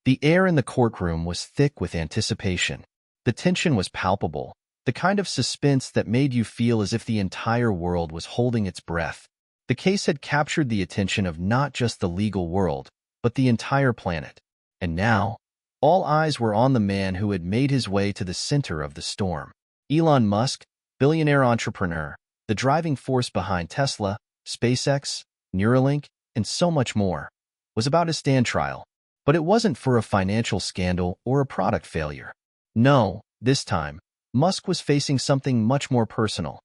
The air in the courtroom was thick with anticipation. The tension was palpable, the kind of suspense that made you feel as if the entire world was holding its breath. The case had captured the attention of not just the legal world, but the entire planet. And now, all eyes were on the man who had made his way to the center of the storm. Elon Musk, billionaire entrepreneur, the driving force behind Tesla, SpaceX, Neuralink, and so much more, was about to stand trial. But it wasn't for a financial scandal or a product failure. No, this time, Musk was facing something much more personal.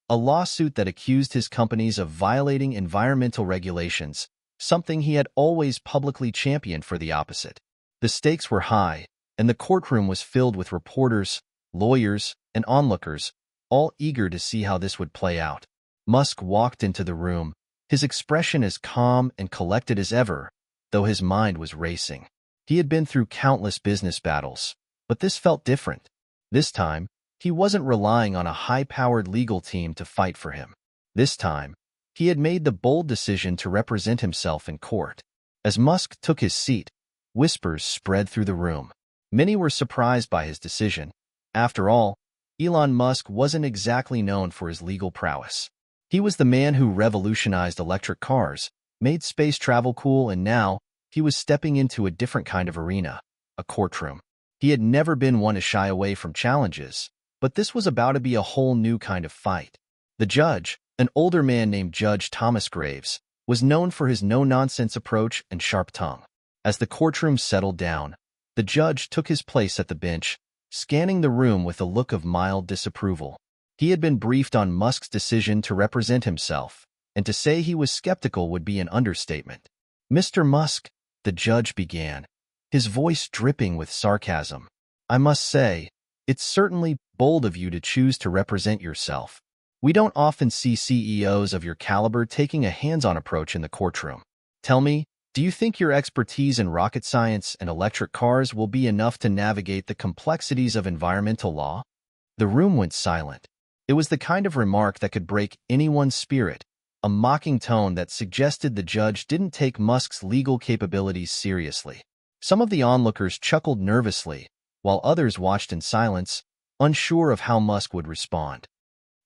A lawsuit that accused his companies of violating environmental regulations, something he had always publicly championed for the opposite. The stakes were high, and the courtroom was filled with reporters, lawyers, and onlookers, all eager to see how this would play out. Musk walked into the room, his expression as calm and collected as ever, though his mind was racing. He had been through countless business battles, but this felt different. This time, he wasn't relying on a high-powered legal team to fight for him. This time, he had made the bold decision to represent himself in court. As Musk took his seat, whispers spread through the room. Many were surprised by his decision. After all, Elon Musk wasn't exactly known for his legal prowess. He was the man who revolutionized electric cars, made space travel cool, and now he was stepping into a different kind of arena, a courtroom. He had never been one to shy away from challenges, but this was about to be a whole new kind of fight. The judge, an older man named Judge Thomas Graves, was known for his no-nonsense approach and sharp tongue. As the courtroom settled down, the judge took his place at the bench, scanning the room with a look of mild disapproval. He had been briefed on Musk's decision to represent himself, and to say he was skeptical would be an understatement. "Mr. Musk," the judge began, his voice dripping with sarcasm, "I must say, it's certainly bold of you to choose to represent yourself. We don't often see CEOs of your caliber taking a hands-on approach in the courtroom. Tell me, do you think your expertise in rocket science and electric cars will be enough to navigate the complexities of environmental law?" The room went silent. It was the kind of remark that could break anyone's spirit, a mocking tone that suggested the judge didn't take Musk's legal capabilities seriously. Some of the onlookers chuckled nervously, while others watched in silence, unsure of how Musk would respond.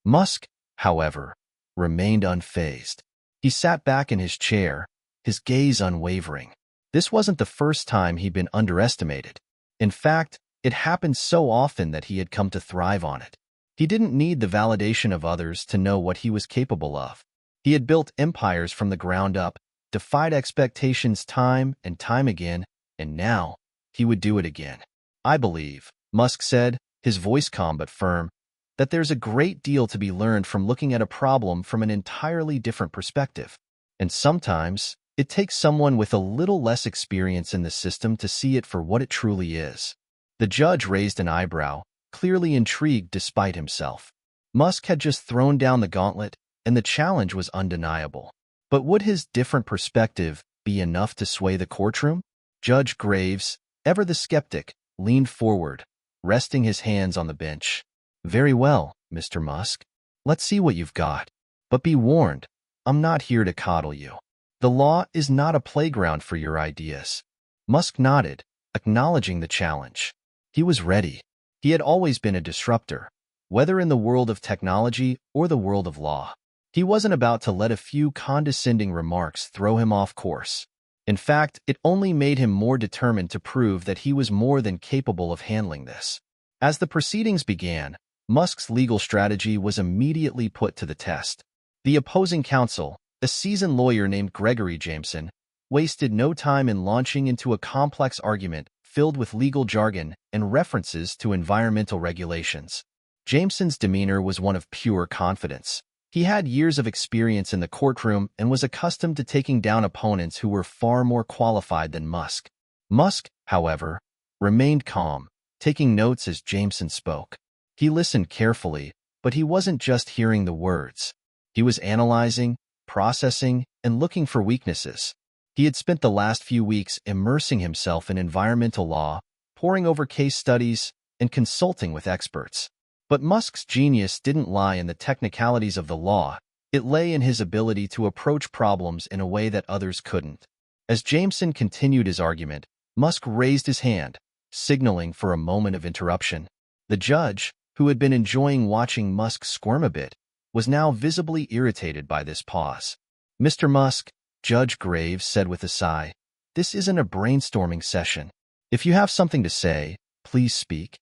Musk, however, remained unfazed. He sat back in his chair, his gaze unwavering. This wasn't the first time he'd been underestimated. In fact, it happened so often that he had come to thrive on it. He didn't need the validation of others to know what he was capable of. He had built empires from the ground up, defied expectations time and time again, and now he would do it again. "I believe," Musk said, his voice calm but firm, "that there's a great deal to be learned from looking at a problem from an entirely different perspective. And sometimes, it takes someone with a little less experience in the system to see it for what it truly is." The judge raised an eyebrow, clearly intrigued despite himself. Musk had just thrown down the gauntlet, and the challenge was undeniable. But would his different perspective be enough to sway the courtroom? Judge Graves, ever the skeptic, leaned forward, resting his hands on the bench. "Very well, Mr. Musk. Let's see what you've got. But be warned, I'm not here to coddle you. The law is not a playground for your ideas." Musk nodded, acknowledging the challenge. He was ready. He had always been a disruptor, whether in the world of technology or the world of law. He wasn't about to let a few condescending remarks throw him off course. In fact, it only made him more determined to prove that he was more than capable of handling this. As the proceedings began, Musk's legal strategy was immediately put to the test. The opposing counsel, a seasoned lawyer named Gregory Jameson, wasted no time in launching into a complex argument filled with legal jargon and references to environmental regulations. Jameson's demeanor was one of pure confidence. He had years of experience in the courtroom and was accustomed to taking down opponents who were far more qualified than Musk. Musk, however, remained calm, taking notes as Jameson spoke. He listened carefully, but he wasn't just hearing the words. He was analyzing, processing, and looking for weaknesses. He had spent the last few weeks immersing himself in environmental law, poring over case studies, and consulting with experts. But Musk's genius didn't lie in the technicalities of the law. It lay in his ability to approach problems in a way that others couldn't. As Jameson continued his argument, Musk raised his hand, signaling for a moment of interruption. The judge, who had been enjoying watching Musk squirm a bit, was now visibly irritated by this pause. "Mr. Musk," Judge Graves said with a sigh, "this isn't a brainstorming session. If you have something to say, please speak."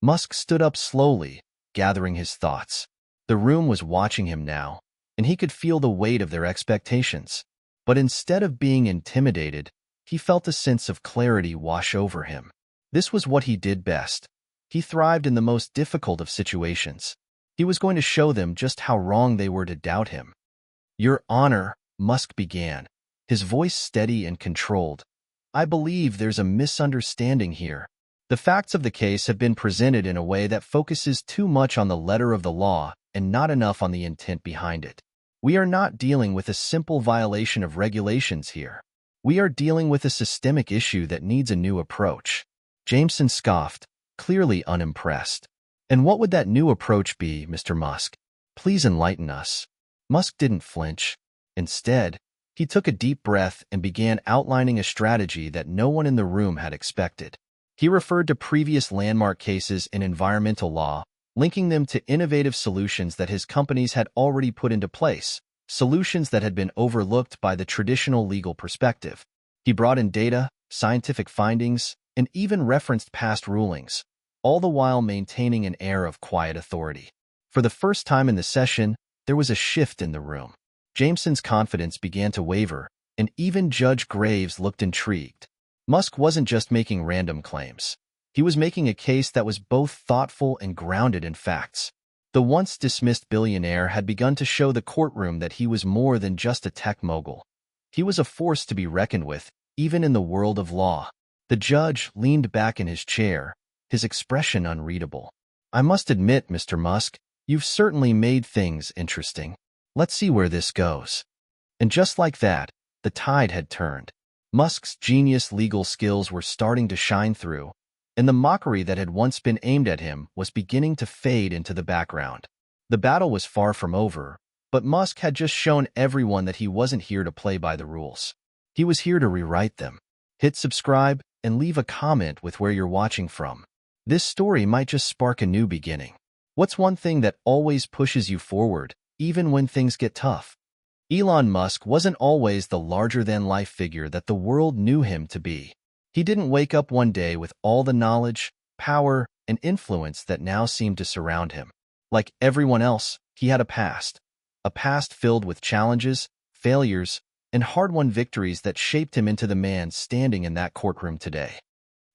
Musk stood up slowly, gathering his thoughts. The room was watching him now, and he could feel the weight of their expectations. But instead of being intimidated, he felt a sense of clarity wash over him. This was what he did best. He thrived in the most difficult of situations. He was going to show them just how wrong they were to doubt him. "Your Honor," Musk began, his voice steady and controlled, "I believe there's a misunderstanding here. The facts of the case have been presented in a way that focuses too much on the letter of the law and not enough on the intent behind it. We are not dealing with a simple violation of regulations here. We are dealing with a systemic issue that needs a new approach." Jameson scoffed, clearly unimpressed. "And what would that new approach be, Mr. Musk? Please enlighten us." Musk didn't flinch. Instead, he took a deep breath and began outlining a strategy that no one in the room had expected. He referred to previous landmark cases in environmental law, linking them to innovative solutions that his companies had already put into place, solutions that had been overlooked by the traditional legal perspective. He brought in data, scientific findings, and even referenced past rulings, all the while maintaining an air of quiet authority. For the first time in the session, there was a shift in the room. Jameson's confidence began to waver, and even Judge Graves looked intrigued. Musk wasn't just making random claims. He was making a case that was both thoughtful and grounded in facts. The once dismissed billionaire had begun to show the courtroom that he was more than just a tech mogul. He was a force to be reckoned with, even in the world of law. The judge leaned back in his chair, his expression unreadable. "I must admit, Mr. Musk, you've certainly made things interesting. Let's see where this goes." And just like that, the tide had turned. Musk's genius legal skills were starting to shine through, and the mockery that had once been aimed at him was beginning to fade into the background. The battle was far from over, but Musk had just shown everyone that he wasn't here to play by the rules. He was here to rewrite them. Hit subscribe and leave a comment with where you're watching from. This story might just spark a new beginning. What's one thing that always pushes you forward, even when things get tough? Elon Musk wasn't always the larger-than-life figure that the world knew him to be. He didn't wake up one day with all the knowledge, power, and influence that now seemed to surround him. Like everyone else, he had a past filled with challenges, failures, and hard-won victories that shaped him into the man standing in that courtroom today.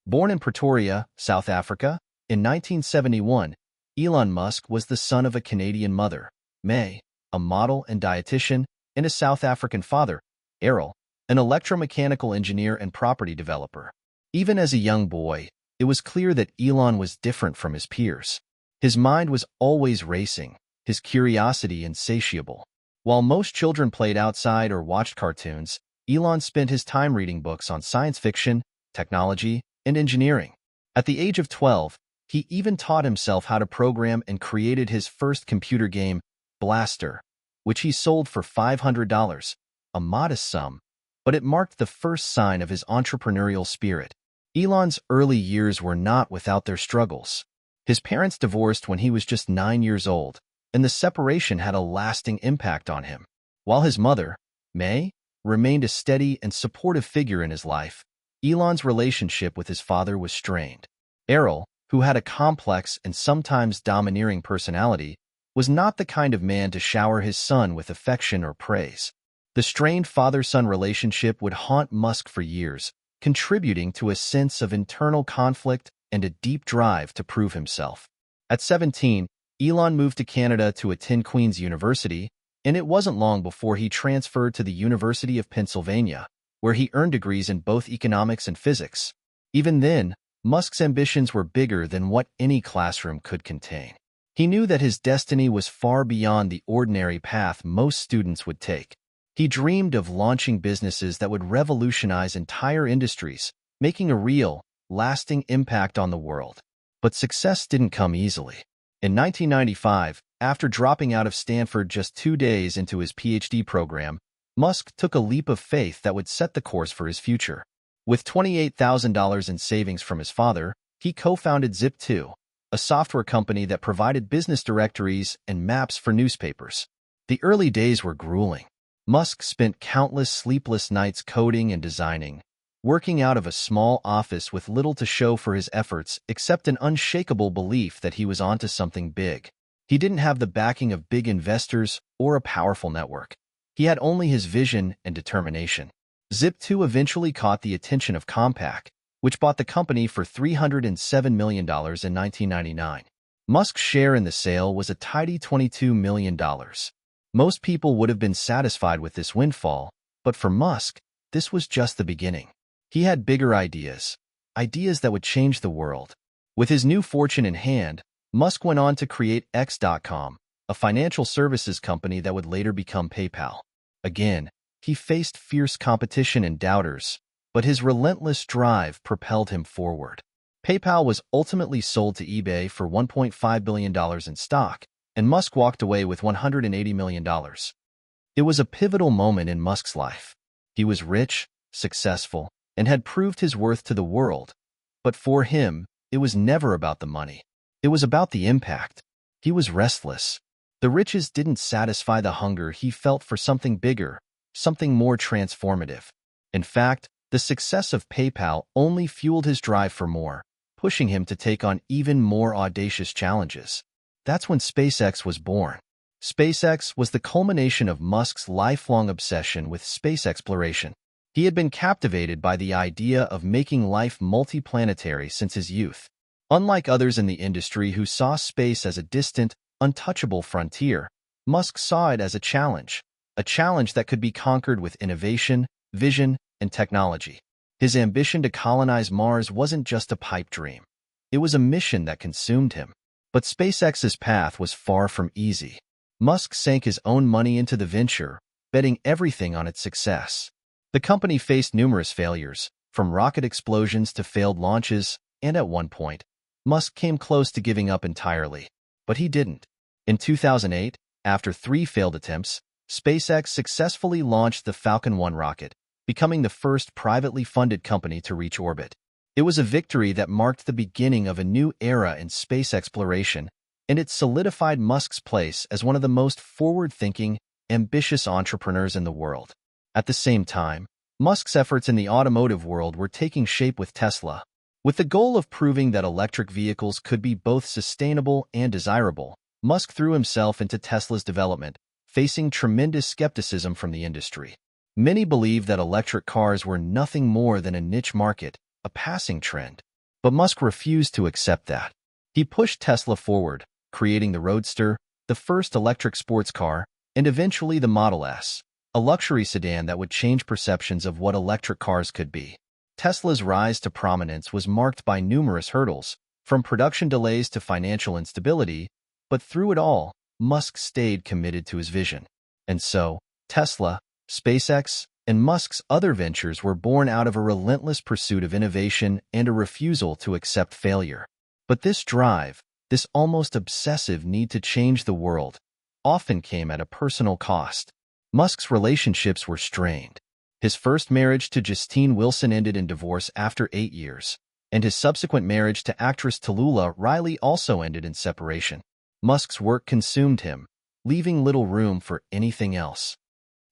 Born in Pretoria, South Africa, in 1971, Elon Musk was the son of a Canadian mother, May, a model and dietitian, and a South African father, Errol, an electromechanical engineer and property developer. Even as a young boy, it was clear that Elon was different from his peers. His mind was always racing, his curiosity insatiable. While most children played outside or watched cartoons, Elon spent his time reading books on science fiction, technology, and engineering. At the age of 12, he even taught himself how to program and created his first computer game, Blaster, which he sold for $500, a modest sum, but it marked the first sign of his entrepreneurial spirit. Elon's early years were not without their struggles. His parents divorced when he was just 9 years old, and the separation had a lasting impact on him. While his mother, May, remained a steady and supportive figure in his life, Elon's relationship with his father was strained. Errol, who had a complex and sometimes domineering personality, was not the kind of man to shower his son with affection or praise. The strained father-son relationship would haunt Musk for years, contributing to a sense of internal conflict and a deep drive to prove himself. At 17, Elon moved to Canada to attend Queen's University, and it wasn't long before he transferred to the University of Pennsylvania, where he earned degrees in both economics and physics. Even then, Musk's ambitions were bigger than what any classroom could contain. He knew that his destiny was far beyond the ordinary path most students would take. He dreamed of launching businesses that would revolutionize entire industries, making a real, lasting impact on the world. But success didn't come easily. In 1995, after dropping out of Stanford just 2 days into his PhD program, Musk took a leap of faith that would set the course for his future. With $28,000 in savings from his father, he co-founded Zip2, a software company that provided business directories and maps for newspapers. The early days were grueling. Musk spent countless sleepless nights coding and designing, working out of a small office with little to show for his efforts except an unshakable belief that he was onto something big. He didn't have the backing of big investors or a powerful network. He had only his vision and determination. Zip2 eventually caught the attention of Compaq, which bought the company for $307 million in 1999. Musk's share in the sale was a tidy $22 million. Most people would have been satisfied with this windfall, but for Musk, this was just the beginning. He had bigger ideas that would change the world. With his new fortune in hand, Musk went on to create X.com, a financial services company that would later become PayPal. Again, he faced fierce competition and doubters, but his relentless drive propelled him forward. PayPal was ultimately sold to eBay for $1.5 billion in stock, and Musk walked away with $180 million. It was a pivotal moment in Musk's life. He was rich, successful, and had proved his worth to the world. But for him, it was never about the money. It was about the impact. He was restless. The riches didn't satisfy the hunger he felt for something bigger, something more transformative. In fact, the success of PayPal only fueled his drive for more, pushing him to take on even more audacious challenges. That's when SpaceX was born. SpaceX was the culmination of Musk's lifelong obsession with space exploration. He had been captivated by the idea of making life multiplanetary since his youth. Unlike others in the industry who saw space as a distant, untouchable frontier, Musk saw it as a challenge that could be conquered with innovation, vision, and technology. His ambition to colonize Mars wasn't just a pipe dream. It was a mission that consumed him. But SpaceX's path was far from easy. Musk sank his own money into the venture, betting everything on its success. The company faced numerous failures, from rocket explosions to failed launches, and at one point, Musk came close to giving up entirely. But he didn't. In 2008, after 3 failed attempts, SpaceX successfully launched the Falcon 9 rocket, becoming the first privately funded company to reach orbit. It was a victory that marked the beginning of a new era in space exploration, and it solidified Musk's place as one of the most forward-thinking, ambitious entrepreneurs in the world. At the same time, Musk's efforts in the automotive world were taking shape with Tesla. With the goal of proving that electric vehicles could be both sustainable and desirable, Musk threw himself into Tesla's development, facing tremendous skepticism from the industry. Many believed that electric cars were nothing more than a niche market, a passing trend. But Musk refused to accept that. He pushed Tesla forward, creating the Roadster, the first electric sports car, and eventually the Model S, a luxury sedan that would change perceptions of what electric cars could be. Tesla's rise to prominence was marked by numerous hurdles, from production delays to financial instability, but through it all, Musk stayed committed to his vision. And so, Tesla, SpaceX, and Musk's other ventures were born out of a relentless pursuit of innovation and a refusal to accept failure. But this drive, this almost obsessive need to change the world, often came at a personal cost. Musk's relationships were strained. His first marriage to Justine Wilson ended in divorce after 8 years, and his subsequent marriage to actress Tallulah Riley also ended in separation. Musk's work consumed him, leaving little room for anything else.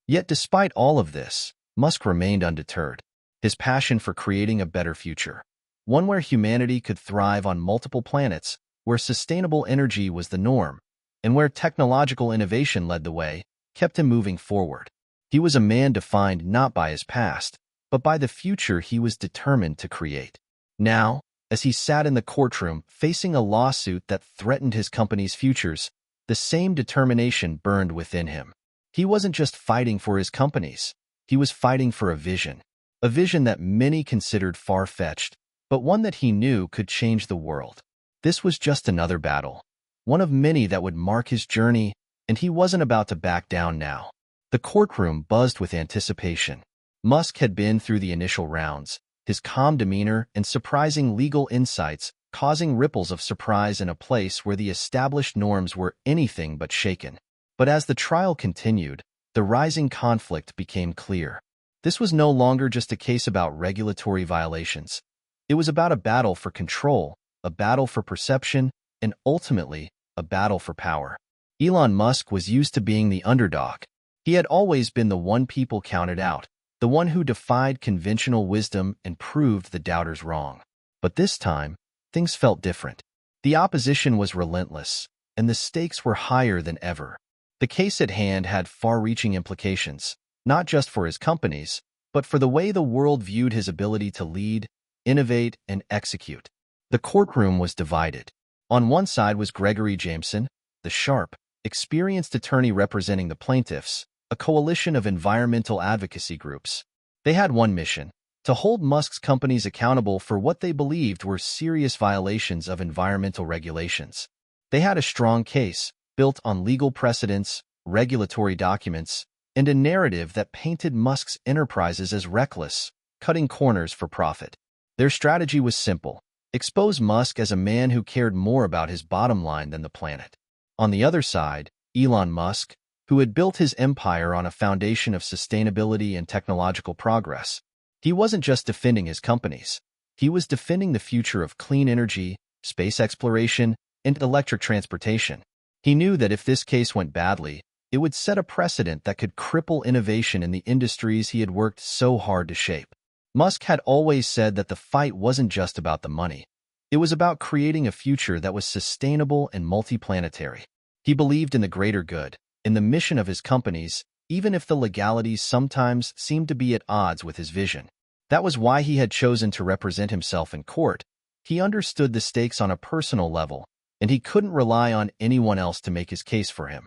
Yet despite all of this, Musk remained undeterred. His passion for creating a better future, one where humanity could thrive on multiple planets, where sustainable energy was the norm, and where technological innovation led the way, kept him moving forward. He was a man defined not by his past, but by the future he was determined to create. Now, as he sat in the courtroom facing a lawsuit that threatened his company's futures, the same determination burned within him. He wasn't just fighting for his companies. He was fighting for a vision that many considered far-fetched, but one that he knew could change the world. This was just another battle, one of many that would mark his journey, and he wasn't about to back down now. The courtroom buzzed with anticipation. Musk had been through the initial rounds, his calm demeanor and surprising legal insights causing ripples of surprise in a place where the established norms were anything but shaken. But as the trial continued, the rising conflict became clear. This was no longer just a case about regulatory violations. It was about a battle for control, a battle for perception, and ultimately, a battle for power. Elon Musk was used to being the underdog. He had always been the one people counted out, the one who defied conventional wisdom and proved the doubters wrong. But this time, things felt different. The opposition was relentless, and the stakes were higher than ever. The case at hand had far-reaching implications, not just for his companies, but for the way the world viewed his ability to lead, innovate, and execute. The courtroom was divided. On one side was Gregory Jameson, the sharp, experienced attorney representing the plaintiffs, a coalition of environmental advocacy groups. They had one mission: to hold Musk's companies accountable for what they believed were serious violations of environmental regulations. They had a strong case, built on legal precedents, regulatory documents, and a narrative that painted Musk's enterprises as reckless, cutting corners for profit. Their strategy was simple: expose Musk as a man who cared more about his bottom line than the planet. On the other side, Elon Musk, who had built his empire on a foundation of sustainability and technological progress. He wasn't just defending his companies. He was defending the future of clean energy, space exploration, and electric transportation. He knew that if this case went badly, it would set a precedent that could cripple innovation in the industries he had worked so hard to shape. Musk had always said that the fight wasn't just about the money. It was about creating a future that was sustainable and multiplanetary. He believed in the greater good, in the mission of his companies, even if the legalities sometimes seemed to be at odds with his vision. That was why he had chosen to represent himself in court. He understood the stakes on a personal level, and he couldn't rely on anyone else to make his case for him.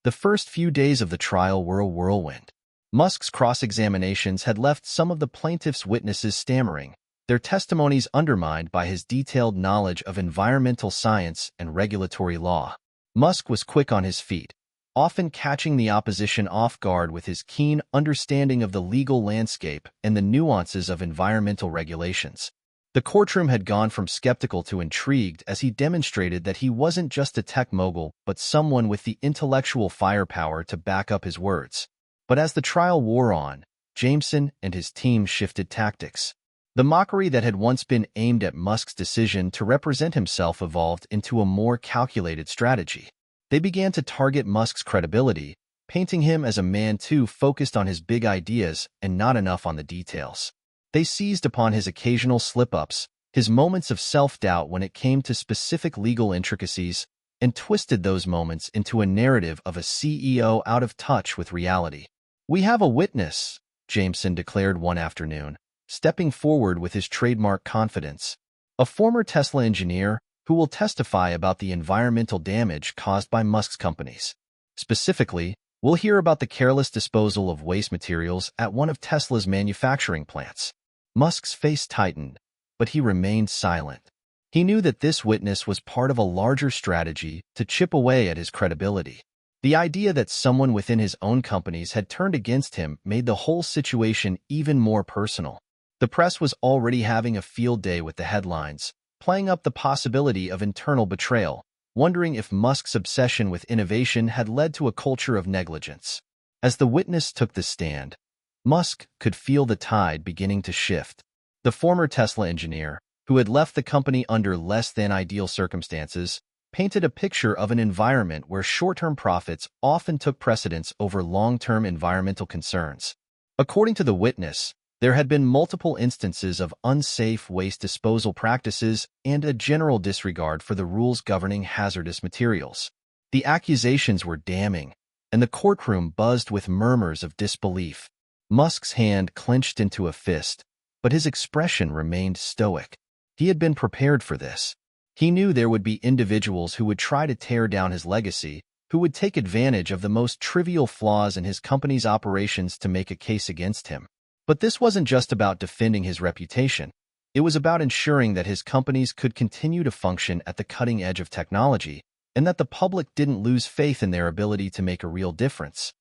The first few days of the trial were a whirlwind. Musk's cross-examinations had left some of the plaintiff's witnesses stammering, their testimonies undermined by his detailed knowledge of environmental science and regulatory law. Musk was quick on his feet, often catching the opposition off guard with his keen understanding of the legal landscape and the nuances of environmental regulations. The courtroom had gone from skeptical to intrigued as he demonstrated that he wasn't just a tech mogul but someone with the intellectual firepower to back up his words. But as the trial wore on, Jameson and his team shifted tactics. The mockery that had once been aimed at Musk's decision to represent himself evolved into a more calculated strategy. They began to target Musk's credibility, painting him as a man too focused on his big ideas and not enough on the details. They seized upon his occasional slip-ups, his moments of self-doubt when it came to specific legal intricacies, and twisted those moments into a narrative of a CEO out of touch with reality. "We have a witness," Jameson declared one afternoon, stepping forward with his trademark confidence. "A former Tesla engineer who will testify about the environmental damage caused by Musk's companies. Specifically, we'll hear about the careless disposal of waste materials at one of Tesla's manufacturing plants." Musk's face tightened, but he remained silent. He knew that this witness was part of a larger strategy to chip away at his credibility. The idea that someone within his own companies had turned against him made the whole situation even more personal. The press was already having a field day with the headlines, playing up the possibility of internal betrayal, wondering if Musk's obsession with innovation had led to a culture of negligence. As the witness took the stand, Musk could feel the tide beginning to shift. The former Tesla engineer, who had left the company under less than ideal circumstances, painted a picture of an environment where short-term profits often took precedence over long-term environmental concerns. According to the witness, there had been multiple instances of unsafe waste disposal practices and a general disregard for the rules governing hazardous materials. The accusations were damning, and the courtroom buzzed with murmurs of disbelief. Musk's hand clenched into a fist, but his expression remained stoic. He had been prepared for this. He knew there would be individuals who would try to tear down his legacy, who would take advantage of the most trivial flaws in his company's operations to make a case against him. But this wasn't just about defending his reputation. It was about ensuring that his companies could continue to function at the cutting edge of technology, and that the public didn't lose faith in their ability to make a real difference.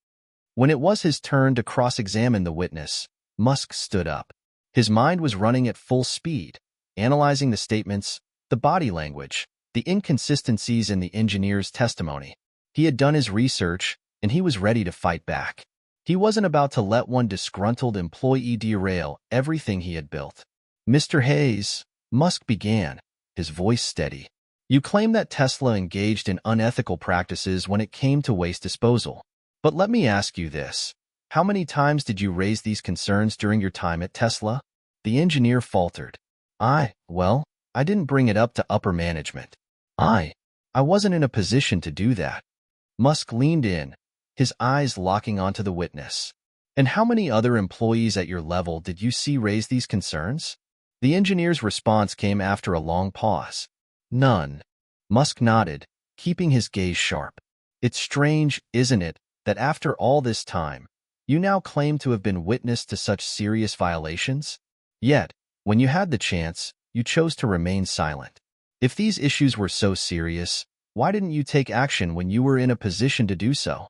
When it was his turn to cross-examine the witness, Musk stood up. His mind was running at full speed, analyzing the statements, the body language, the inconsistencies in the engineer's testimony. He had done his research, and he was ready to fight back. He wasn't about to let one disgruntled employee derail everything he had built. "Mr. Hayes," Musk began, his voice steady. "You claim that Tesla engaged in unethical practices when it came to waste disposal. But let me ask you this. How many times did you raise these concerns during your time at Tesla?" The engineer faltered. Well, I didn't bring it up to upper management. I wasn't in a position to do that." Musk leaned in, his eyes locking onto the witness. "And how many other employees at your level did you see raise these concerns?" The engineer's response came after a long pause. "None." Musk nodded, keeping his gaze sharp. "It's strange, isn't it, that after all this time, you now claim to have been witness to such serious violations? Yet, when you had the chance, you chose to remain silent. If these issues were so serious, why didn't you take action when you were in a position to do so?"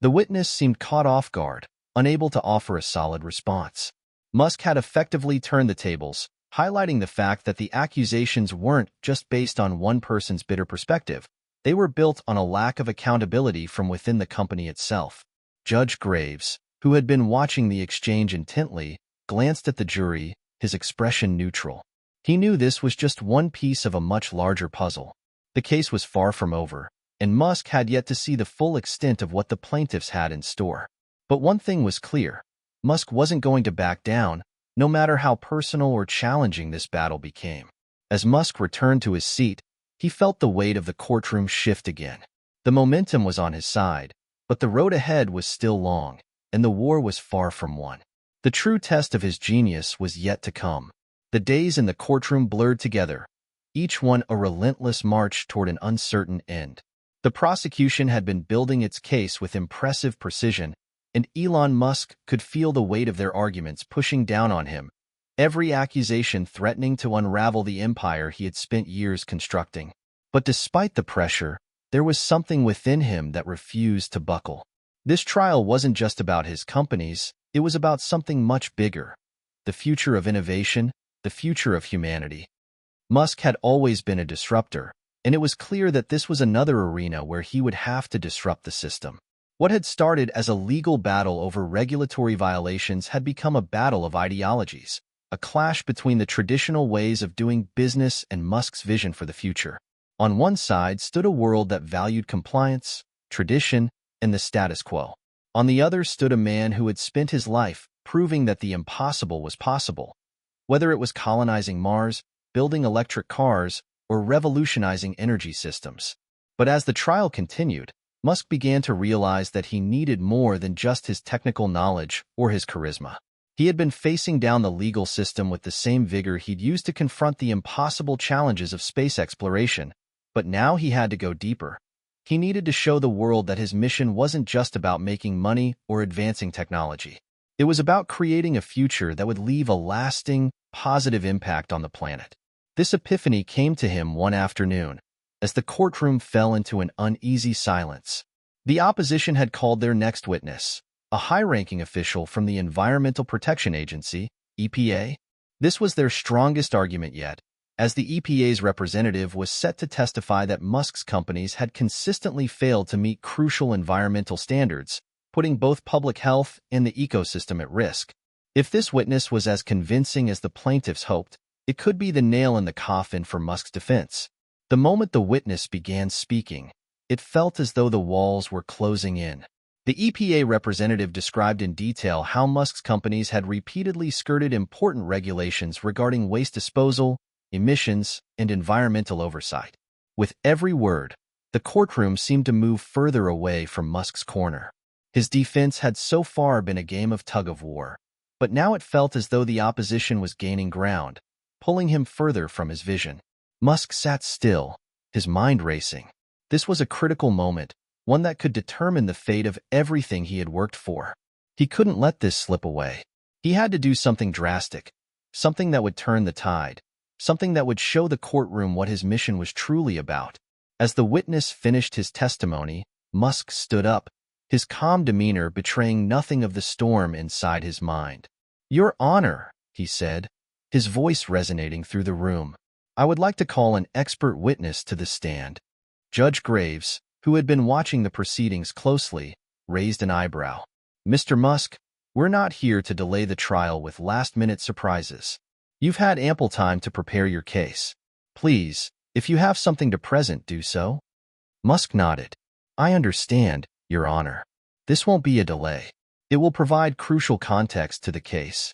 The witness seemed caught off guard, unable to offer a solid response. Musk had effectively turned the tables, highlighting the fact that the accusations weren't just based on one person's bitter perspective. They were built on a lack of accountability from within the company itself. Judge Graves, who had been watching the exchange intently, glanced at the jury, his expression neutral. He knew this was just one piece of a much larger puzzle. The case was far from over, and Musk had yet to see the full extent of what the plaintiffs had in store. But one thing was clear. Musk wasn't going to back down, no matter how personal or challenging this battle became. As Musk returned to his seat, he felt the weight of the courtroom shift again. The momentum was on his side, but the road ahead was still long, and the war was far from won. The true test of his genius was yet to come. The days in the courtroom blurred together, each one a relentless march toward an uncertain end. The prosecution had been building its case with impressive precision, and Elon Musk could feel the weight of their arguments pushing down on him, every accusation threatening to unravel the empire he had spent years constructing. But despite the pressure, there was something within him that refused to buckle. This trial wasn't just about his companies, it was about something much bigger: the future of innovation, the future of humanity. Musk had always been a disruptor, and it was clear that this was another arena where he would have to disrupt the system. What had started as a legal battle over regulatory violations had become a battle of ideologies, a clash between the traditional ways of doing business and Musk's vision for the future. On one side stood a world that valued compliance, tradition, and the status quo. On the other stood a man who had spent his life proving that the impossible was possible, whether it was colonizing Mars, building electric cars, or revolutionizing energy systems. But as the trial continued, Musk began to realize that he needed more than just his technical knowledge or his charisma. He had been facing down the legal system with the same vigor he'd used to confront the impossible challenges of space exploration, but now he had to go deeper. He needed to show the world that his mission wasn't just about making money or advancing technology. It was about creating a future that would leave a lasting, positive impact on the planet. This epiphany came to him one afternoon, as the courtroom fell into an uneasy silence. The opposition had called their next witness, a high-ranking official from the Environmental Protection Agency, EPA. This was their strongest argument yet, as the EPA's representative was set to testify that Musk's companies had consistently failed to meet crucial environmental standards, putting both public health and the ecosystem at risk. If this witness was as convincing as the plaintiffs hoped, it could be the nail in the coffin for Musk's defense. The moment the witness began speaking, it felt as though the walls were closing in. The EPA representative described in detail how Musk's companies had repeatedly skirted important regulations regarding waste disposal, emissions, and environmental oversight. With every word, the courtroom seemed to move further away from Musk's corner. His defense had so far been a game of tug-of-war, but now it felt as though the opposition was gaining ground, pulling him further from his vision. Musk sat still, his mind racing. This was a critical moment, one that could determine the fate of everything he had worked for. He couldn't let this slip away. He had to do something drastic, something that would turn the tide, something that would show the courtroom what his mission was truly about. As the witness finished his testimony, Musk stood up, his calm demeanor betraying nothing of the storm inside his mind. "Your Honor," he said, his voice resonating through the room, "I would like to call an expert witness to the stand." Judge Graves, who had been watching the proceedings closely, raised an eyebrow. Mr. Musk, we're not here to delay the trial with last-minute surprises. You've had ample time to prepare your case. Please, if you have something to present, do so. Musk nodded. I understand, Your Honor. This won't be a delay. It will provide crucial context to the case.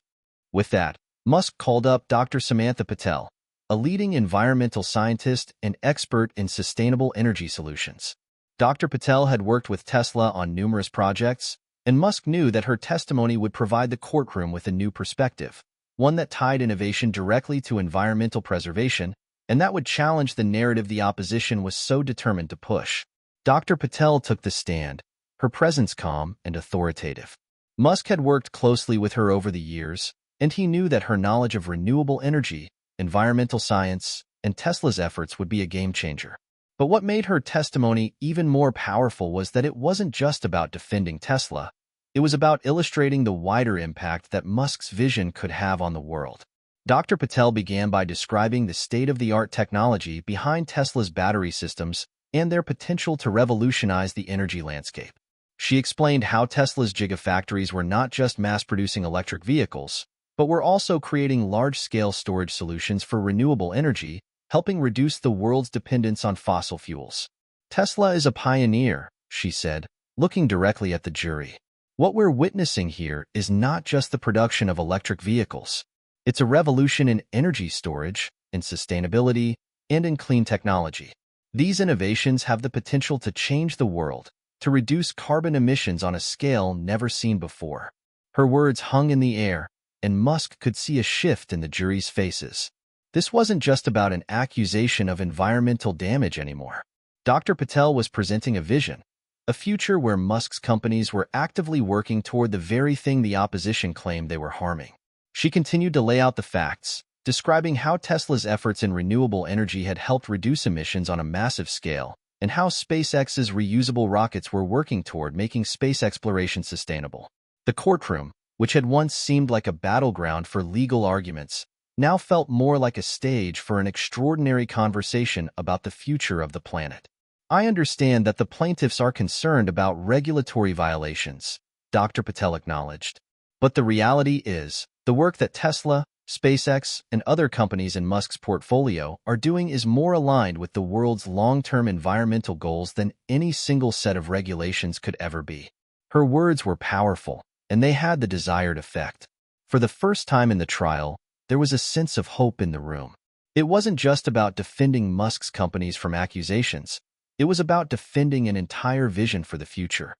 With that, Musk called up Dr. Samantha Patel, a leading environmental scientist and expert in sustainable energy solutions. Dr. Patel had worked with Tesla on numerous projects, and Musk knew that her testimony would provide the courtroom with a new perspective, one that tied innovation directly to environmental preservation, and that would challenge the narrative the opposition was so determined to push. Dr. Patel took the stand, her presence calm and authoritative. Musk had worked closely with her over the years, and he knew that her knowledge of renewable energy, environmental science, and Tesla's efforts would be a game-changer. But what made her testimony even more powerful was that it wasn't just about defending Tesla. It was about illustrating the wider impact that Musk's vision could have on the world. Dr. Patel began by describing the state-of-the-art technology behind Tesla's battery systems and their potential to revolutionize the energy landscape. She explained how Tesla's gigafactories were not just mass-producing electric vehicles, but were also creating large-scale storage solutions for renewable energy, helping reduce the world's dependence on fossil fuels. Tesla is a pioneer, she said, looking directly at the jury. What we're witnessing here is not just the production of electric vehicles. It's a revolution in energy storage, in sustainability, and in clean technology. These innovations have the potential to change the world, to reduce carbon emissions on a scale never seen before. Her words hung in the air, and Musk could see a shift in the jury's faces. This wasn't just about an accusation of environmental damage anymore. Dr. Patel was presenting a vision, a future where Musk's companies were actively working toward the very thing the opposition claimed they were harming. She continued to lay out the facts, describing how Tesla's efforts in renewable energy had helped reduce emissions on a massive scale, and how SpaceX's reusable rockets were working toward making space exploration sustainable. The courtroom, which had once seemed like a battleground for legal arguments, now felt more like a stage for an extraordinary conversation about the future of the planet. I understand that the plaintiffs are concerned about regulatory violations, Dr. Patel acknowledged. But the reality is, the work that Tesla, SpaceX, and other companies in Musk's portfolio are doing is more aligned with the world's long-term environmental goals than any single set of regulations could ever be. Her words were powerful, and they had the desired effect. For the first time in the trial, there was a sense of hope in the room. It wasn't just about defending Musk's companies from accusations. It was about defending an entire vision for the future.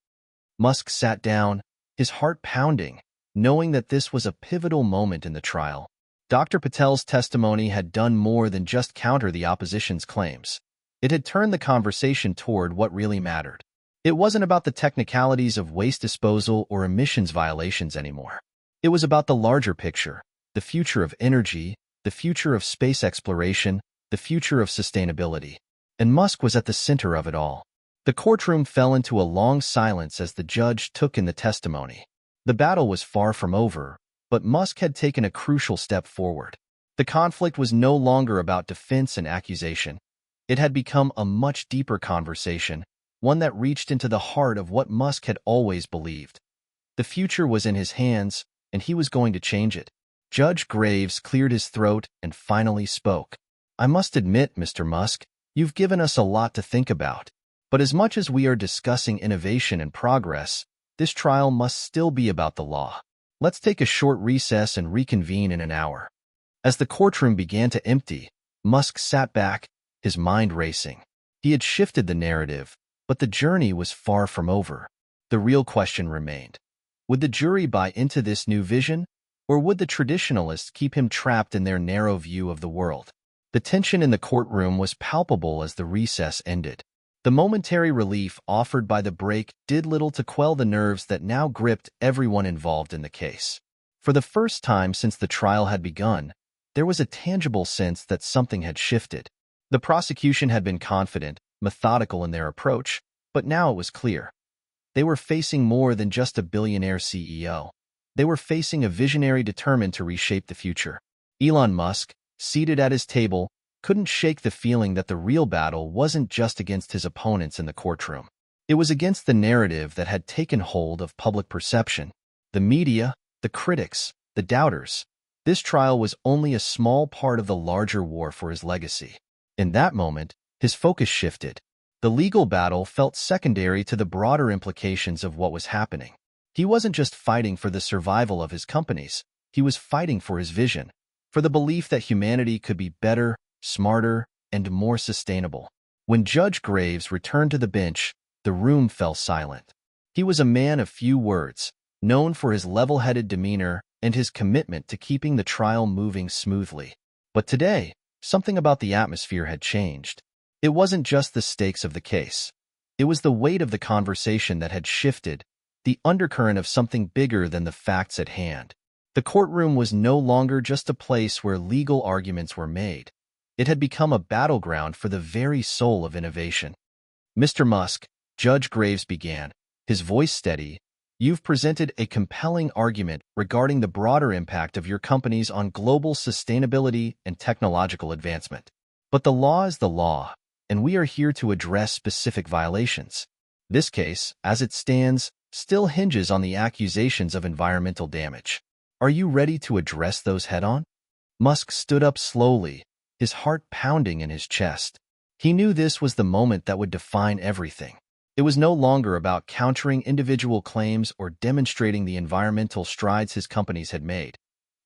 Musk sat down, his heart pounding, knowing that this was a pivotal moment in the trial. Dr. Patel's testimony had done more than just counter the opposition's claims. It had turned the conversation toward what really mattered. It wasn't about the technicalities of waste disposal or emissions violations anymore. It was about the larger picture, the future of energy, the future of space exploration, the future of sustainability. And Musk was at the center of it all. The courtroom fell into a long silence as the judge took in the testimony. The battle was far from over, but Musk had taken a crucial step forward. The conflict was no longer about defense and accusation. It had become a much deeper conversation, one that reached into the heart of what Musk had always believed. The future was in his hands, and he was going to change it. Judge Graves cleared his throat and finally spoke. I must admit, Mr. Musk, you've given us a lot to think about. But as much as we are discussing innovation and progress, this trial must still be about the law. Let's take a short recess and reconvene in an hour. As the courtroom began to empty, Musk sat back, his mind racing. He had shifted the narrative, but the journey was far from over. The real question remained. Would the jury buy into this new vision? Or would the traditionalists keep him trapped in their narrow view of the world? The tension in the courtroom was palpable as the recess ended. The momentary relief offered by the break did little to quell the nerves that now gripped everyone involved in the case. For the first time since the trial had begun, there was a tangible sense that something had shifted. The prosecution had been confident, methodical in their approach, but now it was clear. They were facing more than just a billionaire CEO. They were facing a visionary determined to reshape the future. Elon Musk, seated at his table, couldn't shake the feeling that the real battle wasn't just against his opponents in the courtroom. It was against the narrative that had taken hold of public perception. The media, the critics, the doubters. This trial was only a small part of the larger war for his legacy. In that moment, his focus shifted. The legal battle felt secondary to the broader implications of what was happening. He wasn't just fighting for the survival of his companies. He was fighting for his vision, for the belief that humanity could be better, smarter, and more sustainable. When Judge Graves returned to the bench, the room fell silent. He was a man of few words, known for his level-headed demeanor and his commitment to keeping the trial moving smoothly. But today, something about the atmosphere had changed. It wasn't just the stakes of the case. It was the weight of the conversation that had shifted, the undercurrent of something bigger than the facts at hand. The courtroom was no longer just a place where legal arguments were made. It had become a battleground for the very soul of innovation. Mr. Musk, Judge Graves began, his voice steady, you've presented a compelling argument regarding the broader impact of your companies on global sustainability and technological advancement. But the law is the law, and we are here to address specific violations. This case, as it stands, still hinges on the accusations of environmental damage. Are you ready to address those head-on? Musk stood up slowly, his heart pounding in his chest. He knew this was the moment that would define everything. It was no longer about countering individual claims or demonstrating the environmental strides his companies had made.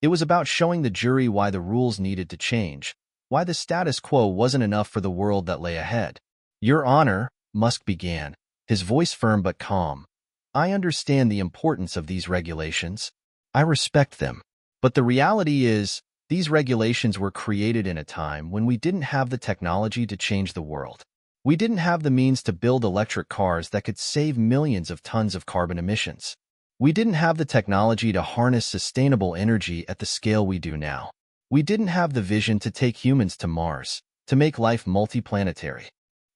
It was about showing the jury why the rules needed to change, why the status quo wasn't enough for the world that lay ahead. Your Honor, Musk began, his voice firm but calm. I understand the importance of these regulations. I respect them. But the reality is, these regulations were created in a time when we didn't have the technology to change the world. We didn't have the means to build electric cars that could save millions of tons of carbon emissions. We didn't have the technology to harness sustainable energy at the scale we do now. We didn't have the vision to take humans to Mars, to make life multiplanetary.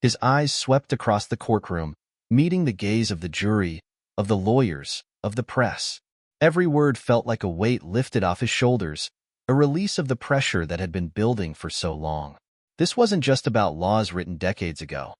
His eyes swept across the courtroom, meeting the gaze of the jury, of the lawyers, of the press. Every word felt like a weight lifted off his shoulders, a release of the pressure that had been building for so long. This wasn't just about laws written decades ago.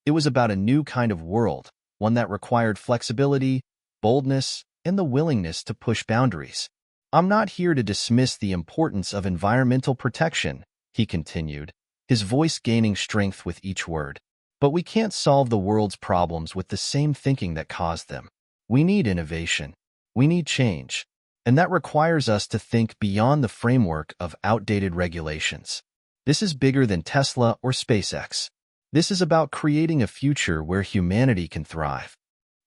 It was about a new kind of world, one that required flexibility, boldness, and the willingness to push boundaries. I'm not here to dismiss the importance of environmental protection, he continued, his voice gaining strength with each word. But we can't solve the world's problems with the same thinking that caused them. We need innovation. We need change. And that requires us to think beyond the framework of outdated regulations. This is bigger than Tesla or SpaceX. This is about creating a future where humanity can thrive.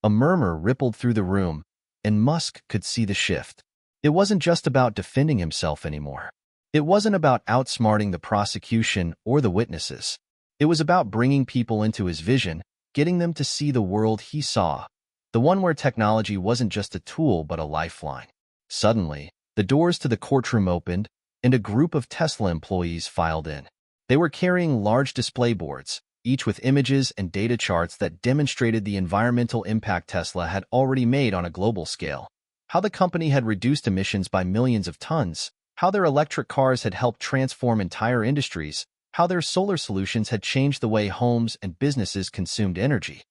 A murmur rippled through the room, and Musk could see the shift. It wasn't just about defending himself anymore. It wasn't about outsmarting the prosecution or the witnesses. It was about bringing people into his vision, getting them to see the world he saw, the one where technology wasn't just a tool but a lifeline. Suddenly, the doors to the courtroom opened, and a group of Tesla employees filed in. They were carrying large display boards, each with images and data charts that demonstrated the environmental impact Tesla had already made on a global scale. How the company had reduced emissions by millions of tons, how their electric cars had helped transform entire industries, how their solar solutions had changed the way homes and businesses consumed energy.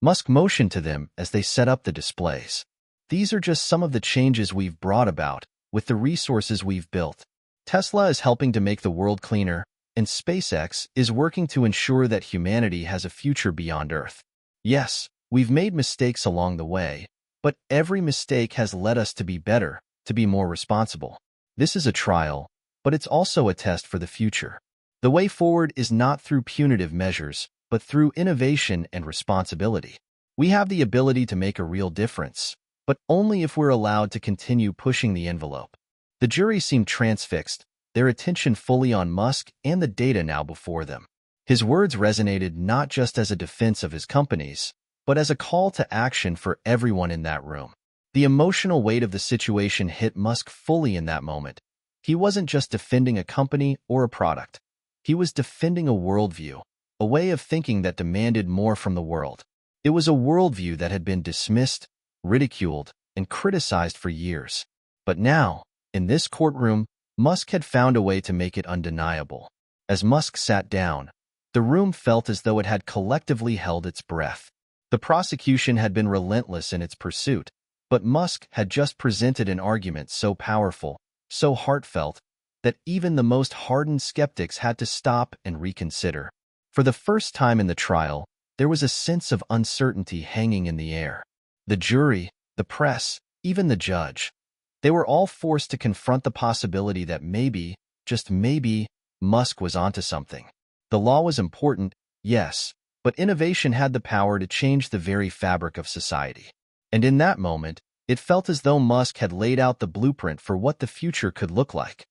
Musk motioned to them as they set up the displays. These are just some of the changes we've brought about with the resources we've built. Tesla is helping to make the world cleaner, and SpaceX is working to ensure that humanity has a future beyond Earth. Yes, we've made mistakes along the way, but every mistake has led us to be better, to be more responsible. This is a trial, but it's also a test for the future. The way forward is not through punitive measures, but through innovation and responsibility. We have the ability to make a real difference, but only if we're allowed to continue pushing the envelope. The jury seemed transfixed, their attention fully on Musk and the data now before them. His words resonated not just as a defense of his companies, but as a call to action for everyone in that room. The emotional weight of the situation hit Musk fully in that moment. He wasn't just defending a company or a product. He was defending a worldview, a way of thinking that demanded more from the world. It was a worldview that had been dismissed, ridiculed, and criticized for years. But now, in this courtroom, Musk had found a way to make it undeniable. As Musk sat down, the room felt as though it had collectively held its breath. The prosecution had been relentless in its pursuit, but Musk had just presented an argument so powerful, so heartfelt, that even the most hardened skeptics had to stop and reconsider. For the first time in the trial, there was a sense of uncertainty hanging in the air. The jury, the press, even the judge, they were all forced to confront the possibility that maybe, just maybe, Musk was onto something. The law was important, yes, but innovation had the power to change the very fabric of society. And in that moment, it felt as though Musk had laid out the blueprint for what the future could look like,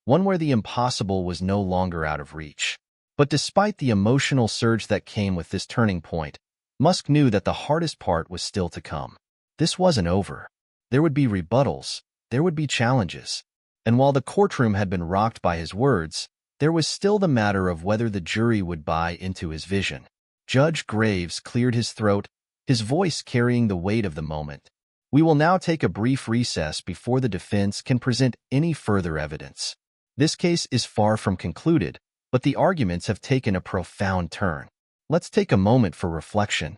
one where the impossible was no longer out of reach. But despite the emotional surge that came with this turning point, Musk knew that the hardest part was still to come. This wasn't over. There would be rebuttals, there would be challenges. And while the courtroom had been rocked by his words, there was still the matter of whether the jury would buy into his vision. Judge Graves cleared his throat, his voice carrying the weight of the moment. We will now take a brief recess before the defense can present any further evidence. This case is far from concluded, but the arguments have taken a profound turn. Let's take a moment for reflection.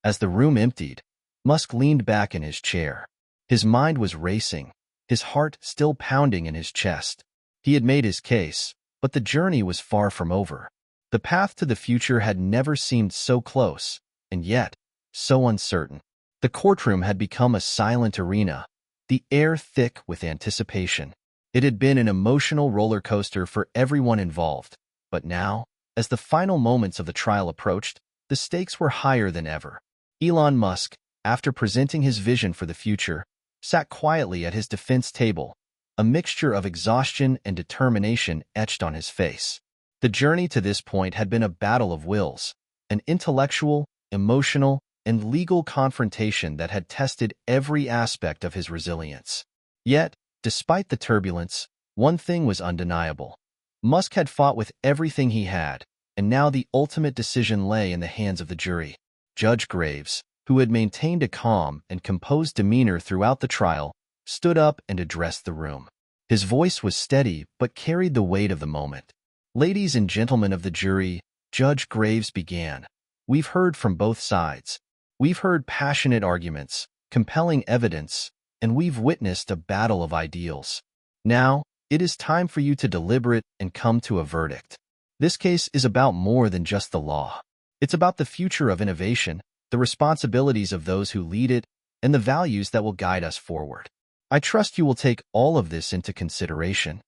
As the room emptied, Musk leaned back in his chair. His mind was racing, his heart still pounding in his chest. He had made his case, but the journey was far from over. The path to the future had never seemed so close, and yet, so uncertain. The courtroom had become a silent arena, the air thick with anticipation. It had been an emotional roller coaster for everyone involved, but now, as the final moments of the trial approached, the stakes were higher than ever. Elon Musk, after presenting his vision for the future, sat quietly at his defense table, a mixture of exhaustion and determination etched on his face. The journey to this point had been a battle of wills, an intellectual, emotional, and legal confrontation that had tested every aspect of his resilience. Yet, despite the turbulence, one thing was undeniable. Musk had fought with everything he had, and now the ultimate decision lay in the hands of the jury. Judge Graves, who had maintained a calm and composed demeanor throughout the trial, stood up and addressed the room. His voice was steady but carried the weight of the moment. "Ladies and gentlemen of the jury," Judge Graves began, "we've heard from both sides. We've heard passionate arguments, compelling evidence, and we've witnessed a battle of ideals. Now, it is time for you to deliberate and come to a verdict. This case is about more than just the law. It's about the future of innovation, the responsibilities of those who lead it, and the values that will guide us forward. I trust you will take all of this into consideration."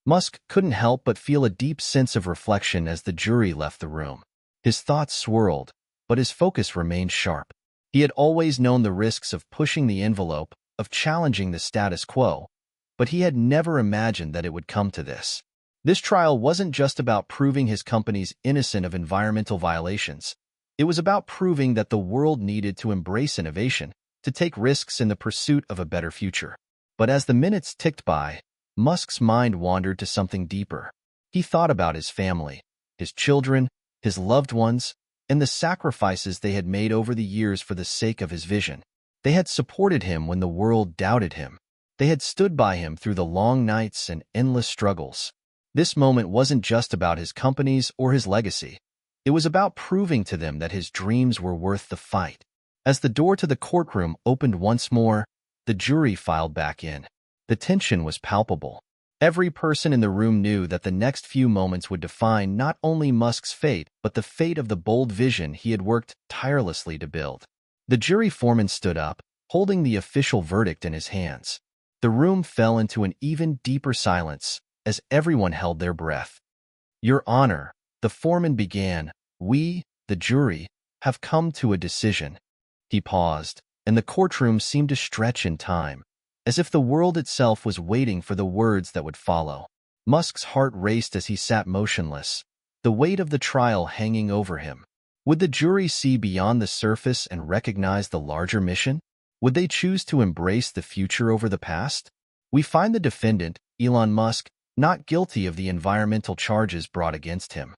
Musk couldn't help but feel a deep sense of reflection as the jury left the room. His thoughts swirled, but his focus remained sharp. He had always known the risks of pushing the envelope, of challenging the status quo, but he had never imagined that it would come to this. This trial wasn't just about proving his companies innocent of environmental violations. It was about proving that the world needed to embrace innovation, to take risks in the pursuit of a better future. But as the minutes ticked by, Musk's mind wandered to something deeper. He thought about his family, his children, his loved ones, and the sacrifices they had made over the years for the sake of his vision. They had supported him when the world doubted him. They had stood by him through the long nights and endless struggles. This moment wasn't just about his companies or his legacy. It was about proving to them that his dreams were worth the fight. As the door to the courtroom opened once more, the jury filed back in. The tension was palpable. Every person in the room knew that the next few moments would define not only Musk's fate, but the fate of the bold vision he had worked tirelessly to build. The jury foreman stood up, holding the official verdict in his hands. The room fell into an even deeper silence as everyone held their breath. "Your Honor," the foreman began, "we, the jury, have come to a decision." He paused, and the courtroom seemed to stretch in time, as if the world itself was waiting for the words that would follow. Musk's heart raced as he sat motionless, the weight of the trial hanging over him. Would the jury see beyond the surface and recognize the larger mission? Would they choose to embrace the future over the past? We find the defendant, Elon Musk, not guilty of the environmental charges brought against him.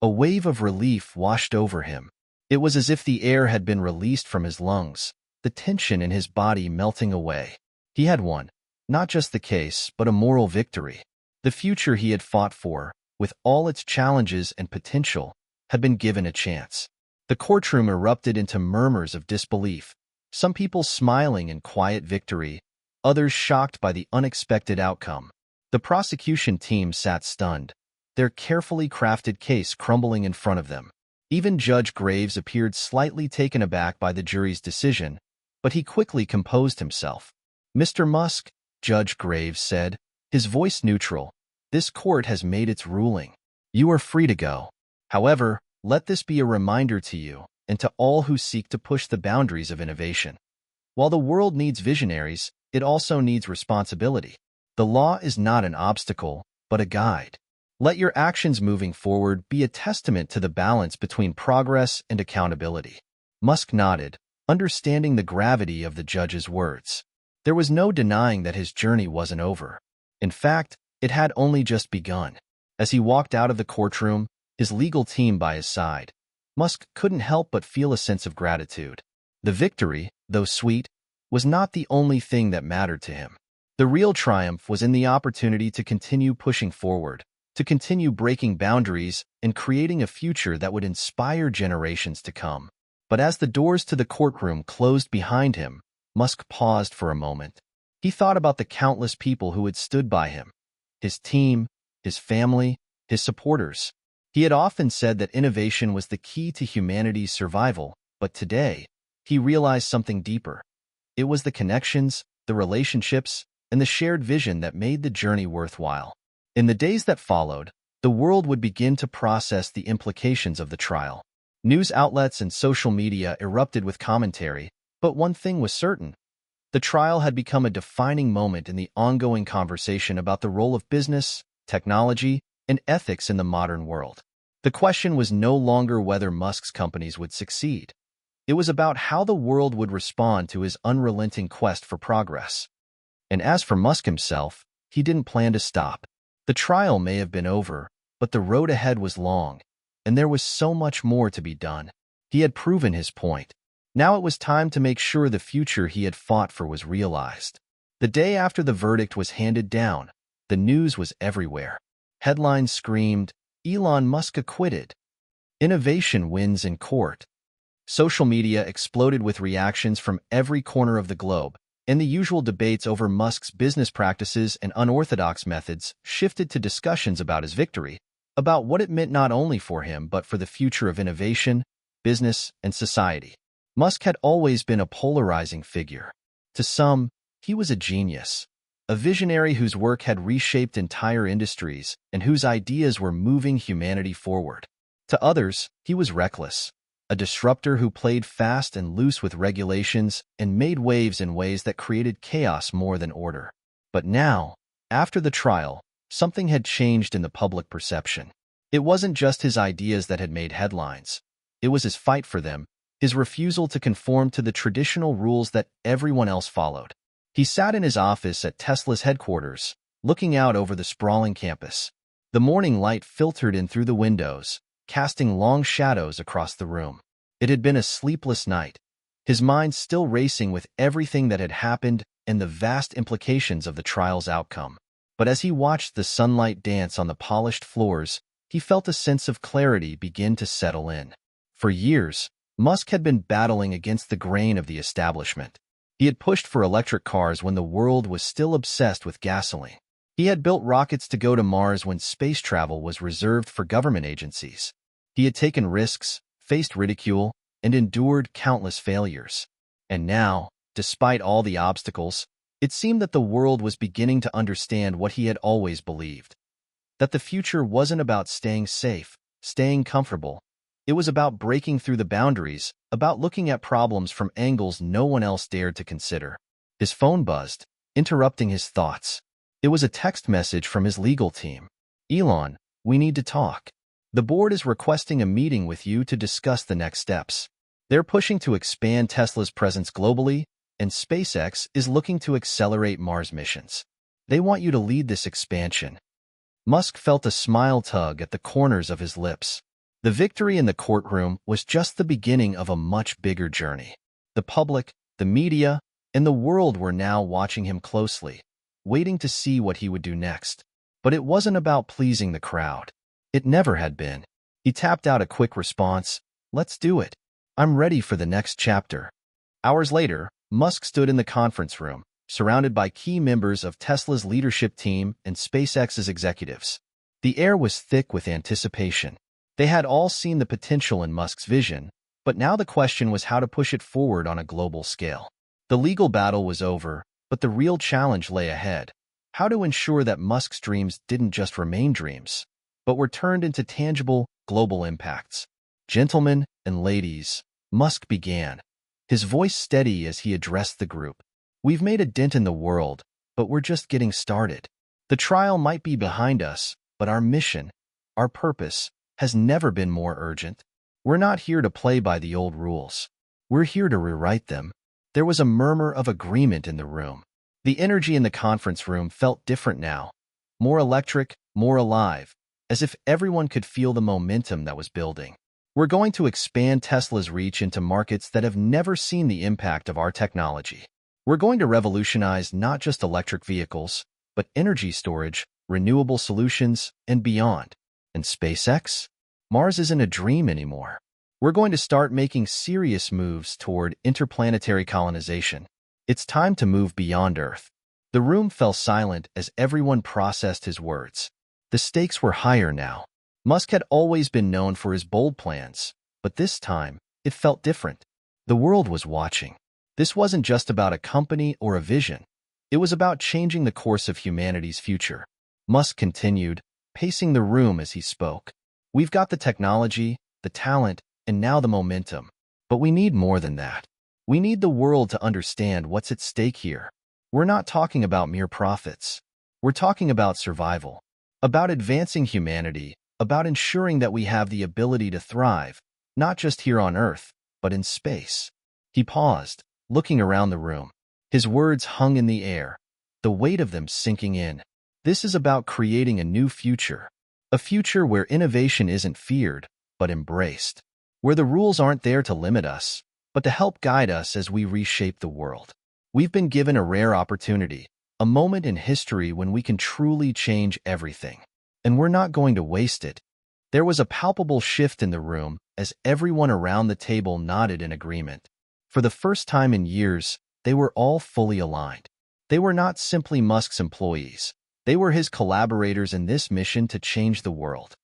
A wave of relief washed over him. It was as if the air had been released from his lungs, the tension in his body melting away. He had won, not just the case, but a moral victory. The future he had fought for, with all its challenges and potential, had been given a chance. The courtroom erupted into murmurs of disbelief, some people smiling in quiet victory, others shocked by the unexpected outcome. The prosecution team sat stunned, their carefully crafted case crumbling in front of them. Even Judge Graves appeared slightly taken aback by the jury's decision, but he quickly composed himself. "Mr. Musk," Judge Graves said, his voice neutral, "this court has made its ruling. You are free to go. However, let this be a reminder to you and to all who seek to push the boundaries of innovation. While the world needs visionaries, it also needs responsibility. The law is not an obstacle, but a guide. Let your actions moving forward be a testament to the balance between progress and accountability." Musk nodded, understanding the gravity of the judge's words. There was no denying that his journey wasn't over. In fact, it had only just begun. As he walked out of the courtroom, his legal team by his side, Musk couldn't help but feel a sense of gratitude. The victory, though sweet, was not the only thing that mattered to him. The real triumph was in the opportunity to continue pushing forward, to continue breaking boundaries and creating a future that would inspire generations to come. But as the doors to the courtroom closed behind him, Musk paused for a moment. He thought about the countless people who had stood by him, his team, his family, his supporters. He had often said that innovation was the key to humanity's survival, but today, he realized something deeper. It was the connections, the relationships, and the shared vision that made the journey worthwhile. In the days that followed, the world would begin to process the implications of the trial. News outlets and social media erupted with commentary, but one thing was certain. The trial had become a defining moment in the ongoing conversation about the role of business, technology, and ethics in the modern world. The question was no longer whether Musk's companies would succeed. It was about how the world would respond to his unrelenting quest for progress. And as for Musk himself, he didn't plan to stop. The trial may have been over, but the road ahead was long, and there was so much more to be done. He had proven his point. Now it was time to make sure the future he had fought for was realized. The day after the verdict was handed down, the news was everywhere. Headlines screamed, "Elon Musk acquitted. Innovation wins in court." Social media exploded with reactions from every corner of the globe, and the usual debates over Musk's business practices and unorthodox methods shifted to discussions about his victory, about what it meant not only for him but for the future of innovation, business, and society. Musk had always been a polarizing figure. To some, he was a genius, a visionary whose work had reshaped entire industries and whose ideas were moving humanity forward. To others, he was reckless, a disruptor who played fast and loose with regulations and made waves in ways that created chaos more than order. But now, after the trial, something had changed in the public perception. It wasn't just his ideas that had made headlines. It was his fight for them, his refusal to conform to the traditional rules that everyone else followed. He sat in his office at Tesla's headquarters, looking out over the sprawling campus. The morning light filtered in through the windows, casting long shadows across the room. It had been a sleepless night, his mind still racing with everything that had happened and the vast implications of the trial's outcome. But as he watched the sunlight dance on the polished floors, he felt a sense of clarity begin to settle in. For years, Musk had been battling against the grain of the establishment. He had pushed for electric cars when the world was still obsessed with gasoline. He had built rockets to go to Mars when space travel was reserved for government agencies. He had taken risks, faced ridicule, and endured countless failures. And now, despite all the obstacles, it seemed that the world was beginning to understand what he had always believed. That the future wasn't about staying safe, staying comfortable. It was about breaking through the boundaries, about looking at problems from angles no one else dared to consider. His phone buzzed, interrupting his thoughts. It was a text message from his legal team. "Elon, we need to talk. The board is requesting a meeting with you to discuss the next steps. They're pushing to expand Tesla's presence globally, and SpaceX is looking to accelerate Mars missions. They want you to lead this expansion." Musk felt a smile tug at the corners of his lips. The victory in the courtroom was just the beginning of a much bigger journey. The public, the media, and the world were now watching him closely, waiting to see what he would do next. But it wasn't about pleasing the crowd. It never had been. He tapped out a quick response, Let's do it. I'm ready for the next chapter. Hours later, Musk stood in the conference room, surrounded by key members of Tesla's leadership team and SpaceX's executives. The air was thick with anticipation. They had all seen the potential in Musk's vision, but now the question was how to push it forward on a global scale. The legal battle was over, but the real challenge lay ahead. How to ensure that Musk's dreams didn't just remain dreams, but were turned into tangible, global impacts. Gentlemen and ladies, Musk began, his voice steady as he addressed the group. We've made a dent in the world, but we're just getting started. The trial might be behind us, but our mission, our purpose, has never been more urgent. We're not here to play by the old rules. We're here to rewrite them. There was a murmur of agreement in the room. The energy in the conference room felt different now, more electric, more alive, as if everyone could feel the momentum that was building. We're going to expand Tesla's reach into markets that have never seen the impact of our technology. We're going to revolutionize not just electric vehicles, but energy storage, renewable solutions, and beyond. And SpaceX? Mars isn't a dream anymore. We're going to start making serious moves toward interplanetary colonization. It's time to move beyond Earth. The room fell silent as everyone processed his words. The stakes were higher now. Musk had always been known for his bold plans, but this time, it felt different. The world was watching. This wasn't just about a company or a vision. It was about changing the course of humanity's future. Musk continued, pacing the room as he spoke. We've got the technology, the talent, and now the momentum. But we need more than that. We need the world to understand what's at stake here. We're not talking about mere profits. We're talking about survival, about advancing humanity, about ensuring that we have the ability to thrive, not just here on Earth, but in space. He paused, looking around the room. His words hung in the air, the weight of them sinking in. This is about creating a new future, a future where innovation isn't feared, but embraced, where the rules aren't there to limit us, but to help guide us as we reshape the world. We've been given a rare opportunity, a moment in history when we can truly change everything. And we're not going to waste it. There was a palpable shift in the room as everyone around the table nodded in agreement. For the first time in years, they were all fully aligned. They were not simply Musk's employees. They were his collaborators in this mission to change the world.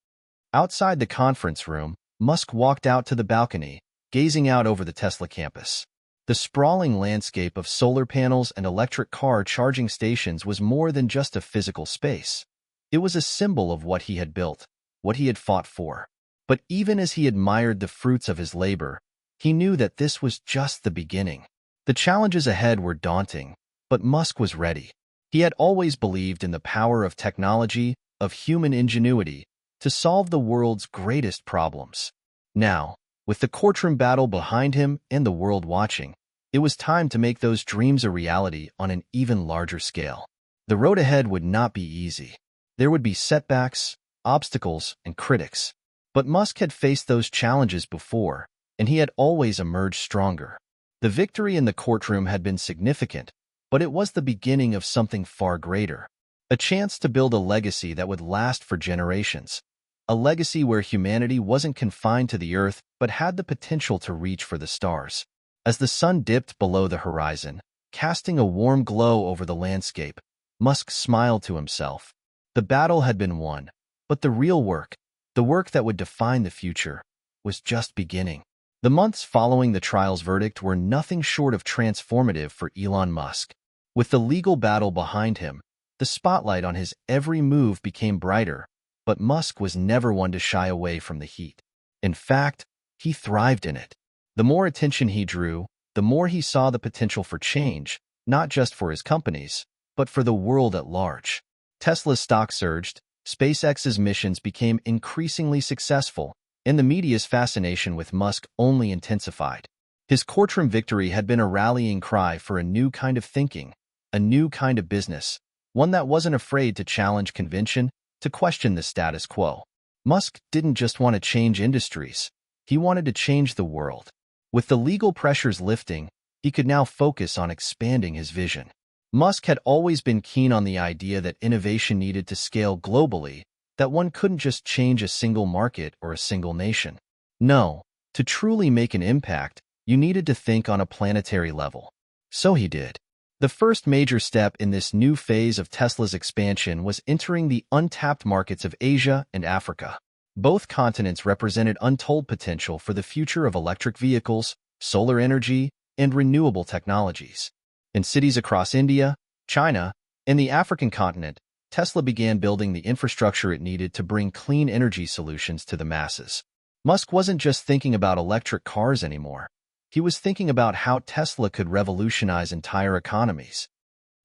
Outside the conference room, Musk walked out to the balcony, gazing out over the Tesla campus. The sprawling landscape of solar panels and electric car charging stations was more than just a physical space. It was a symbol of what he had built, what he had fought for. But even as he admired the fruits of his labor, he knew that this was just the beginning. The challenges ahead were daunting, but Musk was ready. He had always believed in the power of technology, of human ingenuity, to solve the world's greatest problems. Now, with the courtroom battle behind him and the world watching, it was time to make those dreams a reality on an even larger scale. The road ahead would not be easy. There would be setbacks, obstacles, and critics. But Musk had faced those challenges before, and he had always emerged stronger. The victory in the courtroom had been significant, but it was the beginning of something far greater. A chance to build a legacy that would last for generations. A legacy where humanity wasn't confined to the Earth, but had the potential to reach for the stars. As the sun dipped below the horizon, casting a warm glow over the landscape, Musk smiled to himself. The battle had been won, but the real work, the work that would define the future, was just beginning. The months following the trial's verdict were nothing short of transformative for Elon Musk. With the legal battle behind him, the spotlight on his every move became brighter, but Musk was never one to shy away from the heat. In fact, he thrived in it. The more attention he drew, the more he saw the potential for change, not just for his companies, but for the world at large. Tesla's stock surged, SpaceX's missions became increasingly successful, and the media's fascination with Musk only intensified. His courtroom victory had been a rallying cry for a new kind of thinking, a new kind of business, one that wasn't afraid to challenge convention, to question the status quo. Musk didn't just want to change industries, he wanted to change the world. With the legal pressures lifting, he could now focus on expanding his vision. Musk had always been keen on the idea that innovation needed to scale globally, that one couldn't just change a single market or a single nation. No, To truly make an impact, you needed to think on a planetary level. So he did. The first major step in this new phase of Tesla's expansion was entering the untapped markets of Asia and Africa. Both continents represented untold potential for the future of electric vehicles, solar energy, and renewable technologies. In cities across India, China, and the African continent, Tesla began building the infrastructure it needed to bring clean energy solutions to the masses. Musk wasn't just thinking about electric cars anymore. He was thinking about how Tesla could revolutionize entire economies.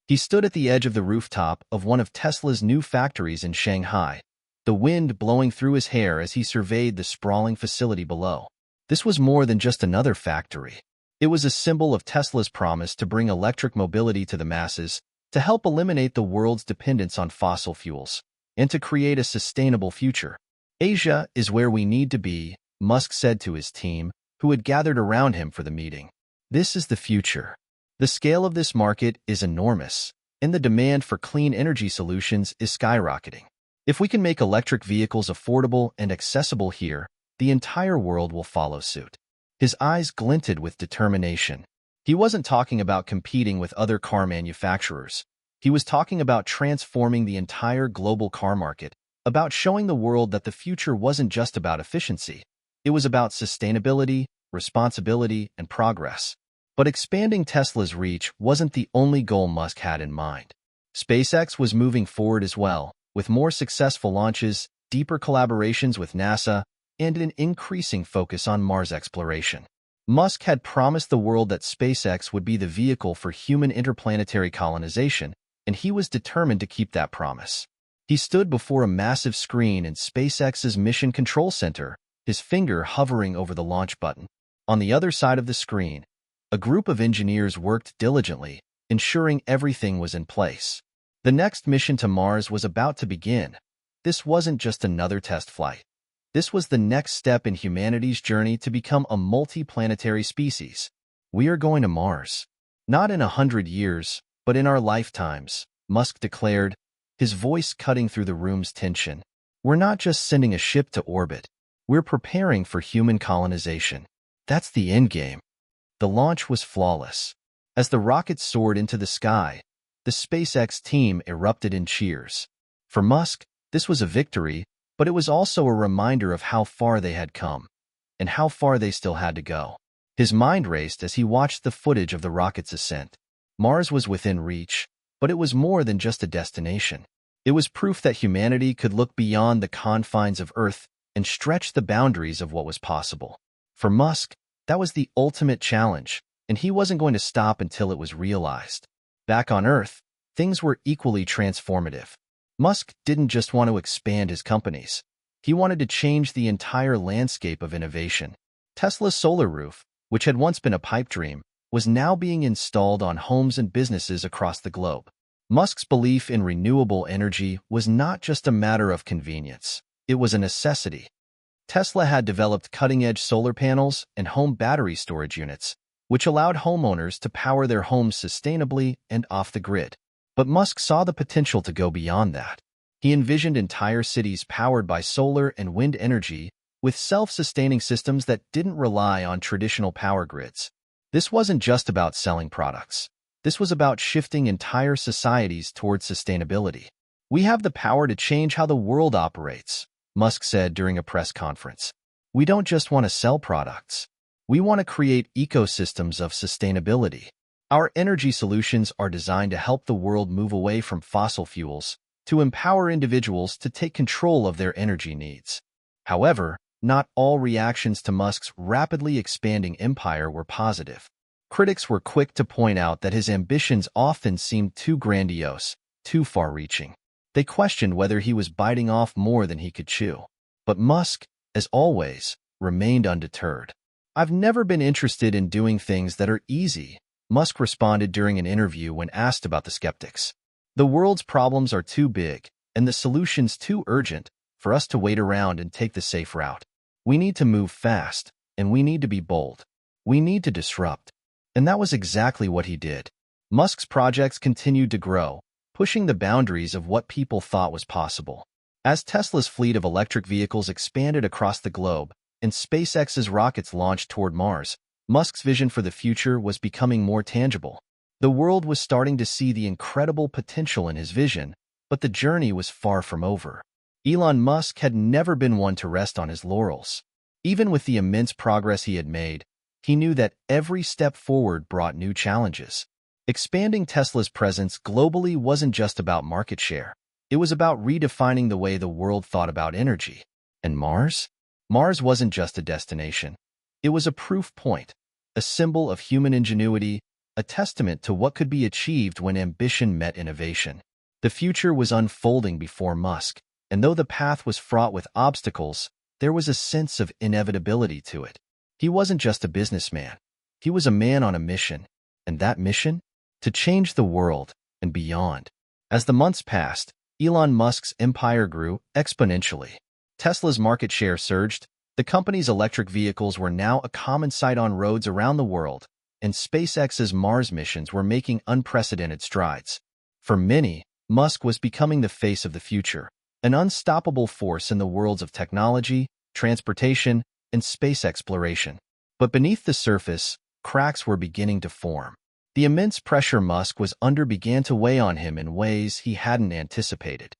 He stood at the edge of the rooftop of one of Tesla's new factories in Shanghai, the wind blowing through his hair as he surveyed the sprawling facility below. This was more than just another factory. It was a symbol of Tesla's promise to bring electric mobility to the masses, to help eliminate the world's dependence on fossil fuels, and to create a sustainable future. Asia is where we need to be, Musk said to his team, who had gathered around him for the meeting. This is the future. The scale of this market is enormous, and the demand for clean energy solutions is skyrocketing. If we can make electric vehicles affordable and accessible here, the entire world will follow suit. His eyes glinted with determination. He wasn't talking about competing with other car manufacturers. He was talking about transforming the entire global car market, about showing the world that the future wasn't just about efficiency. It was about sustainability, responsibility, and progress. But expanding Tesla's reach wasn't the only goal Musk had in mind. SpaceX was moving forward as well, with more successful launches, deeper collaborations with NASA, and an increasing focus on Mars exploration. Musk had promised the world that SpaceX would be the vehicle for human interplanetary colonization, and he was determined to keep that promise. He stood before a massive screen in SpaceX's Mission Control Center, his finger hovering over the launch button. On the other side of the screen, a group of engineers worked diligently, ensuring everything was in place. The next mission to Mars was about to begin. This wasn't just another test flight. This was the next step in humanity's journey to become a multi-planetary species. We are going to Mars. Not in 100 years, but in our lifetimes, Musk declared, his voice cutting through the room's tension. We're not just sending a ship to orbit. We're preparing for human colonization. That's the endgame. The launch was flawless. As the rocket soared into the sky, the SpaceX team erupted in cheers. For Musk, this was a victory, but it was also a reminder of how far they had come, and how far they still had to go. His mind raced as he watched the footage of the rocket's ascent. Mars was within reach, but it was more than just a destination. It was proof that humanity could look beyond the confines of Earth and stretch the boundaries of what was possible. For Musk, that was the ultimate challenge, and he wasn't going to stop until it was realized. Back on Earth, things were equally transformative. Musk didn't just want to expand his companies. He wanted to change the entire landscape of innovation. Tesla's solar roof, which had once been a pipe dream, was now being installed on homes and businesses across the globe. Musk's belief in renewable energy was not just a matter of convenience. It was a necessity. Tesla had developed cutting-edge solar panels and home battery storage units, which allowed homeowners to power their homes sustainably and off the grid. But Musk saw the potential to go beyond that. He envisioned entire cities powered by solar and wind energy, with self-sustaining systems that didn't rely on traditional power grids. This wasn't just about selling products. This was about shifting entire societies towards sustainability. We have the power to change how the world operates, Musk said during a press conference. We don't just want to sell products. We want to create ecosystems of sustainability. Our energy solutions are designed to help the world move away from fossil fuels, to empower individuals to take control of their energy needs. However, not all reactions to Musk's rapidly expanding empire were positive. Critics were quick to point out that his ambitions often seemed too grandiose, too far-reaching. They questioned whether he was biting off more than he could chew. But Musk, as always, remained undeterred. I've never been interested in doing things that are easy, Musk responded during an interview when asked about the skeptics. The world's problems are too big, and the solutions too urgent, for us to wait around and take the safe route. We need to move fast, and we need to be bold. We need to disrupt. And that was exactly what he did. Musk's projects continued to grow, pushing the boundaries of what people thought was possible. As Tesla's fleet of electric vehicles expanded across the globe, and SpaceX's rockets launched toward Mars, Musk's vision for the future was becoming more tangible. The world was starting to see the incredible potential in his vision, but the journey was far from over. Elon Musk had never been one to rest on his laurels. Even with the immense progress he had made, he knew that every step forward brought new challenges. Expanding Tesla's presence globally wasn't just about market share. It was about redefining the way the world thought about energy. And Mars? Mars wasn't just a destination. It was a proof point, a symbol of human ingenuity, a testament to what could be achieved when ambition met innovation. The future was unfolding before Musk, and though the path was fraught with obstacles, there was a sense of inevitability to it. He wasn't just a businessman. He was a man on a mission, and that mission? To change the world and beyond. As the months passed, Elon Musk's empire grew exponentially. Tesla's market share surged, the company's electric vehicles were now a common sight on roads around the world, and SpaceX's Mars missions were making unprecedented strides. For many, Musk was becoming the face of the future, an unstoppable force in the worlds of technology, transportation, and space exploration. But beneath the surface, cracks were beginning to form. The immense pressure Musk was under began to weigh on him in ways he hadn't anticipated.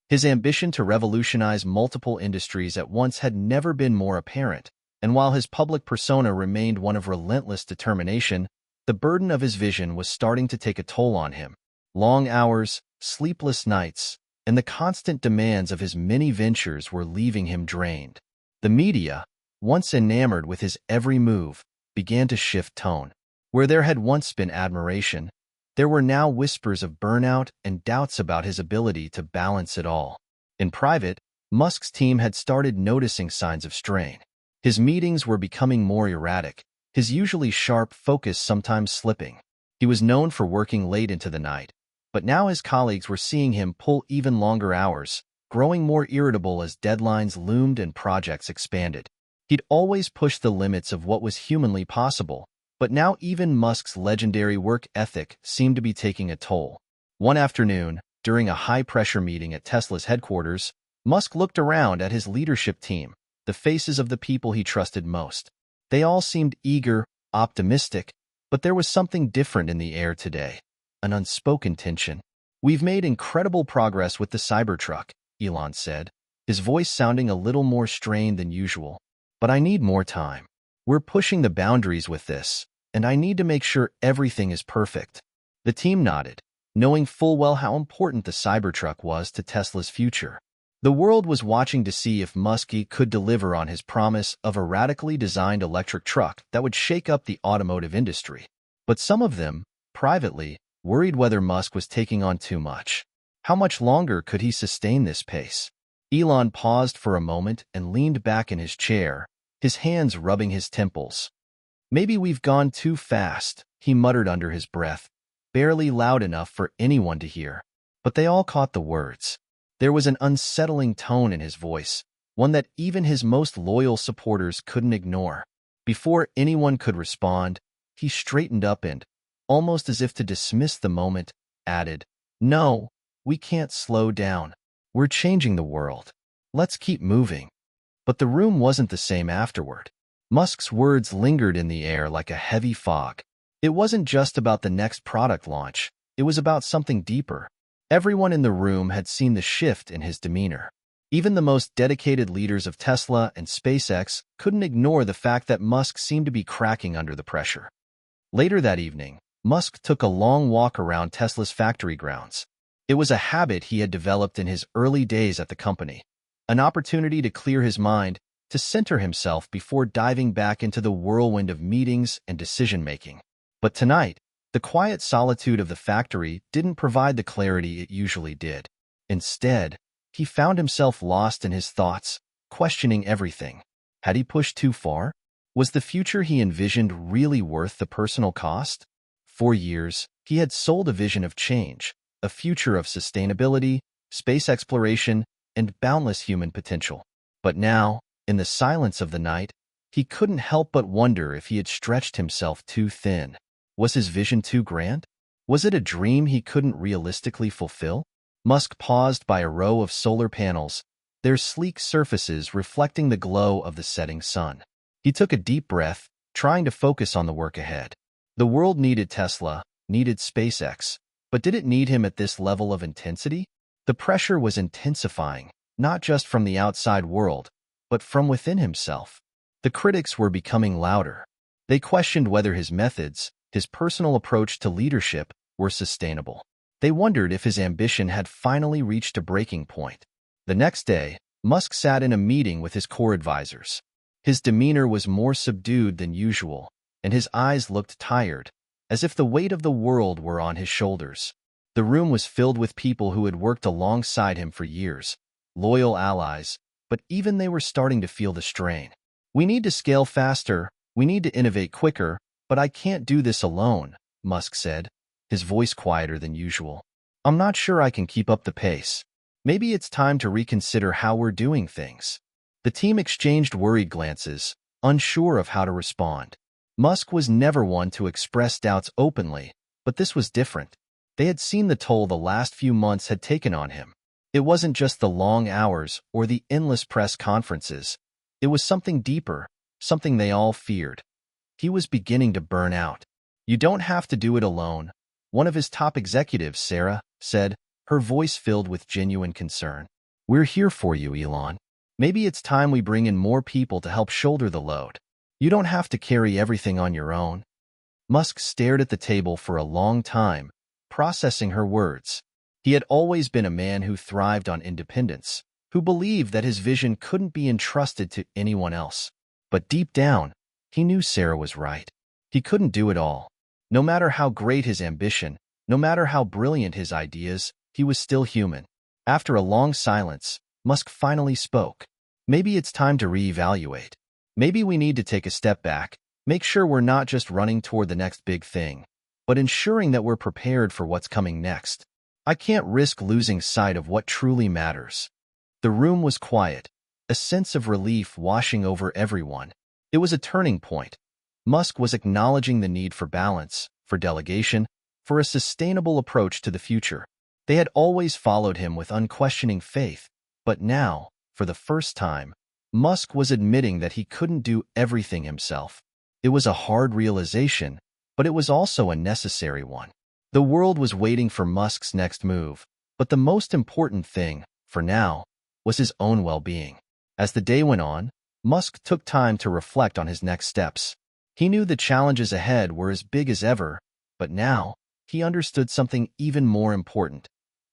His ambition to revolutionize multiple industries at once had never been more apparent, and while his public persona remained one of relentless determination, the burden of his vision was starting to take a toll on him. Long hours, sleepless nights, and the constant demands of his many ventures were leaving him drained. The media, once enamored with his every move, began to shift tone. Where there had once been admiration, there were now whispers of burnout and doubts about his ability to balance it all. In private, Musk's team had started noticing signs of strain. His meetings were becoming more erratic, his usually sharp focus sometimes slipping. He was known for working late into the night, but now his colleagues were seeing him pull even longer hours, growing more irritable as deadlines loomed and projects expanded. He'd always pushed the limits of what was humanly possible, but now even Musk's legendary work ethic seemed to be taking a toll. One afternoon, during a high-pressure meeting at Tesla's headquarters, Musk looked around at his leadership team, the faces of the people he trusted most. They all seemed eager, optimistic, but there was something different in the air today, an unspoken tension. "We've made incredible progress with the Cybertruck," Elon said, his voice sounding a little more strained than usual. "But I need more time. We're pushing the boundaries with this, and I need to make sure everything is perfect." The team nodded, knowing full well how important the Cybertruck was to Tesla's future. The world was watching to see if Musk could deliver on his promise of a radically designed electric truck that would shake up the automotive industry. But some of them, privately, worried whether Musk was taking on too much. How much longer could he sustain this pace? Elon paused for a moment and leaned back in his chair, his hands rubbing his temples. "Maybe we've gone too fast," he muttered under his breath, barely loud enough for anyone to hear. But they all caught the words. There was an unsettling tone in his voice, one that even his most loyal supporters couldn't ignore. Before anyone could respond, he straightened up and, almost as if to dismiss the moment, added, "No, we can't slow down. We're changing the world. Let's keep moving." But the room wasn't the same afterward. Musk's words lingered in the air like a heavy fog. It wasn't just about the next product launch. It was about something deeper. Everyone in the room had seen the shift in his demeanor. Even the most dedicated leaders of Tesla and SpaceX couldn't ignore the fact that Musk seemed to be cracking under the pressure. Later that evening, Musk took a long walk around Tesla's factory grounds. It was a habit he had developed in his early days at the company. An opportunity to clear his mind, to center himself before diving back into the whirlwind of meetings and decision-making. But tonight, the quiet solitude of the factory didn't provide the clarity it usually did. Instead, he found himself lost in his thoughts, questioning everything. Had he pushed too far? Was the future he envisioned really worth the personal cost? For years, he had sold a vision of change, a future of sustainability, space exploration, and boundless human potential. But now, in the silence of the night, he couldn't help but wonder if he had stretched himself too thin. Was his vision too grand? Was it a dream he couldn't realistically fulfill? Musk paused by a row of solar panels, their sleek surfaces reflecting the glow of the setting sun. He took a deep breath, trying to focus on the work ahead. The world needed Tesla, needed SpaceX, but did it need him at this level of intensity? The pressure was intensifying, not just from the outside world, but from within himself. The critics were becoming louder. They questioned whether his methods, his personal approach to leadership, were sustainable. They wondered if his ambition had finally reached a breaking point. The next day, Musk sat in a meeting with his core advisors. His demeanor was more subdued than usual, and his eyes looked tired, as if the weight of the world were on his shoulders. The room was filled with people who had worked alongside him for years, loyal allies, but even they were starting to feel the strain. "We need to scale faster, we need to innovate quicker, but I can't do this alone," Musk said, his voice quieter than usual. "I'm not sure I can keep up the pace. Maybe it's time to reconsider how we're doing things." The team exchanged worried glances, unsure of how to respond. Musk was never one to express doubts openly, but this was different. They had seen the toll the last few months had taken on him. It wasn't just the long hours or the endless press conferences. It was something deeper, something they all feared. He was beginning to burn out. "You don't have to do it alone," one of his top executives, Sarah, said, her voice filled with genuine concern. "We're here for you, Elon. Maybe it's time we bring in more people to help shoulder the load. You don't have to carry everything on your own." Musk stared at the table for a long time, processing her words. He had always been a man who thrived on independence, who believed that his vision couldn't be entrusted to anyone else. But deep down, he knew Sarah was right. He couldn't do it all. No matter how great his ambition, no matter how brilliant his ideas, he was still human. After a long silence, Musk finally spoke. "Maybe it's time to reevaluate. Maybe we need to take a step back, make sure we're not just running toward the next big thing, but ensuring that we're prepared for what's coming next. I can't risk losing sight of what truly matters." The room was quiet, a sense of relief washing over everyone. It was a turning point. Musk was acknowledging the need for balance, for delegation, for a sustainable approach to the future. They had always followed him with unquestioning faith, but now, for the first time, Musk was admitting that he couldn't do everything himself. It was a hard realization, but it was also a necessary one. The world was waiting for Musk's next move, but the most important thing, for now, was his own well-being. As the day went on, Musk took time to reflect on his next steps. He knew the challenges ahead were as big as ever, but now, he understood something even more important.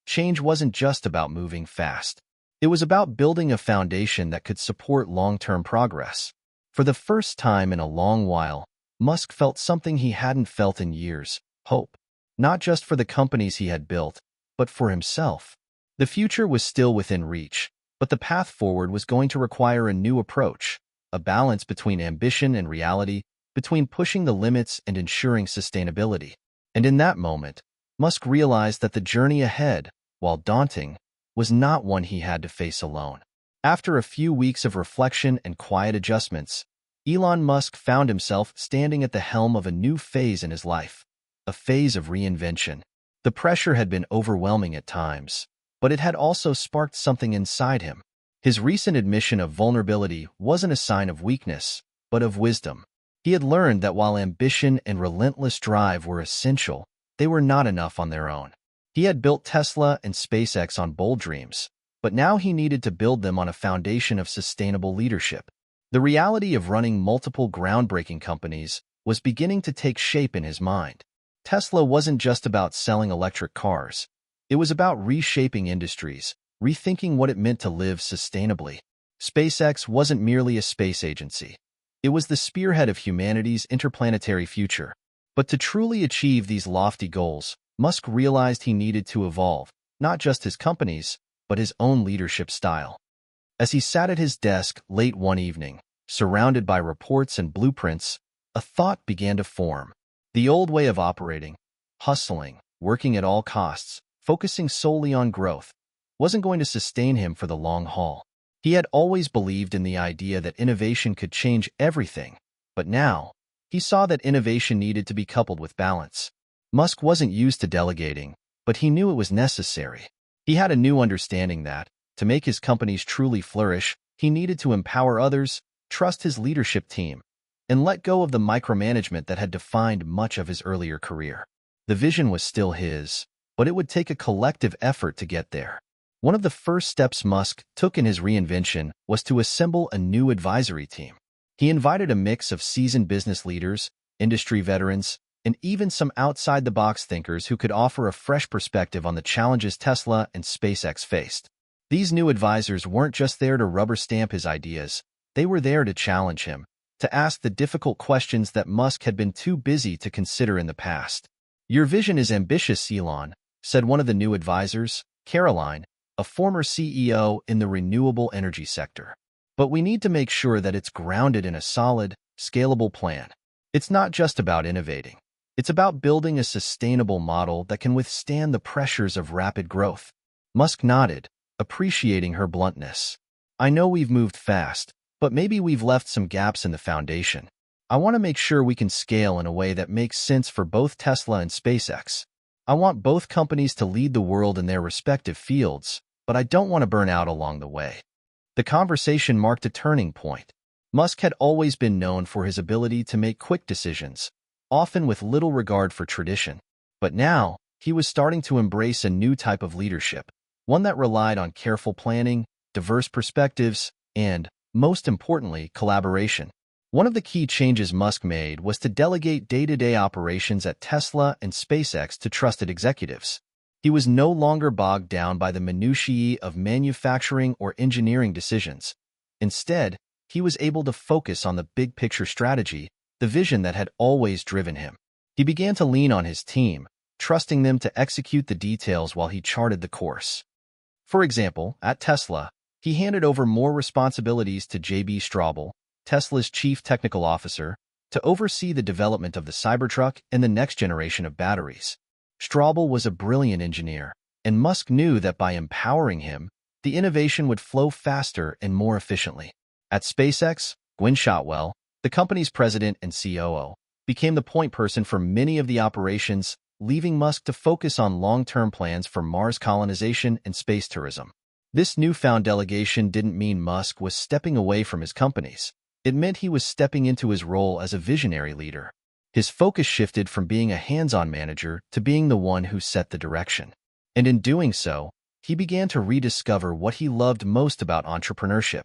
Change wasn't just about moving fast. It was about building a foundation that could support long-term progress. For the first time in a long while, Musk felt something he hadn't felt in years: hope. Not just for the companies he had built, but for himself. The future was still within reach, but the path forward was going to require a new approach, a balance between ambition and reality, between pushing the limits and ensuring sustainability. And in that moment, Musk realized that the journey ahead, while daunting, was not one he had to face alone. After a few weeks of reflection and quiet adjustments, Elon Musk found himself standing at the helm of a new phase in his life, a phase of reinvention. The pressure had been overwhelming at times, but it had also sparked something inside him. His recent admission of vulnerability wasn't a sign of weakness, but of wisdom. He had learned that while ambition and relentless drive were essential, they were not enough on their own. He had built Tesla and SpaceX on bold dreams, but now he needed to build them on a foundation of sustainable leadership. The reality of running multiple groundbreaking companies was beginning to take shape in his mind. Tesla wasn't just about selling electric cars. It was about reshaping industries, rethinking what it meant to live sustainably. SpaceX wasn't merely a space agency. It was the spearhead of humanity's interplanetary future. But to truly achieve these lofty goals, Musk realized he needed to evolve, not just his company's, but his own leadership style. As he sat at his desk late one evening, surrounded by reports and blueprints, a thought began to form. The old way of operating, hustling, working at all costs, focusing solely on growth, wasn't going to sustain him for the long haul. He had always believed in the idea that innovation could change everything, but now, he saw that innovation needed to be coupled with balance. Musk wasn't used to delegating, but he knew it was necessary. He had a new understanding that, To make his companies truly flourish, he needed to empower others, trust his leadership team, and let go of the micromanagement that had defined much of his earlier career. The vision was still his, but it would take a collective effort to get there. One of the first steps Musk took in his reinvention was to assemble a new advisory team. He invited a mix of seasoned business leaders, industry veterans, and even some outside-the-box thinkers who could offer a fresh perspective on the challenges Tesla and SpaceX faced. These new advisors weren't just there to rubber stamp his ideas, they were there to challenge him, to ask the difficult questions that Musk had been too busy to consider in the past. "Your vision is ambitious, Elon," said one of the new advisors, Caroline, a former CEO in the renewable energy sector. "But we need to make sure that it's grounded in a solid, scalable plan. It's not just about innovating. It's about building a sustainable model that can withstand the pressures of rapid growth." Musk nodded, appreciating her bluntness. "I know we've moved fast, but maybe we've left some gaps in the foundation. I want to make sure we can scale in a way that makes sense for both Tesla and SpaceX. I want both companies to lead the world in their respective fields, but I don't want to burn out along the way." The conversation marked a turning point. Musk had always been known for his ability to make quick decisions, often with little regard for tradition. But now, he was starting to embrace a new type of leadership, one that relied on careful planning, diverse perspectives, and, most importantly, collaboration. One of the key changes Musk made was to delegate day-to-day operations at Tesla and SpaceX to trusted executives. He was no longer bogged down by the minutiae of manufacturing or engineering decisions. Instead, he was able to focus on the big-picture strategy, the vision that had always driven him. He began to lean on his team, trusting them to execute the details while he charted the course. For example, at Tesla, he handed over more responsibilities to J.B. Straubel, Tesla's chief technical officer, to oversee the development of the Cybertruck and the next generation of batteries. Straubel was a brilliant engineer, and Musk knew that by empowering him, the innovation would flow faster and more efficiently. At SpaceX, Gwynne Shotwell, the company's president and COO, became the point person for many of the operations, leaving Musk to focus on long-term plans for Mars colonization and space tourism. This newfound delegation didn't mean Musk was stepping away from his companies. It meant he was stepping into his role as a visionary leader. His focus shifted from being a hands-on manager to being the one who set the direction. And in doing so, he began to rediscover what he loved most about entrepreneurship: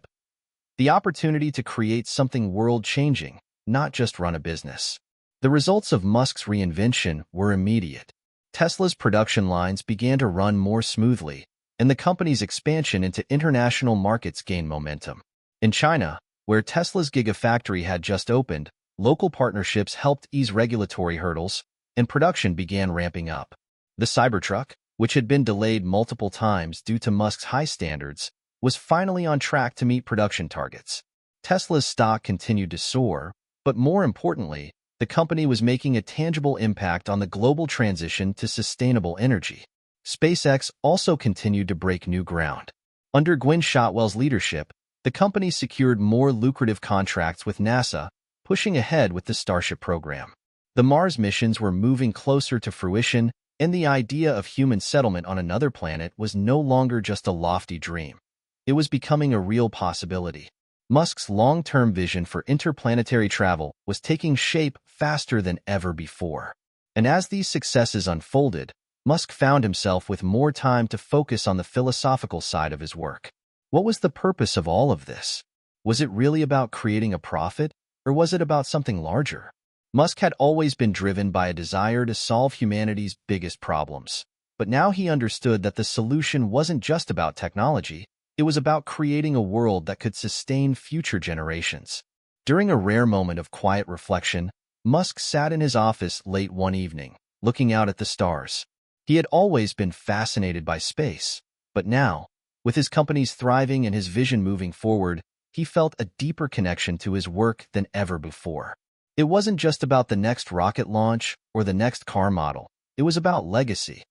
the opportunity to create something world-changing, not just run a business. The results of Musk's reinvention were immediate. Tesla's production lines began to run more smoothly, and the company's expansion into international markets gained momentum. In China, where Tesla's Gigafactory had just opened, local partnerships helped ease regulatory hurdles, and production began ramping up. The Cybertruck, which had been delayed multiple times due to Musk's high standards, was finally on track to meet production targets. Tesla's stock continued to soar, but more importantly, the company was making a tangible impact on the global transition to sustainable energy. SpaceX also continued to break new ground. Under Gwynne Shotwell's leadership, the company secured more lucrative contracts with NASA, pushing ahead with the Starship program. The Mars missions were moving closer to fruition, and the idea of human settlement on another planet was no longer just a lofty dream. It was becoming a real possibility. Musk's long-term vision for interplanetary travel was taking shape faster than ever before. And as these successes unfolded, Musk found himself with more time to focus on the philosophical side of his work. What was the purpose of all of this? Was it really about creating a profit, or was it about something larger? Musk had always been driven by a desire to solve humanity's biggest problems. But now he understood that the solution wasn't just about technology, it was about creating a world that could sustain future generations. During a rare moment of quiet reflection, Musk sat in his office late one evening, looking out at the stars. He had always been fascinated by space, but now, with his companies thriving and his vision moving forward, he felt a deeper connection to his work than ever before. It wasn't just about the next rocket launch or the next car model. It was about legacy.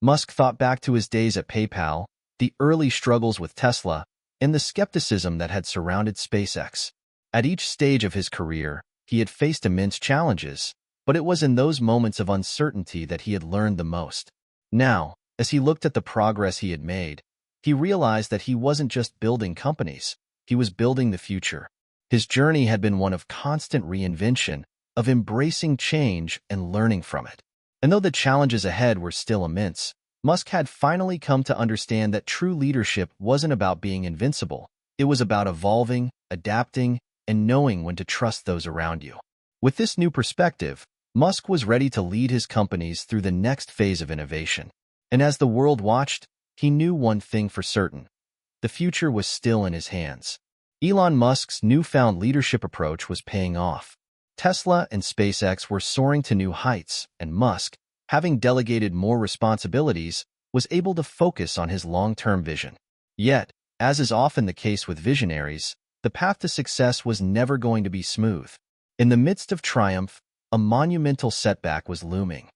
Musk thought back to his days at PayPal, the early struggles with Tesla, and the skepticism that had surrounded SpaceX. At each stage of his career, he had faced immense challenges, but it was in those moments of uncertainty that he had learned the most. Now, as he looked at the progress he had made, He realized that he wasn't just building companies, he was building the future. His journey had been one of constant reinvention, of embracing change and learning from it. And though the challenges ahead were still immense, Musk had finally come to understand that true leadership wasn't about being invincible. It was about evolving, adapting, and knowing when to trust those around you. With this new perspective, Musk was ready to lead his companies through the next phase of innovation. And as the world watched, he knew one thing for certain. The future was still in his hands. Elon Musk's newfound leadership approach was paying off. Tesla and SpaceX were soaring to new heights, and Musk, having delegated more responsibilities, was able to focus on his long-term vision. Yet, as is often the case with visionaries, the path to success was never going to be smooth. In the midst of triumph, a monumental setback was looming,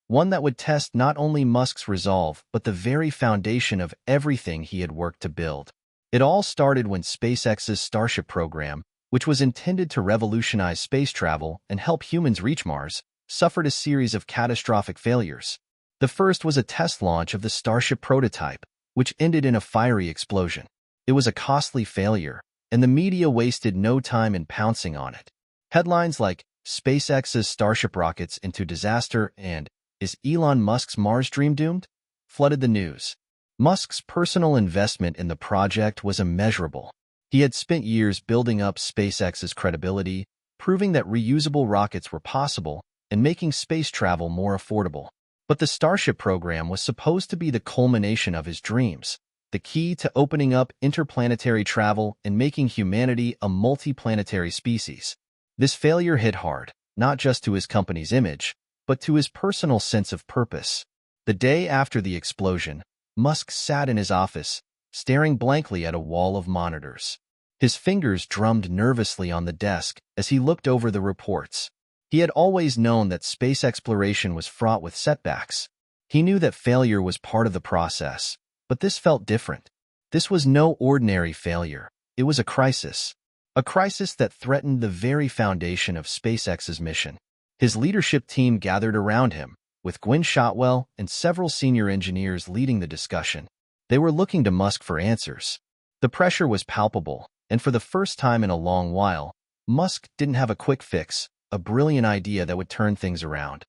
one that would test not only Musk's resolve but the very foundation of everything he had worked to build. It all started when SpaceX's Starship program, which was intended to revolutionize space travel and help humans reach Mars, suffered a series of catastrophic failures. The first was a test launch of the Starship prototype, which ended in a fiery explosion. It was a costly failure, and the media wasted no time in pouncing on it. Headlines like SpaceX's Starship rockets into disaster and "Is Elon Musk's Mars dream doomed?" flooded the news. Musk's personal investment in the project was immeasurable. He had spent years building up SpaceX's credibility, proving that reusable rockets were possible and making space travel more affordable. But the Starship program was supposed to be the culmination of his dreams, the key to opening up interplanetary travel and making humanity a multiplanetary species. This failure hit hard, not just to his company's image, but to his personal sense of purpose. The day after the explosion, Musk sat in his office, staring blankly at a wall of monitors. His fingers drummed nervously on the desk as he looked over the reports. He had always known that space exploration was fraught with setbacks. He knew that failure was part of the process, but this felt different. This was no ordinary failure. It was a crisis that threatened the very foundation of SpaceX's mission. His leadership team gathered around him, with Gwynne Shotwell and several senior engineers leading the discussion. They were looking to Musk for answers. The pressure was palpable, and for the first time in a long while, Musk didn't have a quick fix, a brilliant idea that would turn things around.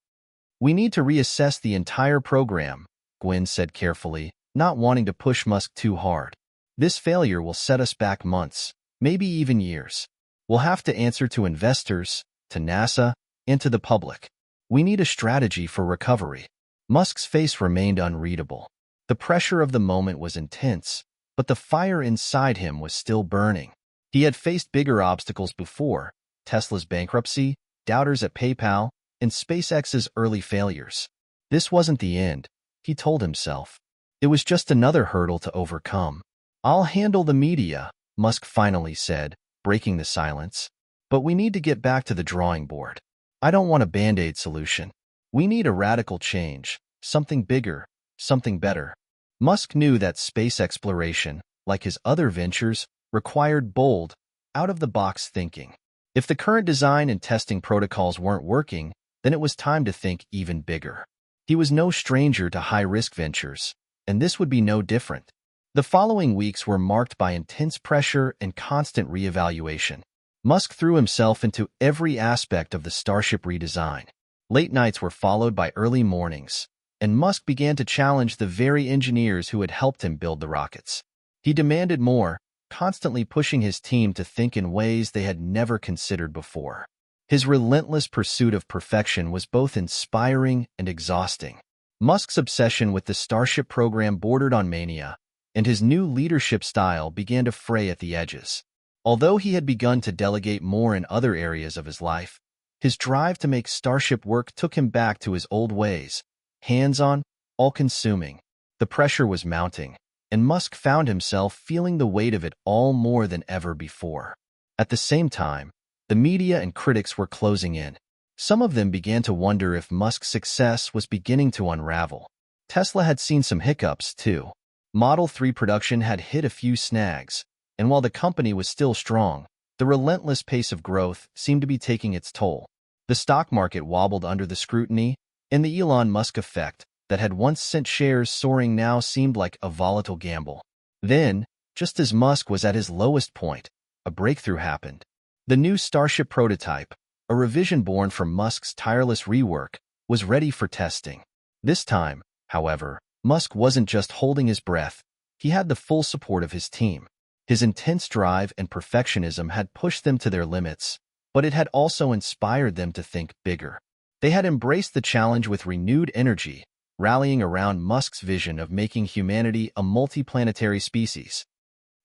"We need to reassess the entire program," Gwynne said carefully, not wanting to push Musk too hard. "This failure will set us back months, maybe even years. We'll have to answer to investors, to NASA, and to the public. We need a strategy for recovery." Musk's face remained unreadable. The pressure of the moment was intense, but the fire inside him was still burning. He had faced bigger obstacles before: Tesla's bankruptcy, doubters at PayPal, and SpaceX's early failures. This wasn't the end, he told himself. It was just another hurdle to overcome. "I'll handle the media," Musk finally said, breaking the silence. "But we need to get back to the drawing board. I don't want a band-aid solution. We need a radical change, something bigger, something better." Musk knew that space exploration, like his other ventures, required bold, out-of-the-box thinking. If the current design and testing protocols weren't working, then it was time to think even bigger. He was no stranger to high-risk ventures, and this would be no different. The following weeks were marked by intense pressure and constant reevaluation. Musk threw himself into every aspect of the Starship redesign. Late nights were followed by early mornings, and Musk began to challenge the very engineers who had helped him build the rockets. He demanded more, constantly pushing his team to think in ways they had never considered before. His relentless pursuit of perfection was both inspiring and exhausting. Musk's obsession with the Starship program bordered on mania, and his new leadership style began to fray at the edges. Although he had begun to delegate more in other areas of his life, his drive to make Starship work took him back to his old ways, hands-on, all-consuming. The pressure was mounting, and Musk found himself feeling the weight of it all more than ever before. At the same time, the media and critics were closing in. Some of them began to wonder if Musk's success was beginning to unravel. Tesla had seen some hiccups, too. Model 3 production had hit a few snags, and while the company was still strong, the relentless pace of growth seemed to be taking its toll. The stock market wobbled under the scrutiny, and the Elon Musk effect that had once sent shares soaring now seemed like a volatile gamble. Then, just as Musk was at his lowest point, a breakthrough happened. The new Starship prototype, a revision born from Musk's tireless rework, was ready for testing. This time, however, Musk wasn't just holding his breath, he had the full support of his team. His intense drive and perfectionism had pushed them to their limits, but it had also inspired them to think bigger. They had embraced the challenge with renewed energy, rallying around Musk's vision of making humanity a multiplanetary species.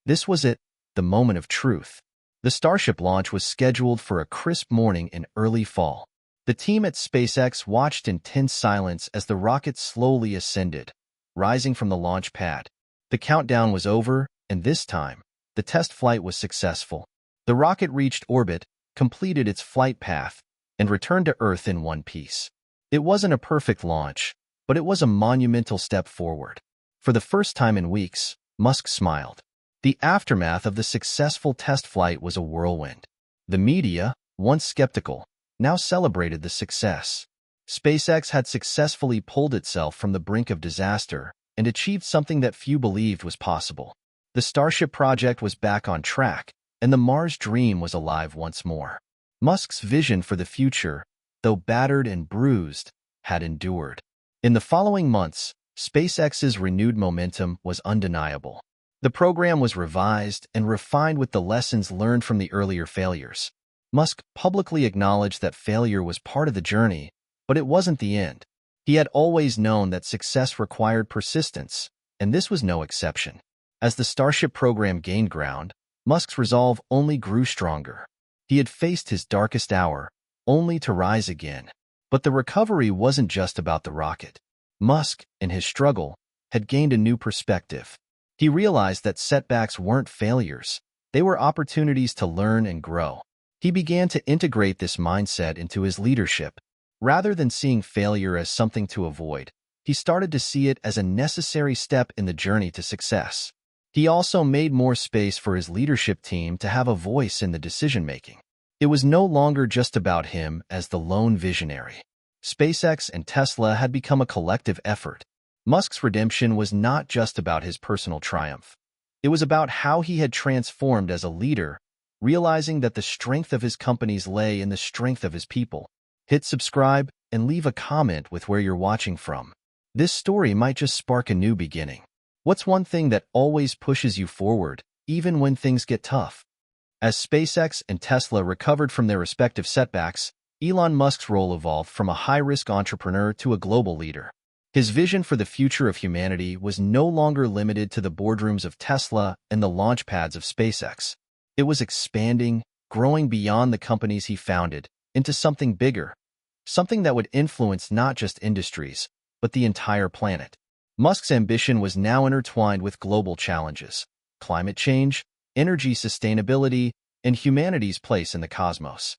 This was it, the moment of truth. The Starship launch was scheduled for a crisp morning in early fall. The team at SpaceX watched in tense silence as the rocket slowly ascended, rising from the launch pad. The countdown was over, and this time, the test flight was successful. The rocket reached orbit, completed its flight path, and returned to Earth in one piece. It wasn't a perfect launch, but it was a monumental step forward. For the first time in weeks, Musk smiled. The aftermath of the successful test flight was a whirlwind. The media, once skeptical, now celebrated the success. SpaceX had successfully pulled itself from the brink of disaster and achieved something that few believed was possible. The Starship project was back on track, and the Mars dream was alive once more. Musk's vision for the future, though battered and bruised, had endured. In the following months, SpaceX's renewed momentum was undeniable. The program was revised and refined with the lessons learned from the earlier failures. Musk publicly acknowledged that failure was part of the journey, but it wasn't the end. He had always known that success required persistence, and this was no exception. As the Starship program gained ground, Musk's resolve only grew stronger. He had faced his darkest hour, only to rise again. But the recovery wasn't just about the rocket. Musk, in his struggle, had gained a new perspective. He realized that setbacks weren't failures, they were opportunities to learn and grow. He began to integrate this mindset into his leadership. Rather than seeing failure as something to avoid, he started to see it as a necessary step in the journey to success. He also made more space for his leadership team to have a voice in the decision-making. It was no longer just about him as the lone visionary. SpaceX and Tesla had become a collective effort. Musk's redemption was not just about his personal triumph. It was about how he had transformed as a leader, realizing that the strength of his companies lay in the strength of his people. Hit subscribe and leave a comment with where you're watching from. This story might just spark a new beginning. What's one thing that always pushes you forward, even when things get tough? As SpaceX and Tesla recovered from their respective setbacks, Elon Musk's role evolved from a high-risk entrepreneur to a global leader. His vision for the future of humanity was no longer limited to the boardrooms of Tesla and the launch pads of SpaceX. It was expanding, growing beyond the companies he founded, into something bigger, something that would influence not just industries, but the entire planet. Musk's ambition was now intertwined with global challenges: climate change, energy sustainability, and humanity's place in the cosmos.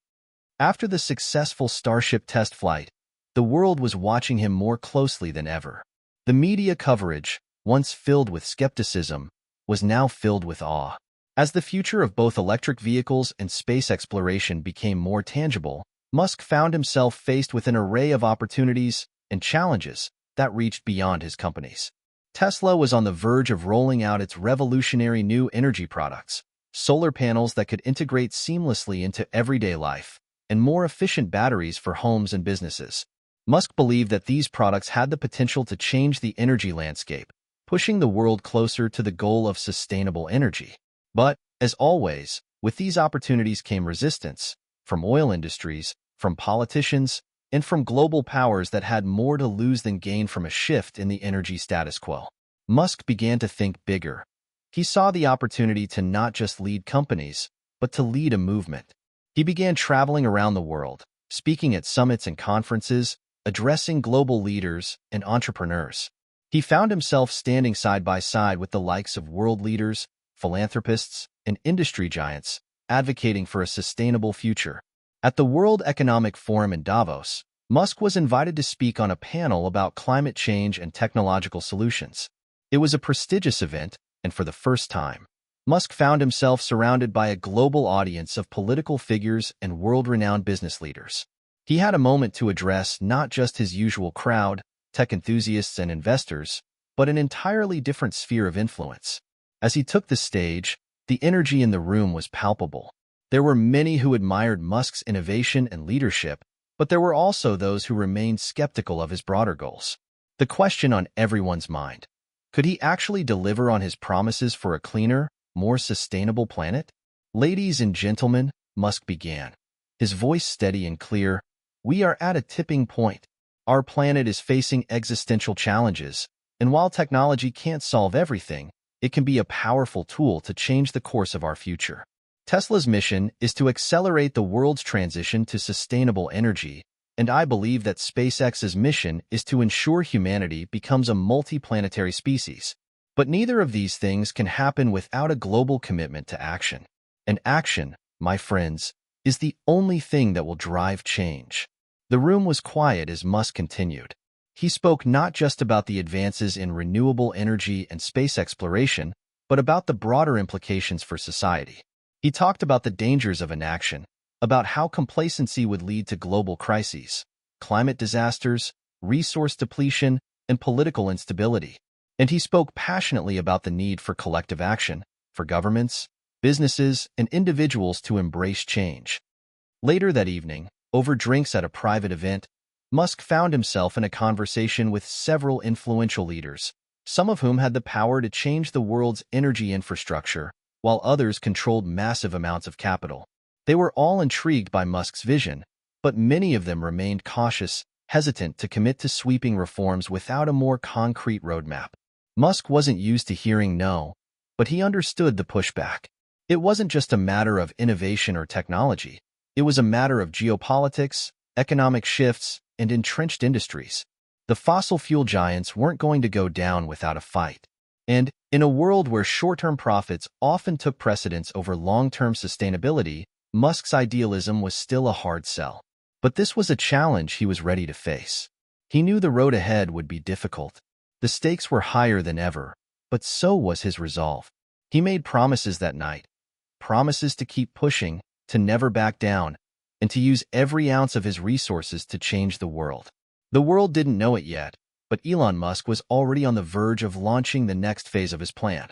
After the successful Starship test flight, the world was watching him more closely than ever. The media coverage, once filled with skepticism, was now filled with awe. As the future of both electric vehicles and space exploration became more tangible, Musk found himself faced with an array of opportunities and challenges that reached beyond his companies. Tesla was on the verge of rolling out its revolutionary new energy products: solar panels that could integrate seamlessly into everyday life, and more efficient batteries for homes and businesses. Musk believed that these products had the potential to change the energy landscape, pushing the world closer to the goal of sustainable energy. But, as always, with these opportunities came resistance, from oil industries, from politicians, and from global powers that had more to lose than gain from a shift in the energy status quo. Musk began to think bigger. He saw the opportunity to not just lead companies, but to lead a movement. He began traveling around the world, speaking at summits and conferences, addressing global leaders and entrepreneurs. He found himself standing side by side with the likes of world leaders, philanthropists, and industry giants, advocating for a sustainable future. At the World Economic Forum in Davos, Musk was invited to speak on a panel about climate change and technological solutions. It was a prestigious event, and for the first time, Musk found himself surrounded by a global audience of political figures and world-renowned business leaders. He had a moment to address not just his usual crowd, tech enthusiasts and investors, but an entirely different sphere of influence. As he took the stage, the energy in the room was palpable. There were many who admired Musk's innovation and leadership, but there were also those who remained skeptical of his broader goals. The question on everyone's mind: could he actually deliver on his promises for a cleaner, more sustainable planet? Ladies and gentlemen, Musk began, his voice steady and clear, we are at a tipping point. Our planet is facing existential challenges, and while technology can't solve everything, it can be a powerful tool to change the course of our future. Tesla's mission is to accelerate the world's transition to sustainable energy, and I believe that SpaceX's mission is to ensure humanity becomes a multi-planetary species. But neither of these things can happen without a global commitment to action. And action, my friends, is the only thing that will drive change. The room was quiet as Musk continued. He spoke not just about the advances in renewable energy and space exploration, but about the broader implications for society. He talked about the dangers of inaction, about how complacency would lead to global crises, climate disasters, resource depletion, and political instability. And he spoke passionately about the need for collective action, for governments, businesses, and individuals to embrace change. Later that evening, over drinks at a private event, Musk found himself in a conversation with several influential leaders, some of whom had the power to change the world's energy infrastructure, while others controlled massive amounts of capital. They were all intrigued by Musk's vision, but many of them remained cautious, hesitant to commit to sweeping reforms without a more concrete roadmap. Musk wasn't used to hearing no, but he understood the pushback. It wasn't just a matter of innovation or technology. It was a matter of geopolitics, economic shifts, and entrenched industries. The fossil fuel giants weren't going to go down without a fight. And, in a world where short-term profits often took precedence over long-term sustainability, Musk's idealism was still a hard sell. But this was a challenge he was ready to face. He knew the road ahead would be difficult. The stakes were higher than ever, but so was his resolve. He made promises that night, promises to keep pushing, to never back down, and to use every ounce of his resources to change the world. The world didn't know it yet, but Elon Musk was already on the verge of launching the next phase of his plan: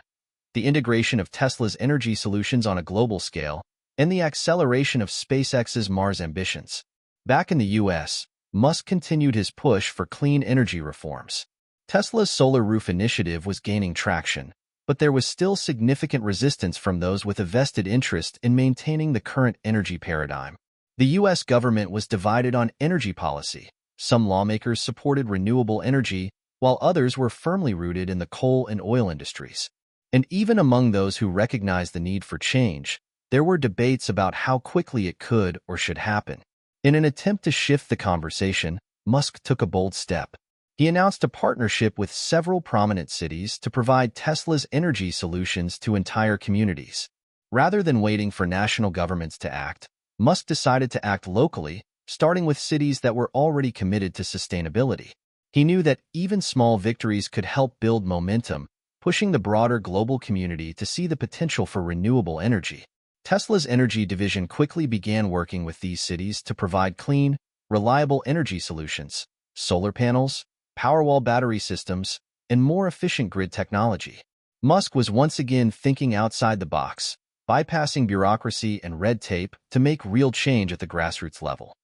the integration of Tesla's energy solutions on a global scale and the acceleration of SpaceX's Mars ambitions. Back in the US, Musk continued his push for clean energy reforms. Tesla's solar roof initiative was gaining traction, but there was still significant resistance from those with a vested interest in maintaining the current energy paradigm. The US government was divided on energy policy. Some lawmakers supported renewable energy, while others were firmly rooted in the coal and oil industries. And even among those who recognized the need for change, there were debates about how quickly it could or should happen. In an attempt to shift the conversation, Musk took a bold step. He announced a partnership with several prominent cities to provide Tesla's energy solutions to entire communities. Rather than waiting for national governments to act, Musk decided to act locally, starting with cities that were already committed to sustainability. He knew that even small victories could help build momentum, pushing the broader global community to see the potential for renewable energy. Tesla's energy division quickly began working with these cities to provide clean, reliable energy solutions: solar panels, Powerwall battery systems, and more efficient grid technology. Musk was once again thinking outside the box, bypassing bureaucracy and red tape to make real change at the grassroots level.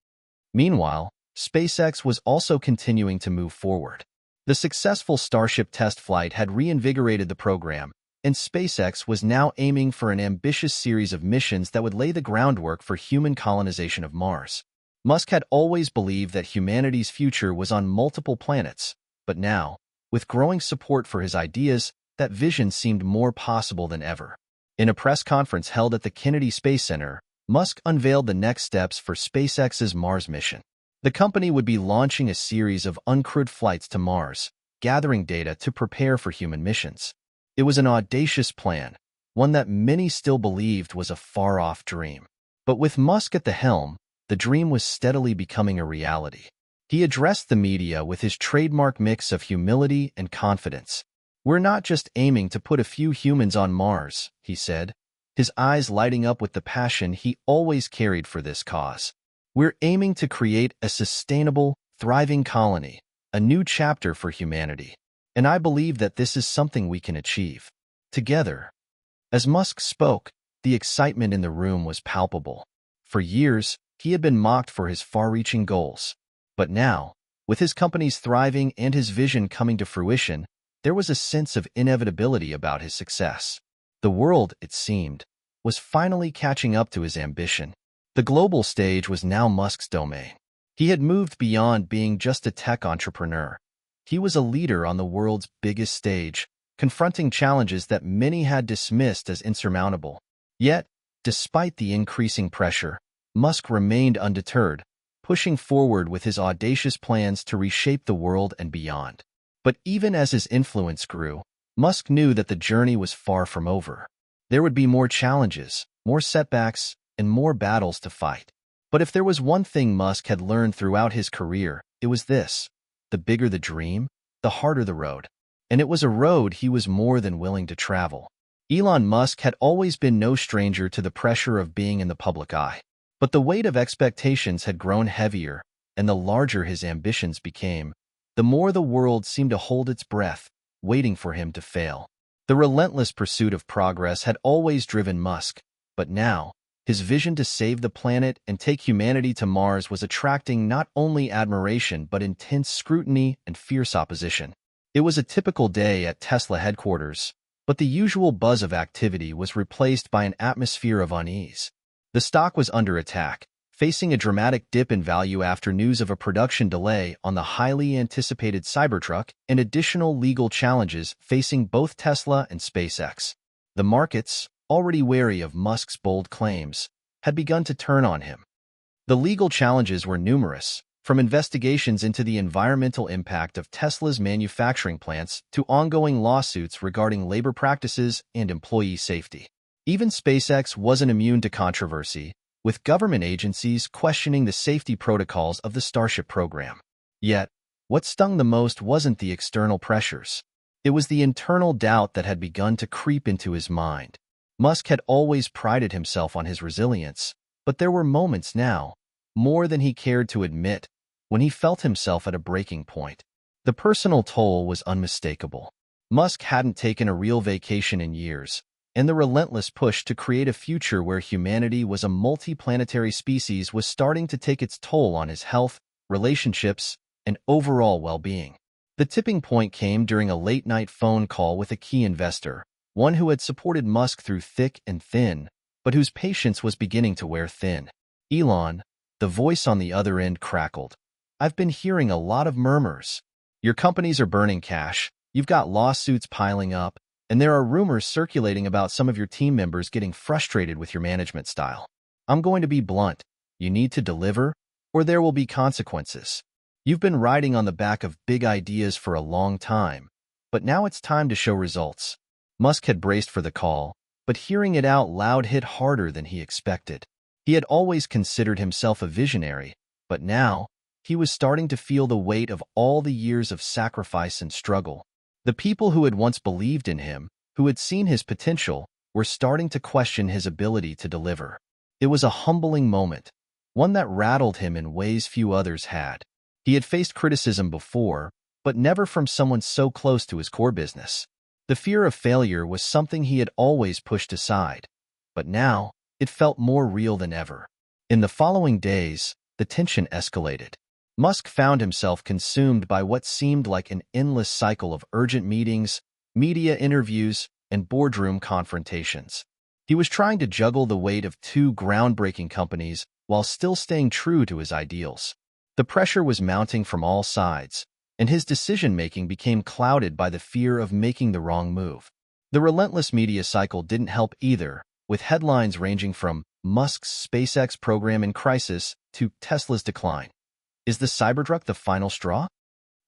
Meanwhile, SpaceX was also continuing to move forward. The successful Starship test flight had reinvigorated the program, and SpaceX was now aiming for an ambitious series of missions that would lay the groundwork for human colonization of Mars. Musk had always believed that humanity's future was on multiple planets, but now, with growing support for his ideas, that vision seemed more possible than ever. In a press conference held at the Kennedy Space Center, Musk unveiled the next steps for SpaceX's Mars mission. The company would be launching a series of uncrewed flights to Mars, gathering data to prepare for human missions. It was an audacious plan, one that many still believed was a far-off dream. But with Musk at the helm, the dream was steadily becoming a reality. He addressed the media with his trademark mix of humility and confidence. "We're not just aiming to put a few humans on Mars," he said, his eyes lighting up with the passion he always carried for this cause. "We're aiming to create a sustainable, thriving colony, a new chapter for humanity. And I believe that this is something we can achieve. Together, As Musk spoke, the excitement in the room was palpable. For years, he had been mocked for his far-reaching goals. But now, with his companies thriving and his vision coming to fruition, there was a sense of inevitability about his success. The world, it seemed, was finally catching up to his ambition. The global stage was now Musk's domain. He had moved beyond being just a tech entrepreneur. He was a leader on the world's biggest stage, confronting challenges that many had dismissed as insurmountable. Yet, despite the increasing pressure, Musk remained undeterred, pushing forward with his audacious plans to reshape the world and beyond. But even as his influence grew, Musk knew that the journey was far from over. There would be more challenges, more setbacks, and more battles to fight. But if there was one thing Musk had learned throughout his career, it was this: the bigger the dream, the harder the road. And it was a road he was more than willing to travel. Elon Musk had always been no stranger to the pressure of being in the public eye. But the weight of expectations had grown heavier, and the larger his ambitions became, the more the world seemed to hold its breath, waiting for him to fail. The relentless pursuit of progress had always driven Musk, but now, his vision to save the planet and take humanity to Mars was attracting not only admiration but intense scrutiny and fierce opposition. It was a typical day at Tesla headquarters, but the usual buzz of activity was replaced by an atmosphere of unease. The stock was under attack, facing a dramatic dip in value after news of a production delay on the highly anticipated Cybertruck and additional legal challenges facing both Tesla and SpaceX. The markets, already wary of Musk's bold claims, had begun to turn on him. The legal challenges were numerous, from investigations into the environmental impact of Tesla's manufacturing plants to ongoing lawsuits regarding labor practices and employee safety. Even SpaceX wasn't immune to controversy, with government agencies questioning the safety protocols of the Starship program. Yet, what stung the most wasn't the external pressures. It was the internal doubt that had begun to creep into his mind. Musk had always prided himself on his resilience, but there were moments now, more than he cared to admit, when he felt himself at a breaking point. The personal toll was unmistakable. Musk hadn't taken a real vacation in years, and the relentless push to create a future where humanity was a multi-planetary species was starting to take its toll on his health, relationships, and overall well-being. The tipping point came during a late-night phone call with a key investor, one who had supported Musk through thick and thin, but whose patience was beginning to wear thin. "Elon," the voice on the other end crackled. "I've been hearing a lot of murmurs. Your companies are burning cash, you've got lawsuits piling up, and there are rumors circulating about some of your team members getting frustrated with your management style. I'm going to be blunt. You need to deliver, or there will be consequences. You've been riding on the back of big ideas for a long time, but now it's time to show results." Musk had braced for the call, but hearing it out loud hit harder than he expected. He had always considered himself a visionary, but now, he was starting to feel the weight of all the years of sacrifice and struggle. The people who had once believed in him, who had seen his potential, were starting to question his ability to deliver. It was a humbling moment, one that rattled him in ways few others had. He had faced criticism before, but never from someone so close to his core business. The fear of failure was something he had always pushed aside, but now, it felt more real than ever. In the following days, the tension escalated. Musk found himself consumed by what seemed like an endless cycle of urgent meetings, media interviews, and boardroom confrontations. He was trying to juggle the weight of two groundbreaking companies while still staying true to his ideals. The pressure was mounting from all sides, and his decision-making became clouded by the fear of making the wrong move. The relentless media cycle didn't help either, with headlines ranging from Musk's SpaceX program in crisis to Tesla's decline. Is the Cybertruck the final straw?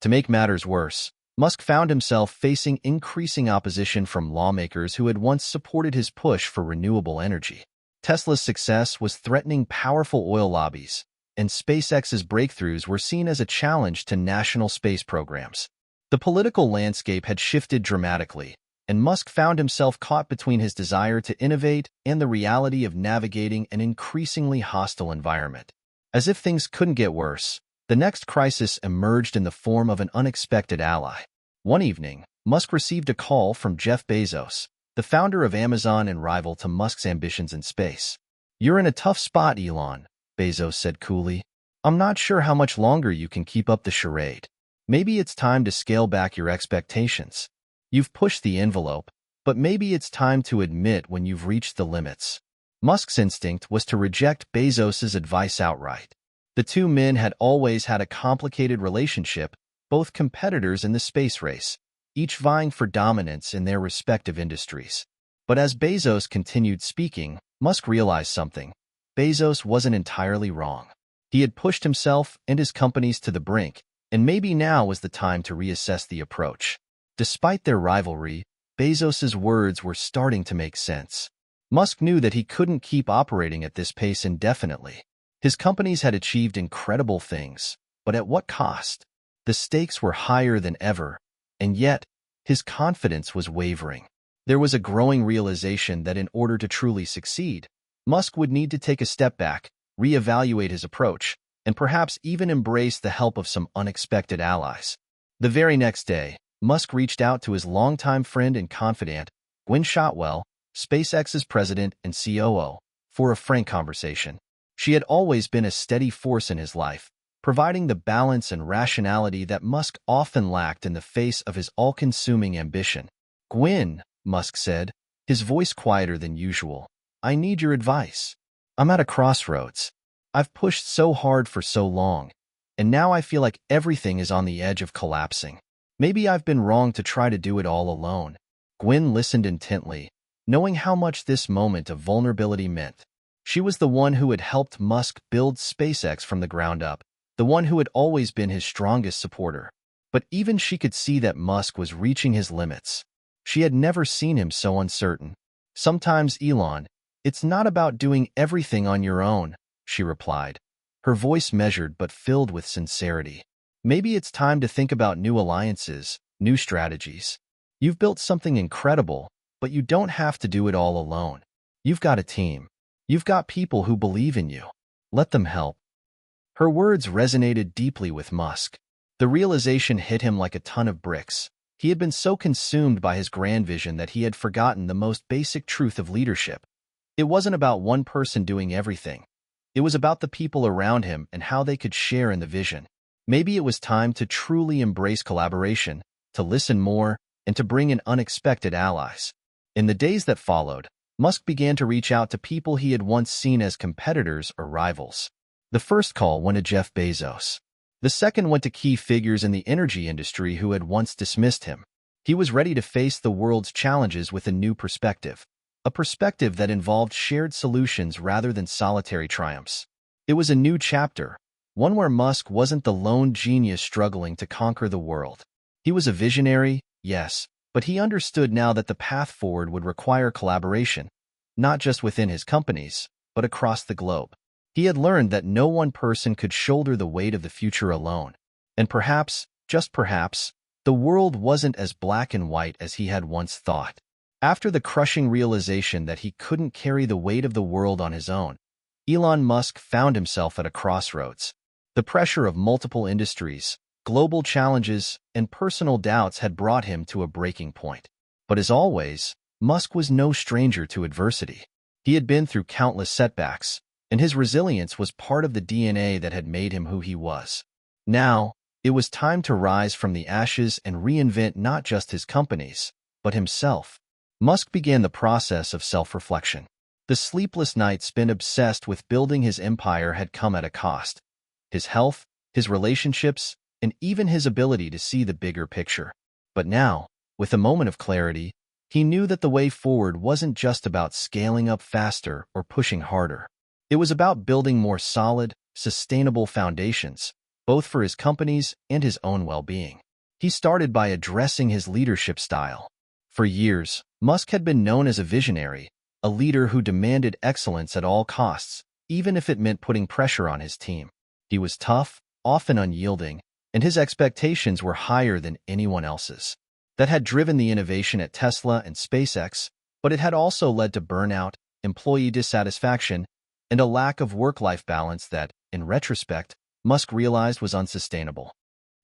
To make matters worse, Musk found himself facing increasing opposition from lawmakers who had once supported his push for renewable energy. Tesla's success was threatening powerful oil lobbies, and SpaceX's breakthroughs were seen as a challenge to national space programs. The political landscape had shifted dramatically, and Musk found himself caught between his desire to innovate and the reality of navigating an increasingly hostile environment. As if things couldn't get worse, the next crisis emerged in the form of an unexpected ally. One evening, Musk received a call from Jeff Bezos, the founder of Amazon and rival to Musk's ambitions in space. "You're in a tough spot, Elon," Bezos said coolly. "I'm not sure how much longer you can keep up the charade. Maybe it's time to scale back your expectations. You've pushed the envelope, but maybe it's time to admit when you've reached the limits." Musk's instinct was to reject Bezos's advice outright. The two men had always had a complicated relationship, both competitors in the space race, each vying for dominance in their respective industries. But as Bezos continued speaking, Musk realized something. Bezos wasn't entirely wrong. He had pushed himself and his companies to the brink, and maybe now was the time to reassess the approach. Despite their rivalry, Bezos's words were starting to make sense. Musk knew that he couldn't keep operating at this pace indefinitely. His companies had achieved incredible things, but at what cost? The stakes were higher than ever, and yet, his confidence was wavering. There was a growing realization that in order to truly succeed, Musk would need to take a step back, reevaluate his approach, and perhaps even embrace the help of some unexpected allies. The very next day, Musk reached out to his longtime friend and confidant, Gwynne Shotwell, SpaceX's president and COO, for a frank conversation. She had always been a steady force in his life, providing the balance and rationality that Musk often lacked in the face of his all-consuming ambition. "Gwynne," Musk said, his voice quieter than usual, "I need your advice. I'm at a crossroads. I've pushed so hard for so long, and now I feel like everything is on the edge of collapsing. Maybe I've been wrong to try to do it all alone." Gwynne listened intently, knowing how much this moment of vulnerability meant. She was the one who had helped Musk build SpaceX from the ground up, the one who had always been his strongest supporter. But even she could see that Musk was reaching his limits. She had never seen him so uncertain. "Sometimes, Elon, it's not about doing everything on your own," she replied, her voice measured but filled with sincerity. "Maybe it's time to think about new alliances, new strategies. You've built something incredible, but you don't have to do it all alone. You've got a team. You've got people who believe in you. Let them help." Her words resonated deeply with Musk. The realization hit him like a ton of bricks. He had been so consumed by his grand vision that he had forgotten the most basic truth of leadership. It wasn't about one person doing everything. It was about the people around him and how they could share in the vision. Maybe it was time to truly embrace collaboration, to listen more, and to bring in unexpected allies. In the days that followed, Musk began to reach out to people he had once seen as competitors or rivals. The first call went to Jeff Bezos. The second went to key figures in the energy industry who had once dismissed him. He was ready to face the world's challenges with a new perspective, a perspective that involved shared solutions rather than solitary triumphs. It was a new chapter, one where Musk wasn't the lone genius struggling to conquer the world. He was a visionary, yes, but he understood now that the path forward would require collaboration, not just within his companies, but across the globe. He had learned that no one person could shoulder the weight of the future alone. And perhaps, just perhaps, the world wasn't as black and white as he had once thought. After the crushing realization that he couldn't carry the weight of the world on his own, Elon Musk found himself at a crossroads. The pressure of multiple industries, global challenges, and personal doubts had brought him to a breaking point. But as always, Musk was no stranger to adversity. He had been through countless setbacks, and his resilience was part of the DNA that had made him who he was. Now, it was time to rise from the ashes and reinvent not just his companies, but himself. Musk began the process of self-reflection. The sleepless nights spent obsessed with building his empire had come at a cost. His health, his relationships, and even his ability to see the bigger picture. But now, with a moment of clarity, he knew that the way forward wasn't just about scaling up faster or pushing harder. It was about building more solid, sustainable foundations, both for his companies and his own well-being. He started by addressing his leadership style. For years, Musk had been known as a visionary, a leader who demanded excellence at all costs, even if it meant putting pressure on his team. He was tough, often unyielding, and his expectations were higher than anyone else's. That had driven the innovation at Tesla and SpaceX, but it had also led to burnout, employee dissatisfaction, and a lack of work-life balance that, in retrospect, Musk realized was unsustainable.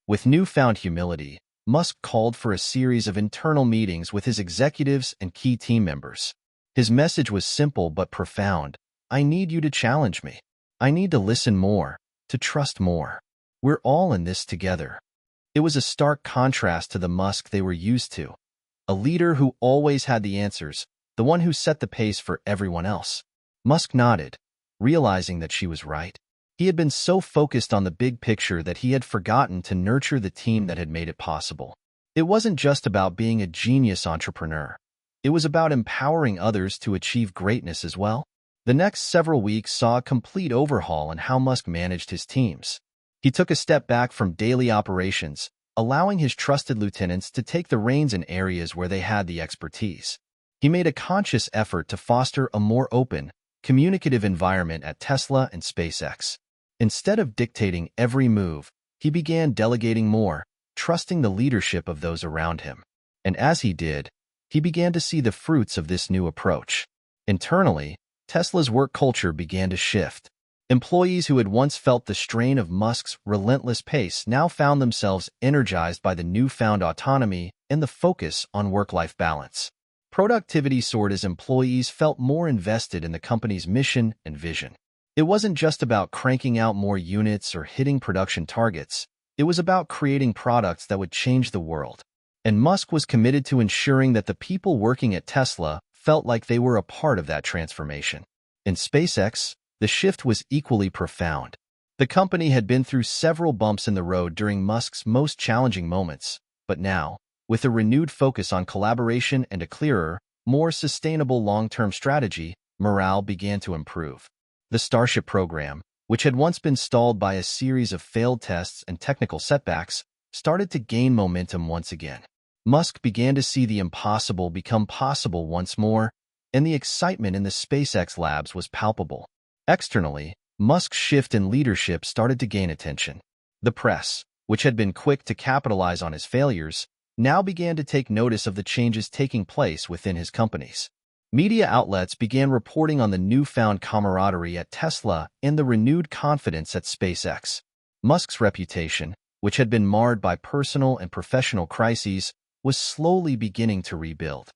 With newfound humility, Musk called for a series of internal meetings with his executives and key team members. His message was simple but profound. I need you to challenge me. I need to listen more, to trust more. We're all in this together. It was a stark contrast to the Musk they were used to, a leader who always had the answers, the one who set the pace for everyone else. Musk nodded, realizing that she was right. He had been so focused on the big picture that he had forgotten to nurture the team that had made it possible. It wasn't just about being a genius entrepreneur. It was about empowering others to achieve greatness as well. The next several weeks saw a complete overhaul in how Musk managed his teams. He took a step back from daily operations, allowing his trusted lieutenants to take the reins in areas where they had the expertise. He made a conscious effort to foster a more open, communicative environment at Tesla and SpaceX. Instead of dictating every move, he began delegating more, trusting the leadership of those around him. And as he did, he began to see the fruits of this new approach. Internally, Tesla's work culture began to shift. Employees who had once felt the strain of Musk's relentless pace now found themselves energized by the newfound autonomy and the focus on work-life balance. Productivity soared as employees felt more invested in the company's mission and vision. It wasn't just about cranking out more units or hitting production targets. It was about creating products that would change the world. And Musk was committed to ensuring that the people working at Tesla felt like they were a part of that transformation. In SpaceX, the shift was equally profound. The company had been through several bumps in the road during Musk's most challenging moments, but now, with a renewed focus on collaboration and a clearer, more sustainable long-term strategy, morale began to improve. The Starship program, which had once been stalled by a series of failed tests and technical setbacks, started to gain momentum once again. Musk began to see the impossible become possible once more, and the excitement in the SpaceX labs was palpable. Externally, Musk's shift in leadership started to gain attention. The press, which had been quick to capitalize on his failures, now began to take notice of the changes taking place within his companies. Media outlets began reporting on the newfound camaraderie at Tesla and the renewed confidence at SpaceX. Musk's reputation, which had been marred by personal and professional crises, was slowly beginning to rebuild.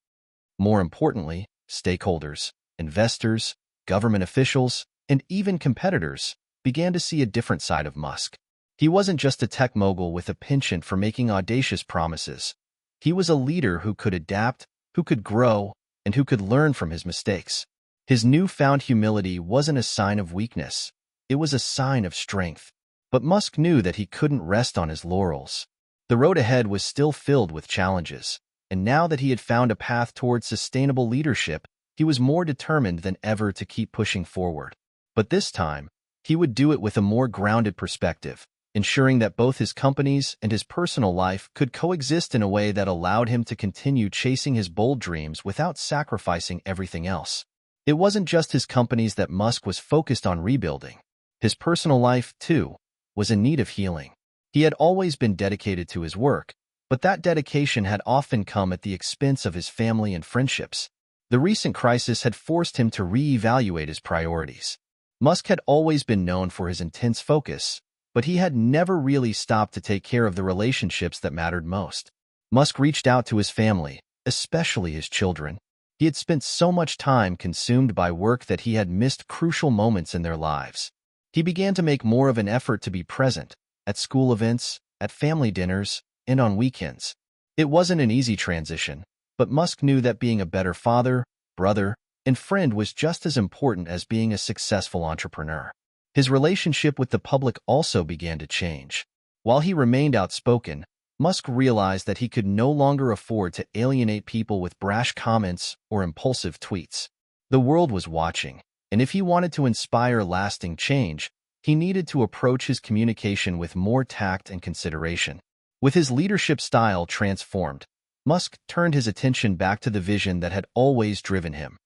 More importantly, stakeholders, investors, government officials, and even competitors began to see a different side of Musk. He wasn't just a tech mogul with a penchant for making audacious promises. He was a leader who could adapt, who could grow, and who could learn from his mistakes. His newfound humility wasn't a sign of weakness. It was a sign of strength. But Musk knew that he couldn't rest on his laurels. The road ahead was still filled with challenges, and now that he had found a path towards sustainable leadership, he was more determined than ever to keep pushing forward. But this time, he would do it with a more grounded perspective, ensuring that both his companies and his personal life could coexist in a way that allowed him to continue chasing his bold dreams without sacrificing everything else. It wasn't just his companies that Musk was focused on rebuilding. His personal life, too, was in need of healing. He had always been dedicated to his work, but that dedication had often come at the expense of his family and friendships. The recent crisis had forced him to reevaluate his priorities. Musk had always been known for his intense focus, but he had never really stopped to take care of the relationships that mattered most. Musk reached out to his family, especially his children. He had spent so much time consumed by work that he had missed crucial moments in their lives. He began to make more of an effort to be present, at school events, at family dinners, and on weekends. It wasn't an easy transition, but Musk knew that being a better father, brother, and friend was just as important as being a successful entrepreneur. His relationship with the public also began to change. While he remained outspoken, Musk realized that he could no longer afford to alienate people with brash comments or impulsive tweets. The world was watching, and if he wanted to inspire lasting change, he needed to approach his communication with more tact and consideration. With his leadership style transformed, Musk turned his attention back to the vision that had always driven him: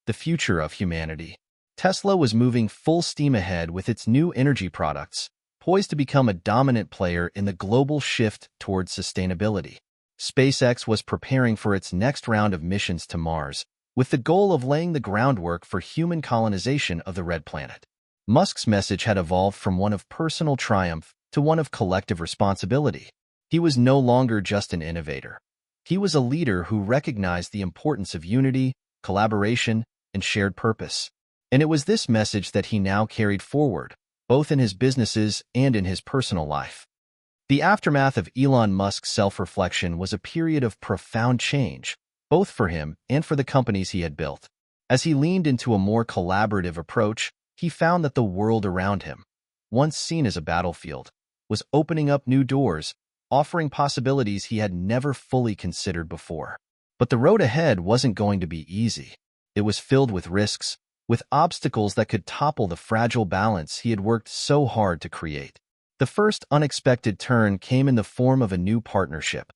the future of humanity. Tesla was moving full steam ahead with its new energy products, poised to become a dominant player in the global shift towards sustainability. SpaceX was preparing for its next round of missions to Mars, with the goal of laying the groundwork for human colonization of the Red Planet. Musk's message had evolved from one of personal triumph to one of collective responsibility. He was no longer just an innovator. He was a leader who recognized the importance of unity, collaboration, and shared purpose. And it was this message that he now carried forward, both in his businesses and in his personal life. The aftermath of Elon Musk's self-reflection was a period of profound change, both for him and for the companies he had built. As he leaned into a more collaborative approach, he found that the world around him, once seen as a battlefield, was opening up new doors, offering possibilities he had never fully considered before. But the road ahead wasn't going to be easy. It was filled with risks, with obstacles that could topple the fragile balance he had worked so hard to create. The first unexpected turn came in the form of a new partnership,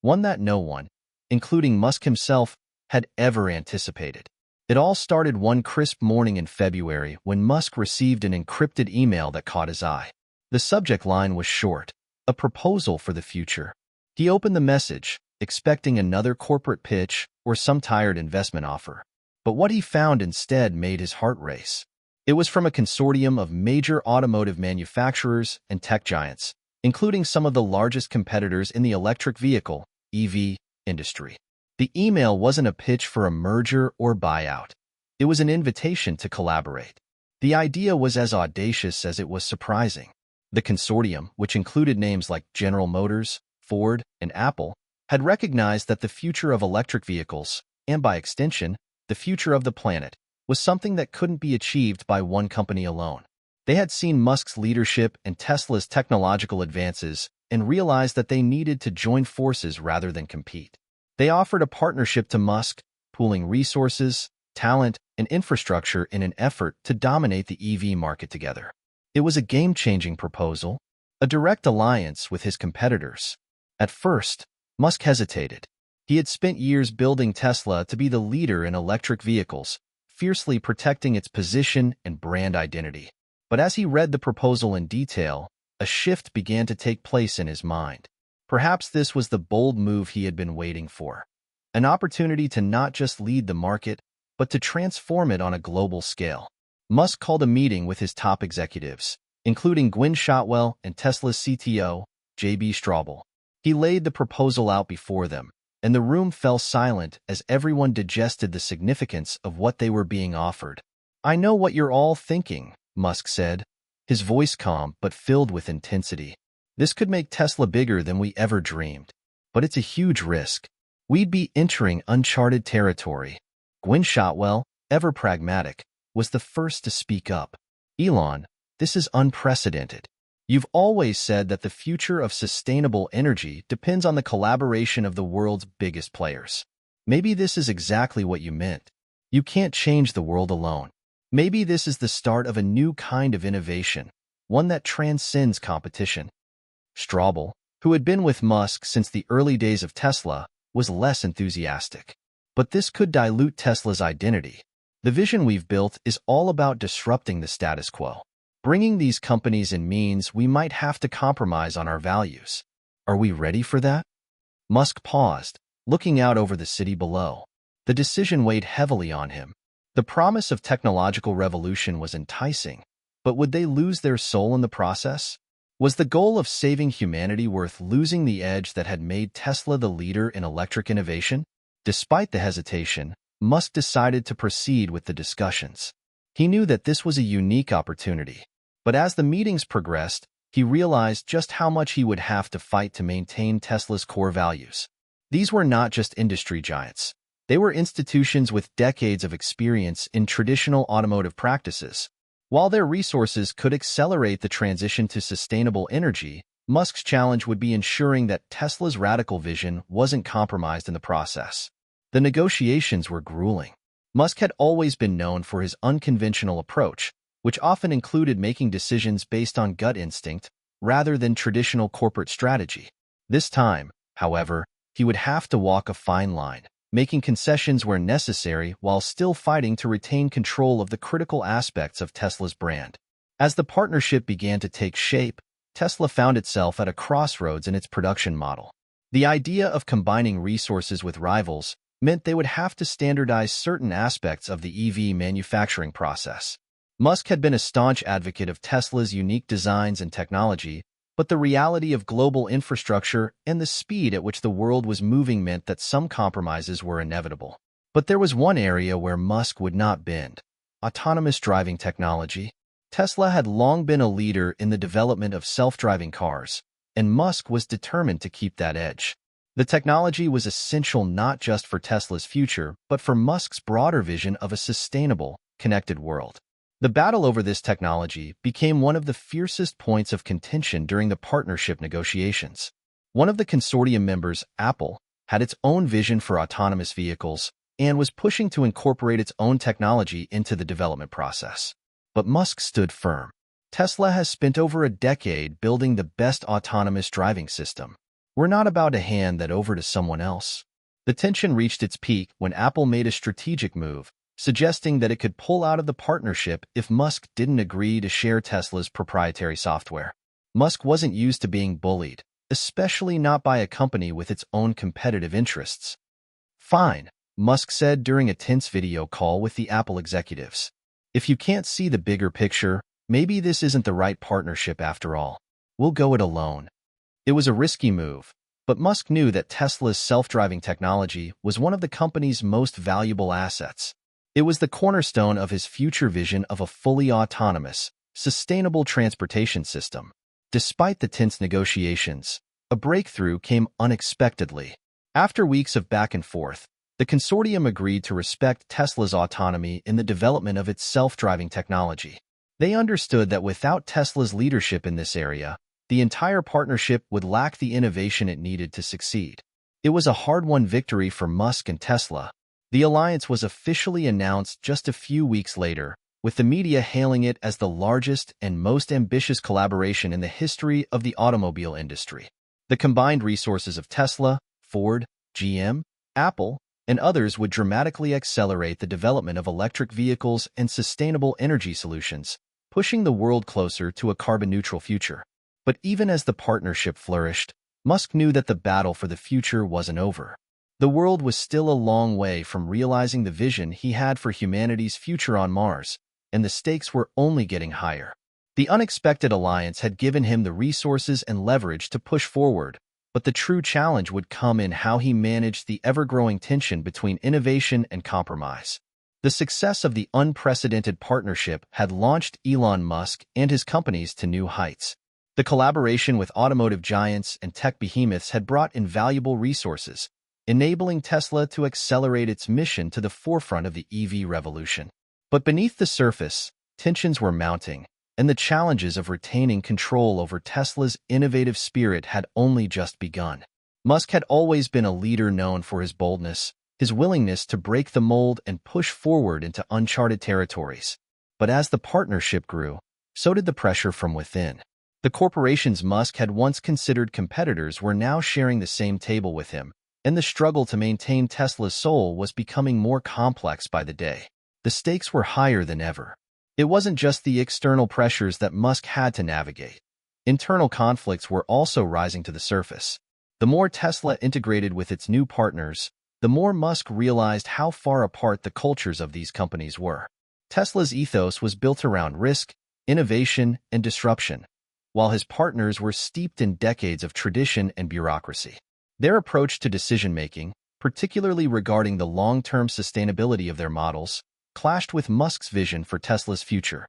one that no one, including Musk himself, had ever anticipated. It all started one crisp morning in February when Musk received an encrypted email that caught his eye. The subject line was short, a proposal for the future. He opened the message, expecting another corporate pitch or some tired investment offer. But what he found instead made his heart race. It was from a consortium of major automotive manufacturers and tech giants, including some of the largest competitors in the electric vehicle (EV) industry. The email wasn't a pitch for a merger or buyout. It was an invitation to collaborate. The idea was as audacious as it was surprising. The consortium, which included names like General Motors, Ford, and Apple, had recognized that the future of electric vehicles, and by extension, the future of the planet, was something that couldn't be achieved by one company alone. They had seen Musk's leadership and Tesla's technological advances and realized that they needed to join forces rather than compete. They offered a partnership to Musk, pooling resources, talent, and infrastructure in an effort to dominate the EV market together. It was a game-changing proposal, a direct alliance with his competitors. At first, Musk hesitated. He had spent years building Tesla to be the leader in electric vehicles, fiercely protecting its position and brand identity. But as he read the proposal in detail, a shift began to take place in his mind. Perhaps this was the bold move he had been waiting for. An opportunity to not just lead the market, but to transform it on a global scale. Musk called a meeting with his top executives, including Gwynne Shotwell and Tesla's CTO, J.B. Straubel. He laid the proposal out before them, and the room fell silent as everyone digested the significance of what they were being offered. "I know what you're all thinking," Musk said, his voice calm but filled with intensity. "This could make Tesla bigger than we ever dreamed. But it's a huge risk. We'd be entering uncharted territory." Gwynne Shotwell, ever pragmatic, was the first to speak up. "Elon, this is unprecedented. You've always said that the future of sustainable energy depends on the collaboration of the world's biggest players. Maybe this is exactly what you meant. You can't change the world alone. Maybe this is the start of a new kind of innovation, one that transcends competition." Straubel, who had been with Musk since the early days of Tesla, was less enthusiastic. "But this could dilute Tesla's identity. The vision we've built is all about disrupting the status quo. Bringing these companies in means we might have to compromise on our values. Are we ready for that?" Musk paused, looking out over the city below. The decision weighed heavily on him. The promise of technological revolution was enticing, but would they lose their soul in the process? Was the goal of saving humanity worth losing the edge that had made Tesla the leader in electric innovation? Despite the hesitation, Musk decided to proceed with the discussions. He knew that this was a unique opportunity. But as the meetings progressed, he realized just how much he would have to fight to maintain Tesla's core values. These were not just industry giants. They were institutions with decades of experience in traditional automotive practices. While their resources could accelerate the transition to sustainable energy, Musk's challenge would be ensuring that Tesla's radical vision wasn't compromised in the process. The negotiations were grueling. Musk had always been known for his unconventional approach, which often included making decisions based on gut instinct rather than traditional corporate strategy. This time, however, he would have to walk a fine line, making concessions where necessary while still fighting to retain control of the critical aspects of Tesla's brand. As the partnership began to take shape, Tesla found itself at a crossroads in its production model. The idea of combining resources with rivals meant they would have to standardize certain aspects of the EV manufacturing process. Musk had been a staunch advocate of Tesla's unique designs and technology, But the reality of global infrastructure and the speed at which the world was moving meant that some compromises were inevitable. But there was one area where Musk would not bend: autonomous driving technology. Tesla had long been a leader in the development of self-driving cars, and Musk was determined to keep that edge. The technology was essential not just for Tesla's future, but for Musk's broader vision of a sustainable, connected world. The battle over this technology became one of the fiercest points of contention during the partnership negotiations. One of the consortium members, Apple, had its own vision for autonomous vehicles and was pushing to incorporate its own technology into the development process. But Musk stood firm. Tesla has spent over a decade building the best autonomous driving system. We're not about to hand that over to someone else. The tension reached its peak when Apple made a strategic move, suggesting that it could pull out of the partnership if Musk didn't agree to share Tesla's proprietary software. Musk wasn't used to being bullied, especially not by a company with its own competitive interests. "Fine," Musk said during a tense video call with the Apple executives. "If you can't see the bigger picture, maybe this isn't the right partnership after all. We'll go it alone." It was a risky move, but Musk knew that Tesla's self-driving technology was one of the company's most valuable assets. It was the cornerstone of his future vision of a fully autonomous, sustainable transportation system. Despite the tense negotiations, a breakthrough came unexpectedly. After weeks of back and forth, the consortium agreed to respect Tesla's autonomy in the development of its self-driving technology. They understood that without Tesla's leadership in this area, the entire partnership would lack the innovation it needed to succeed. It was a hard-won victory for Musk and Tesla. The alliance was officially announced just a few weeks later, with the media hailing it as the largest and most ambitious collaboration in the history of the automobile industry. The combined resources of Tesla, Ford, GM, Apple, and others would dramatically accelerate the development of electric vehicles and sustainable energy solutions, pushing the world closer to a carbon-neutral future. But even as the partnership flourished, Musk knew that the battle for the future wasn't over. The world was still a long way from realizing the vision he had for humanity's future on Mars, and the stakes were only getting higher. The unexpected alliance had given him the resources and leverage to push forward, but the true challenge would come in how he managed the ever-growing tension between innovation and compromise. The success of the unprecedented partnership had launched Elon Musk and his companies to new heights. The collaboration with automotive giants and tech behemoths had brought invaluable resources, enabling Tesla to accelerate its mission to the forefront of the EV revolution. But beneath the surface, tensions were mounting, and the challenges of retaining control over Tesla's innovative spirit had only just begun. Musk had always been a leader known for his boldness, his willingness to break the mold and push forward into uncharted territories. But as the partnership grew, so did the pressure from within. The corporations Musk had once considered competitors were now sharing the same table with him, and the struggle to maintain Tesla's soul was becoming more complex by the day. The stakes were higher than ever. It wasn't just the external pressures that Musk had to navigate. Internal conflicts were also rising to the surface. The more Tesla integrated with its new partners, the more Musk realized how far apart the cultures of these companies were. Tesla's ethos was built around risk, innovation, and disruption, while his partners were steeped in decades of tradition and bureaucracy. Their approach to decision-making, particularly regarding the long-term sustainability of their models, clashed with Musk's vision for Tesla's future.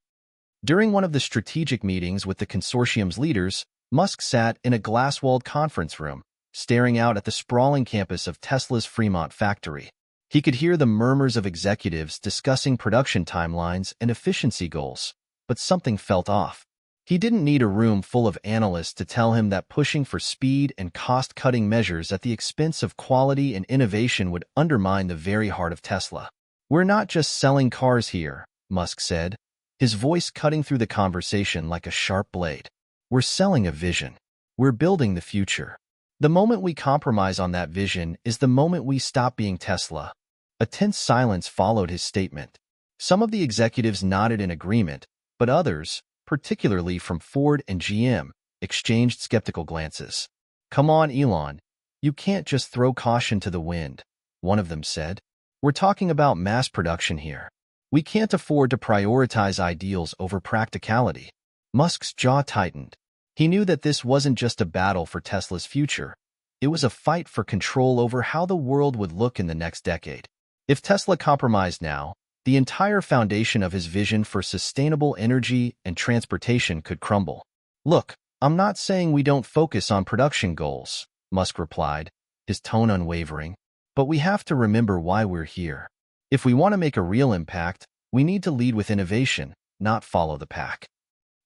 During one of the strategic meetings with the consortium's leaders, Musk sat in a glass-walled conference room, staring out at the sprawling campus of Tesla's Fremont factory. He could hear the murmurs of executives discussing production timelines and efficiency goals, but something felt off. He didn't need a room full of analysts to tell him that pushing for speed and cost-cutting measures at the expense of quality and innovation would undermine the very heart of Tesla. "We're not just selling cars here," Musk said, his voice cutting through the conversation like a sharp blade. "We're selling a vision. We're building the future. The moment we compromise on that vision is the moment we stop being Tesla." A tense silence followed his statement. Some of the executives nodded in agreement, but others, particularly from Ford and GM, exchanged skeptical glances. "Come on, Elon. You can't just throw caution to the wind," one of them said. "We're talking about mass production here. We can't afford to prioritize ideals over practicality." Musk's jaw tightened. He knew that this wasn't just a battle for Tesla's future. It was a fight for control over how the world would look in the next decade. If Tesla compromised now, the entire foundation of his vision for sustainable energy and transportation could crumble. Look, I'm not saying we don't focus on production goals, Musk replied, his tone unwavering, but we have to remember why we're here. If we want to make a real impact, we need to lead with innovation, not follow the pack.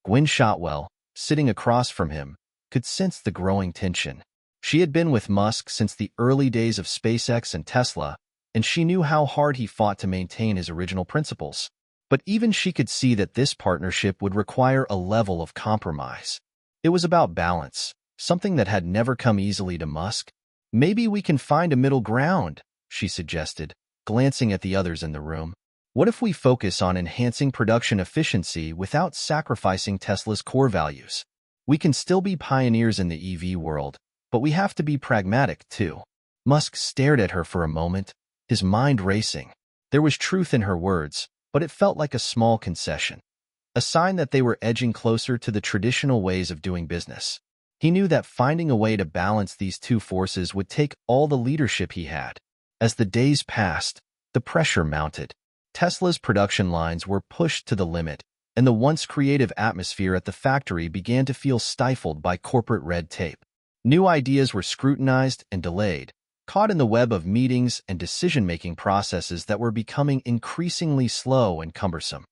Gwen Shotwell, sitting across from him, could sense the growing tension. She had been with Musk since the early days of SpaceX and Tesla, and she knew how hard he fought to maintain his original principles. But even she could see that this partnership would require a level of compromise. It was about balance, something that had never come easily to Musk. Maybe we can find a middle ground, she suggested, glancing at the others in the room. What if we focus on enhancing production efficiency without sacrificing Tesla's core values? We can still be pioneers in the EV world, but we have to be pragmatic too. Musk stared at her for a moment, his mind racing. There was truth in her words, but it felt like a small concession, a sign that they were edging closer to the traditional ways of doing business. He knew that finding a way to balance these two forces would take all the leadership he had. As the days passed, the pressure mounted. Tesla's production lines were pushed to the limit, and the once creative atmosphere at the factory began to feel stifled by corporate red tape. New ideas were scrutinized and delayed, caught in the web of meetings and decision-making processes that were becoming increasingly slow and cumbersome.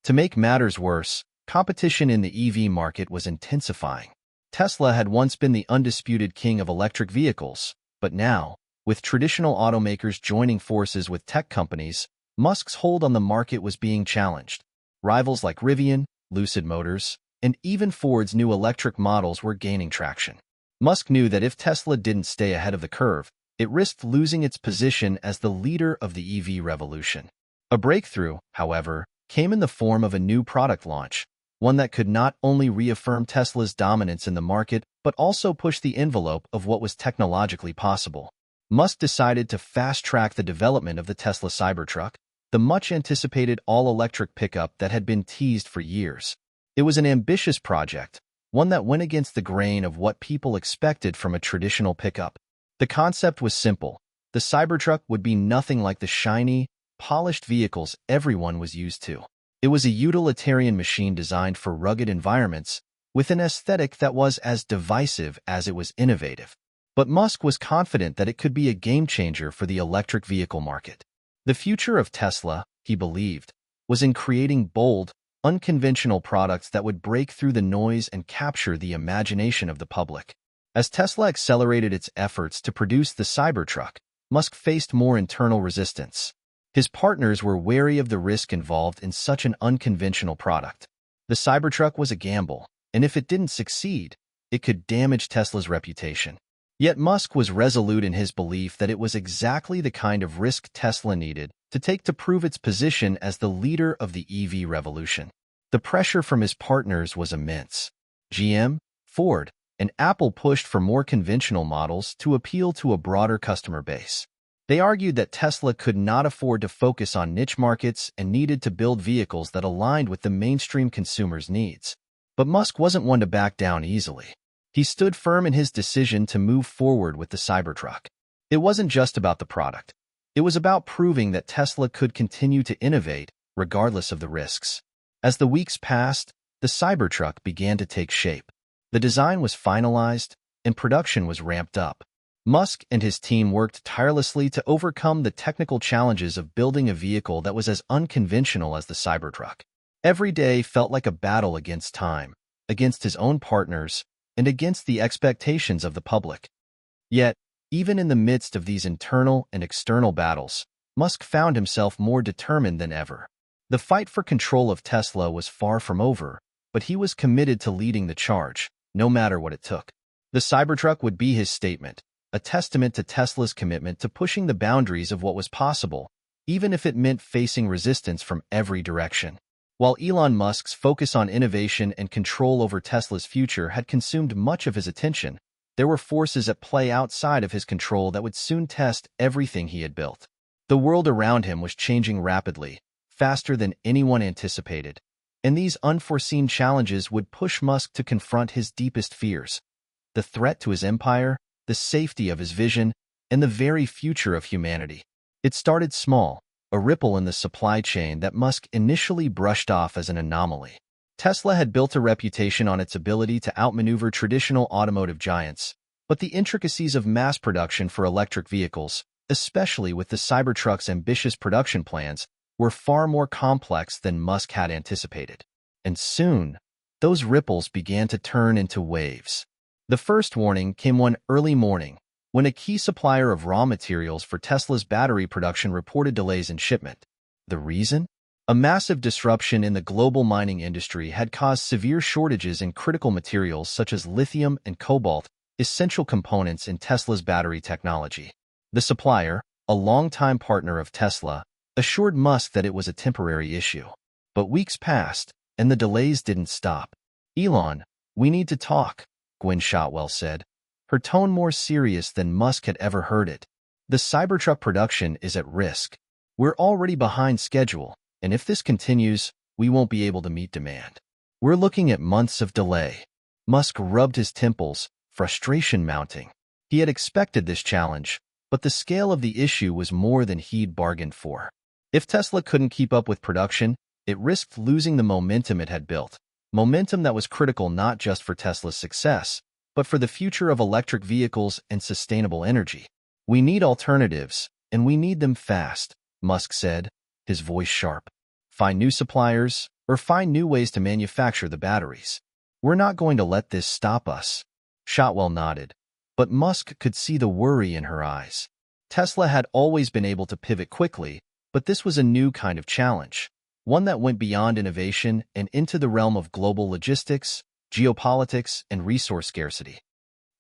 To make matters worse, competition in the EV market was intensifying. Tesla had once been the undisputed king of electric vehicles, but now, with traditional automakers joining forces with tech companies, Musk's hold on the market was being challenged. Rivals like Rivian, Lucid Motors, and even Ford's new electric models were gaining traction. Musk knew that if Tesla didn't stay ahead of the curve, it risked losing its position as the leader of the EV revolution. A breakthrough, however, came in the form of a new product launch, one that could not only reaffirm Tesla's dominance in the market, but also push the envelope of what was technologically possible. Musk decided to fast-track the development of the Tesla Cybertruck, the much-anticipated all-electric pickup that had been teased for years. It was an ambitious project, one that went against the grain of what people expected from a traditional pickup. The concept was simple. The Cybertruck would be nothing like the shiny, polished vehicles everyone was used to. It was a utilitarian machine designed for rugged environments, with an aesthetic that was as divisive as it was innovative. But Musk was confident that it could be a game-changer for the electric vehicle market. The future of Tesla, he believed, was in creating bold, unconventional products that would break through the noise and capture the imagination of the public. As Tesla accelerated its efforts to produce the Cybertruck, Musk faced more internal resistance. His partners were wary of the risk involved in such an unconventional product. The Cybertruck was a gamble, and if it didn't succeed, it could damage Tesla's reputation. Yet Musk was resolute in his belief that it was exactly the kind of risk Tesla needed to take to prove its position as the leader of the EV revolution. The pressure from his partners was immense. GM, Ford, and Apple pushed for more conventional models to appeal to a broader customer base. They argued that Tesla could not afford to focus on niche markets and needed to build vehicles that aligned with the mainstream consumers' needs. But Musk wasn't one to back down easily. He stood firm in his decision to move forward with the Cybertruck. It wasn't just about the product. It was about proving that Tesla could continue to innovate, regardless of the risks. As the weeks passed, the Cybertruck began to take shape. The design was finalized, and production was ramped up. Musk and his team worked tirelessly to overcome the technical challenges of building a vehicle that was as unconventional as the Cybertruck. Every day felt like a battle against time, against his own partners, and against the expectations of the public. Yet, even in the midst of these internal and external battles, Musk found himself more determined than ever. The fight for control of Tesla was far from over, but he was committed to leading the charge, no matter what it took. The Cybertruck would be his statement, a testament to Tesla's commitment to pushing the boundaries of what was possible, even if it meant facing resistance from every direction. While Elon Musk's focus on innovation and control over Tesla's future had consumed much of his attention, there were forces at play outside of his control that would soon test everything he had built. The world around him was changing rapidly, faster than anyone anticipated, And these unforeseen challenges would push Musk to confront his deepest fears: the threat to his empire, the safety of his vision, and the very future of humanity. It started small, a ripple in the supply chain that Musk initially brushed off as an anomaly. Tesla had built a reputation on its ability to outmaneuver traditional automotive giants, but the intricacies of mass production for electric vehicles, especially with the Cybertruck's ambitious production plans, were far more complex than Musk had anticipated. And soon, those ripples began to turn into waves. The first warning came one early morning, when a key supplier of raw materials for Tesla's battery production reported delays in shipment. The reason? A massive disruption in the global mining industry had caused severe shortages in critical materials such as lithium and cobalt, essential components in Tesla's battery technology. The supplier, a longtime partner of Tesla, assured Musk that it was a temporary issue. But weeks passed, and the delays didn't stop. "Elon, we need to talk," Gwynne Shotwell said, her tone more serious than Musk had ever heard it. "The Cybertruck production is at risk. We're already behind schedule, and if this continues, we won't be able to meet demand. We're looking at months of delay." Musk rubbed his temples, frustration mounting. He had expected this challenge, but the scale of the issue was more than he'd bargained for. If Tesla couldn't keep up with production, it risked losing the momentum it had built, momentum that was critical not just for Tesla's success, but for the future of electric vehicles and sustainable energy. "We need alternatives, and we need them fast," Musk said, his voice sharp. "Find new suppliers, or find new ways to manufacture the batteries. We're not going to let this stop us." Shotwell nodded, but Musk could see the worry in her eyes. Tesla had always been able to pivot quickly, but this was a new kind of challenge, one that went beyond innovation and into the realm of global logistics, geopolitics, and resource scarcity.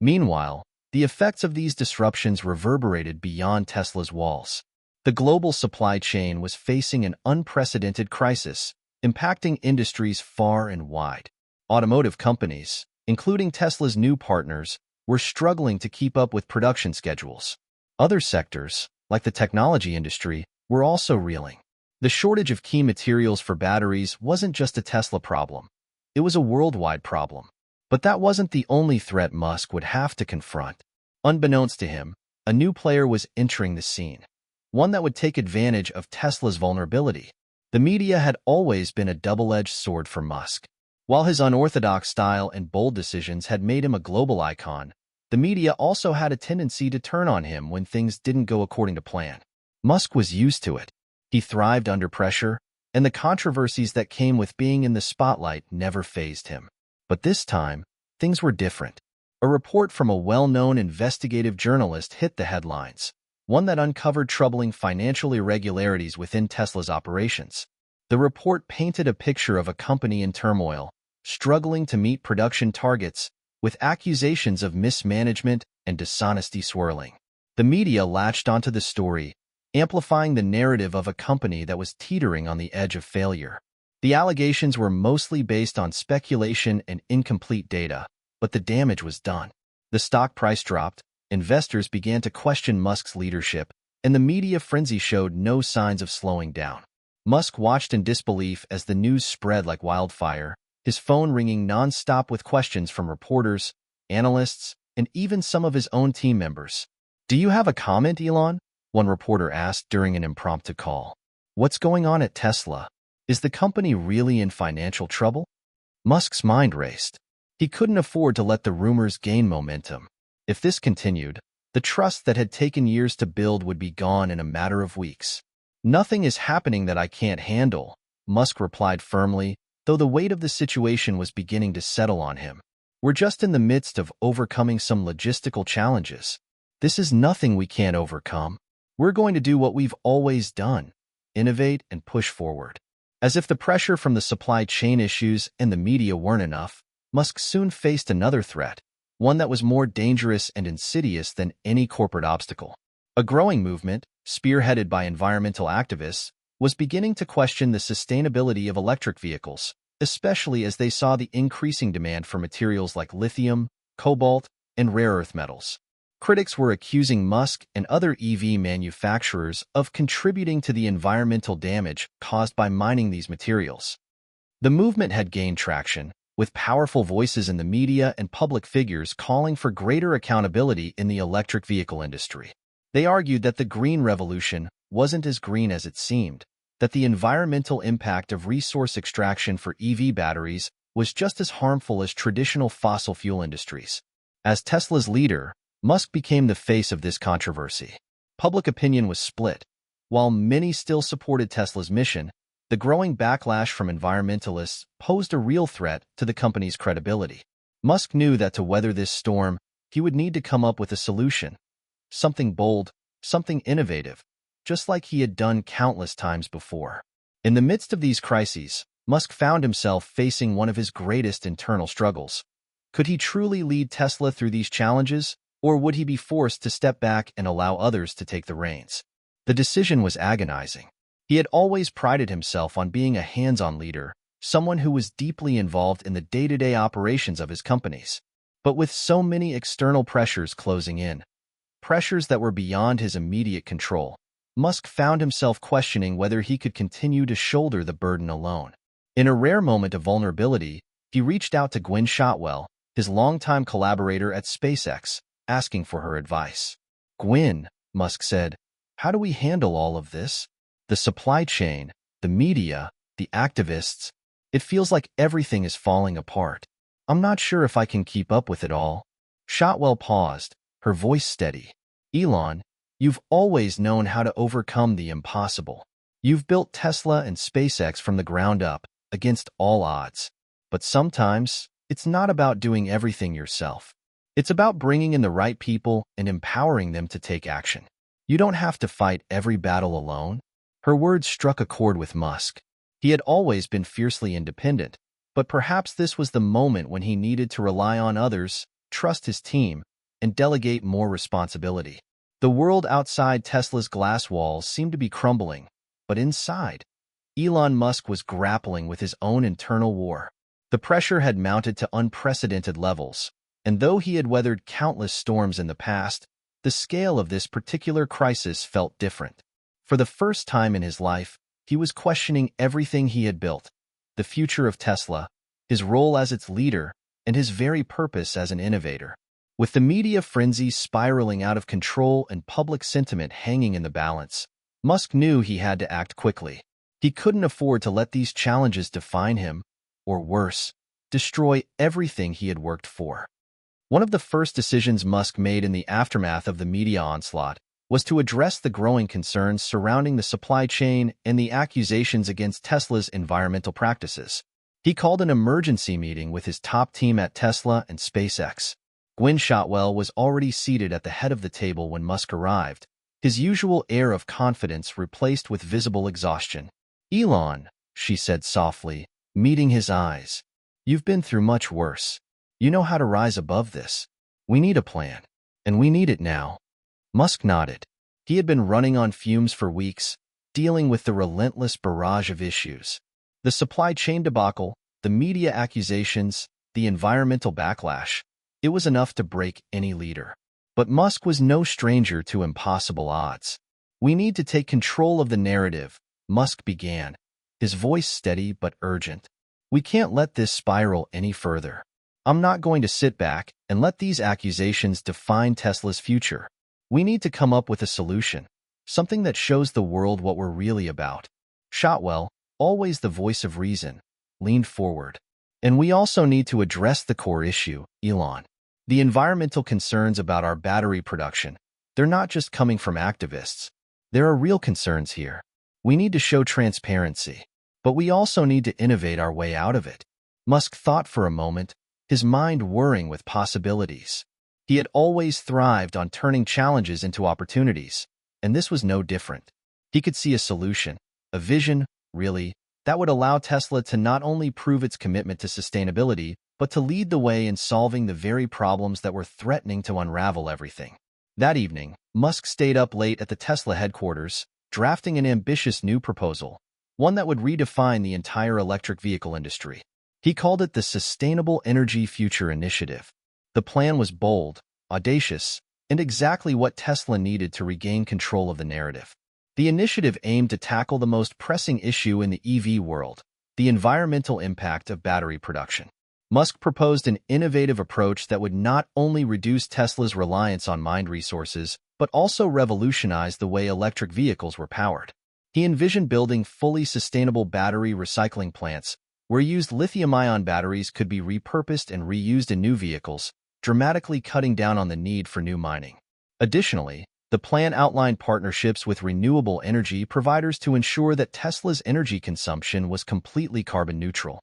Meanwhile, the effects of these disruptions reverberated beyond Tesla's walls. The global supply chain was facing an unprecedented crisis, impacting industries far and wide. Automotive companies, including Tesla's new partners, were struggling to keep up with production schedules. Other sectors, like the technology industry, were also reeling. The shortage of key materials for batteries wasn't just a Tesla problem. It was a worldwide problem. But that wasn't the only threat Musk would have to confront. Unbeknownst to him, a new player was entering the scene, one that would take advantage of Tesla's vulnerability. The media had always been a double-edged sword for Musk. While his unorthodox style and bold decisions had made him a global icon, the media also had a tendency to turn on him when things didn't go according to plan. Musk was used to it. He thrived under pressure, and the controversies that came with being in the spotlight never fazed him. But this time, things were different. A report from a well-known investigative journalist hit the headlines, one that uncovered troubling financial irregularities within Tesla's operations. The report painted a picture of a company in turmoil, struggling to meet production targets, with accusations of mismanagement and dishonesty swirling. The media latched onto the story, amplifying the narrative of a company that was teetering on the edge of failure. The allegations were mostly based on speculation and incomplete data, but the damage was done. The stock price dropped, investors began to question Musk's leadership, and the media frenzy showed no signs of slowing down. Musk watched in disbelief as the news spread like wildfire, his phone ringing non-stop with questions from reporters, analysts, and even some of his own team members. "Do you have a comment, Elon?" one reporter asked during an impromptu call. "What's going on at Tesla? Is the company really in financial trouble?" Musk's mind raced. He couldn't afford to let the rumors gain momentum. If this continued, the trust that had taken years to build would be gone in a matter of weeks. "Nothing is happening that I can't handle," Musk replied firmly, though the weight of the situation was beginning to settle on him. "We're just in the midst of overcoming some logistical challenges. This is nothing we can't overcome. We're going to do what we've always done: innovate and push forward." As if the pressure from the supply chain issues and the media weren't enough, Musk soon faced another threat, one that was more dangerous and insidious than any corporate obstacle. A growing movement, spearheaded by environmental activists, was beginning to question the sustainability of electric vehicles, especially as they saw the increasing demand for materials like lithium, cobalt, and rare earth metals. Critics were accusing Musk and other EV manufacturers of contributing to the environmental damage caused by mining these materials. The movement had gained traction, with powerful voices in the media and public figures calling for greater accountability in the electric vehicle industry. They argued that the green revolution wasn't as green as it seemed, that the environmental impact of resource extraction for EV batteries was just as harmful as traditional fossil fuel industries. As Tesla's leader, Musk became the face of this controversy. Public opinion was split. While many still supported Tesla's mission, the growing backlash from environmentalists posed a real threat to the company's credibility. Musk knew that to weather this storm, he would need to come up with a solution. Something bold, something innovative, just like he had done countless times before. In the midst of these crises, Musk found himself facing one of his greatest internal struggles. Could he truly lead Tesla through these challenges, or would he be forced to step back and allow others to take the reins? The decision was agonizing. He had always prided himself on being a hands-on leader, someone who was deeply involved in the day-to-day operations of his companies. But with so many external pressures closing in, pressures that were beyond his immediate control, Musk found himself questioning whether he could continue to shoulder the burden alone. In a rare moment of vulnerability, he reached out to Gwynne Shotwell, his longtime collaborator at SpaceX, asking for her advice. "Gwynne," Musk said, "how do we handle all of this? The supply chain, the media, the activists. It feels like everything is falling apart. I'm not sure if I can keep up with it all." Shotwell paused, her voice steady. "Elon, you've always known how to overcome the impossible. You've built Tesla and SpaceX from the ground up, against all odds. But sometimes, it's not about doing everything yourself. It's about bringing in the right people and empowering them to take action. You don't have to fight every battle alone." Her words struck a chord with Musk. He had always been fiercely independent, but perhaps this was the moment when he needed to rely on others, trust his team, and delegate more responsibility. The world outside Tesla's glass walls seemed to be crumbling, but inside, Elon Musk was grappling with his own internal war. The pressure had mounted to unprecedented levels, and though he had weathered countless storms in the past, the scale of this particular crisis felt different. For the first time in his life, he was questioning everything he had built, the future of Tesla, his role as its leader, and his very purpose as an innovator. With the media frenzy spiraling out of control and public sentiment hanging in the balance, Musk knew he had to act quickly. He couldn't afford to let these challenges define him, or worse, destroy everything he had worked for. One of the first decisions Musk made in the aftermath of the media onslaught was to address the growing concerns surrounding the supply chain and the accusations against Tesla's environmental practices. He called an emergency meeting with his top team at Tesla and SpaceX. Gwynne Shotwell was already seated at the head of the table when Musk arrived, his usual air of confidence replaced with visible exhaustion. "Elon," she said softly, meeting his eyes, "you've been through much worse. You know how to rise above this. We need a plan, and we need it now." Musk nodded. He had been running on fumes for weeks, dealing with the relentless barrage of issues. The supply chain debacle, the media accusations, the environmental backlash. It was enough to break any leader. But Musk was no stranger to impossible odds. "We need to take control of the narrative," Musk began, his voice steady but urgent. "We can't let this spiral any further. I'm not going to sit back and let these accusations define Tesla's future. We need to come up with a solution, something that shows the world what we're really about." Shotwell, always the voice of reason, leaned forward. "And we also need to address the core issue, Elon. The environmental concerns about our battery production, they're not just coming from activists. There are real concerns here. We need to show transparency, but we also need to innovate our way out of it." Musk thought for a moment, his mind whirring with possibilities. He had always thrived on turning challenges into opportunities, and this was no different. He could see a solution, a vision, really, that would allow Tesla to not only prove its commitment to sustainability, but to lead the way in solving the very problems that were threatening to unravel everything. That evening, Musk stayed up late at the Tesla headquarters, drafting an ambitious new proposal, one that would redefine the entire electric vehicle industry. He called it the Sustainable Energy Future Initiative. The plan was bold, audacious, and exactly what Tesla needed to regain control of the narrative. The initiative aimed to tackle the most pressing issue in the EV world, the environmental impact of battery production. Musk proposed an innovative approach that would not only reduce Tesla's reliance on mined resources, but also revolutionize the way electric vehicles were powered. He envisioned building fully sustainable battery recycling plants, where used lithium-ion batteries could be repurposed and reused in new vehicles, dramatically cutting down on the need for new mining. Additionally, the plan outlined partnerships with renewable energy providers to ensure that Tesla's energy consumption was completely carbon neutral.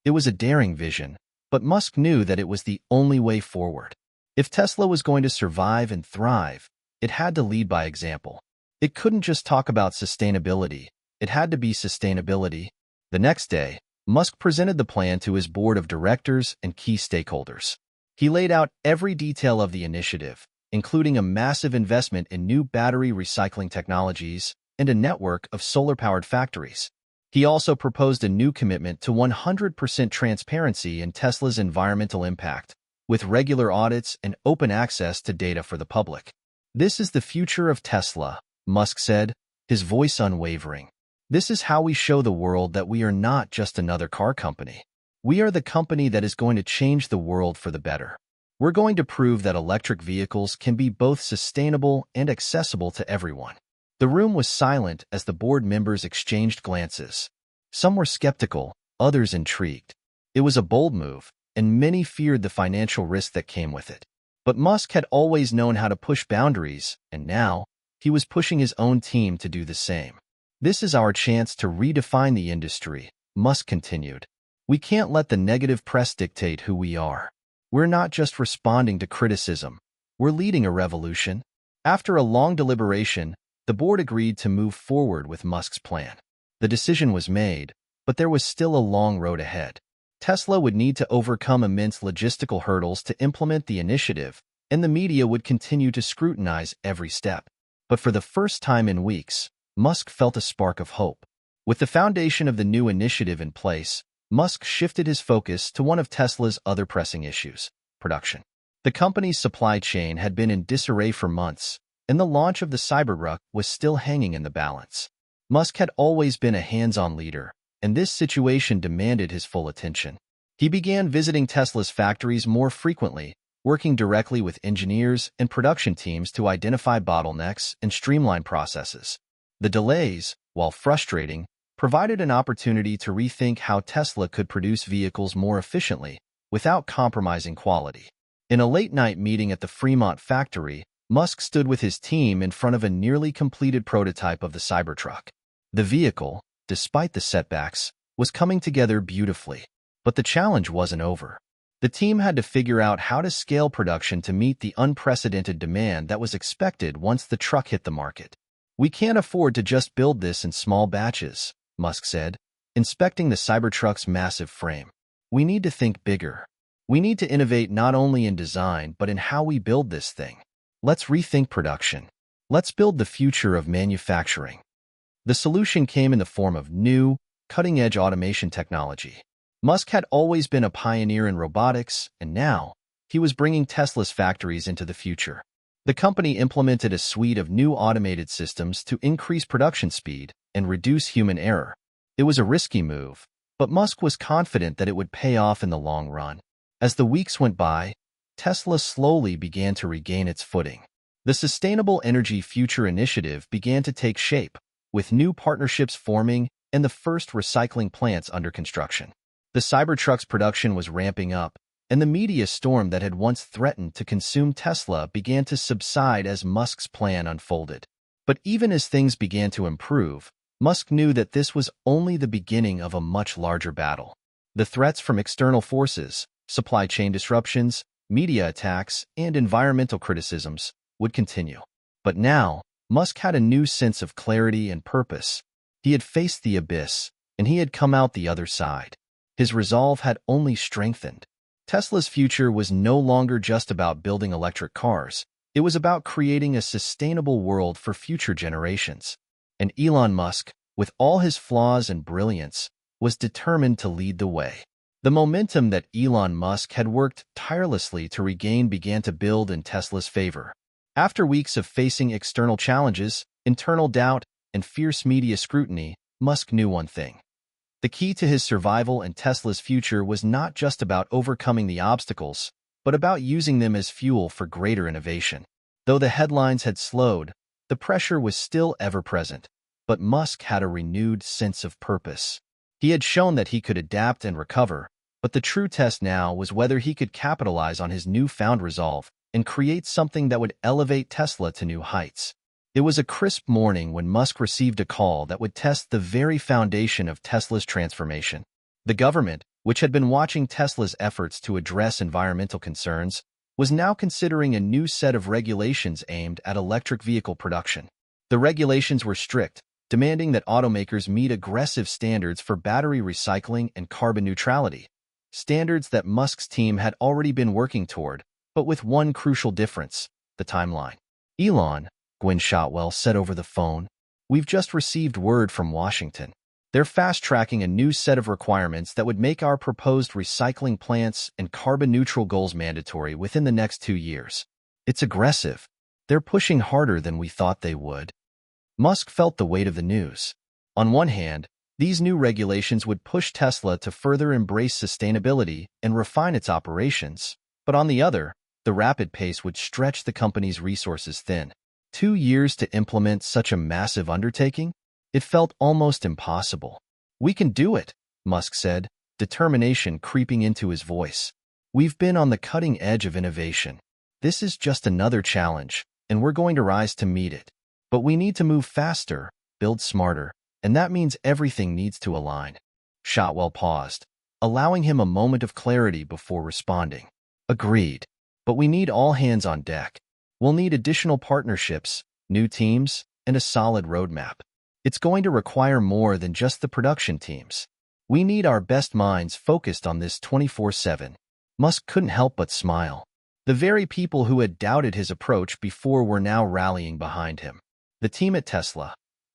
It was a daring vision, but Musk knew that it was the only way forward. If Tesla was going to survive and thrive, it had to lead by example. It couldn't just talk about sustainability, it had to be sustainability. The next day, Musk presented the plan to his board of directors and key stakeholders. He laid out every detail of the initiative, including a massive investment in new battery recycling technologies and a network of solar-powered factories. He also proposed a new commitment to 100% transparency in Tesla's environmental impact, with regular audits and open access to data for the public. "This is the future of Tesla," Musk said, his voice unwavering. "This is how we show the world that we are not just another car company. We are the company that is going to change the world for the better. We're going to prove that electric vehicles can be both sustainable and accessible to everyone." The room was silent as the board members exchanged glances. Some were skeptical, others intrigued. It was a bold move, and many feared the financial risk that came with it. But Musk had always known how to push boundaries, and now, he was pushing his own team to do the same. "This is our chance to redefine the industry," Musk continued. "We can't let the negative press dictate who we are. We're not just responding to criticism, we're leading a revolution." After a long deliberation, the board agreed to move forward with Musk's plan. The decision was made, but there was still a long road ahead. Tesla would need to overcome immense logistical hurdles to implement the initiative, and the media would continue to scrutinize every step. But for the first time in weeks, Musk felt a spark of hope. With the foundation of the new initiative in place, Musk shifted his focus to one of Tesla's other pressing issues: production. The company's supply chain had been in disarray for months, and the launch of the Cybertruck was still hanging in the balance. Musk had always been a hands-on leader, and this situation demanded his full attention. He began visiting Tesla's factories more frequently, working directly with engineers and production teams to identify bottlenecks and streamline processes. The delays, while frustrating, provided an opportunity to rethink how Tesla could produce vehicles more efficiently, without compromising quality. In a late-night meeting at the Fremont factory, Musk stood with his team in front of a nearly completed prototype of the Cybertruck. The vehicle, despite the setbacks, was coming together beautifully. But the challenge wasn't over. The team had to figure out how to scale production to meet the unprecedented demand that was expected once the truck hit the market. "We can't afford to just build this in small batches," Musk said, inspecting the Cybertruck's massive frame. "We need to think bigger. We need to innovate not only in design but in how we build this thing. Let's rethink production. Let's build the future of manufacturing." The solution came in the form of new, cutting-edge automation technology. Musk had always been a pioneer in robotics, and now, he was bringing Tesla's factories into the future. The company implemented a suite of new automated systems to increase production speed and reduce human error. It was a risky move, but Musk was confident that it would pay off in the long run. As the weeks went by, Tesla slowly began to regain its footing. The Sustainable Energy Future Initiative began to take shape, with new partnerships forming and the first recycling plants under construction. The Cybertruck's production was ramping up, and the media storm that had once threatened to consume Tesla began to subside as Musk's plan unfolded. But even as things began to improve, Musk knew that this was only the beginning of a much larger battle. The threats from external forces, supply chain disruptions, media attacks, and environmental criticisms would continue. But now, Musk had a new sense of clarity and purpose. He had faced the abyss, and he had come out the other side. His resolve had only strengthened. Tesla's future was no longer just about building electric cars. It was about creating a sustainable world for future generations. And Elon Musk, with all his flaws and brilliance, was determined to lead the way. The momentum that Elon Musk had worked tirelessly to regain began to build in Tesla's favor. After weeks of facing external challenges, internal doubt, and fierce media scrutiny, Musk knew one thing. The key to his survival and Tesla's future was not just about overcoming the obstacles, but about using them as fuel for greater innovation. Though the headlines had slowed, the pressure was still ever present, but Musk had a renewed sense of purpose. He had shown that he could adapt and recover, but the true test now was whether he could capitalize on his newfound resolve and create something that would elevate Tesla to new heights. It was a crisp morning when Musk received a call that would test the very foundation of Tesla's transformation. The government, which had been watching Tesla's efforts to address environmental concerns, was now considering a new set of regulations aimed at electric vehicle production. The regulations were strict, demanding that automakers meet aggressive standards for battery recycling and carbon neutrality, standards that Musk's team had already been working toward, but with one crucial difference: the timeline. Elon, Gwen Shotwell said over the phone, "We've just received word from Washington. They're fast-tracking a new set of requirements that would make our proposed recycling plants and carbon-neutral goals mandatory within the next 2 years. It's aggressive. They're pushing harder than we thought they would." Musk felt the weight of the news. On one hand, these new regulations would push Tesla to further embrace sustainability and refine its operations, but on the other, the rapid pace would stretch the company's resources thin. 2 years to implement such a massive undertaking? It felt almost impossible. "We can do it," Musk said, determination creeping into his voice. "We've been on the cutting edge of innovation. This is just another challenge, and we're going to rise to meet it. But we need to move faster, build smarter, and that means everything needs to align." Shotwell paused, allowing him a moment of clarity before responding. "Agreed. But we need all hands on deck. We'll need additional partnerships, new teams, and a solid roadmap. It's going to require more than just the production teams. We need our best minds focused on this 24/7. Musk couldn't help but smile. The very people who had doubted his approach before were now rallying behind him. The team at Tesla,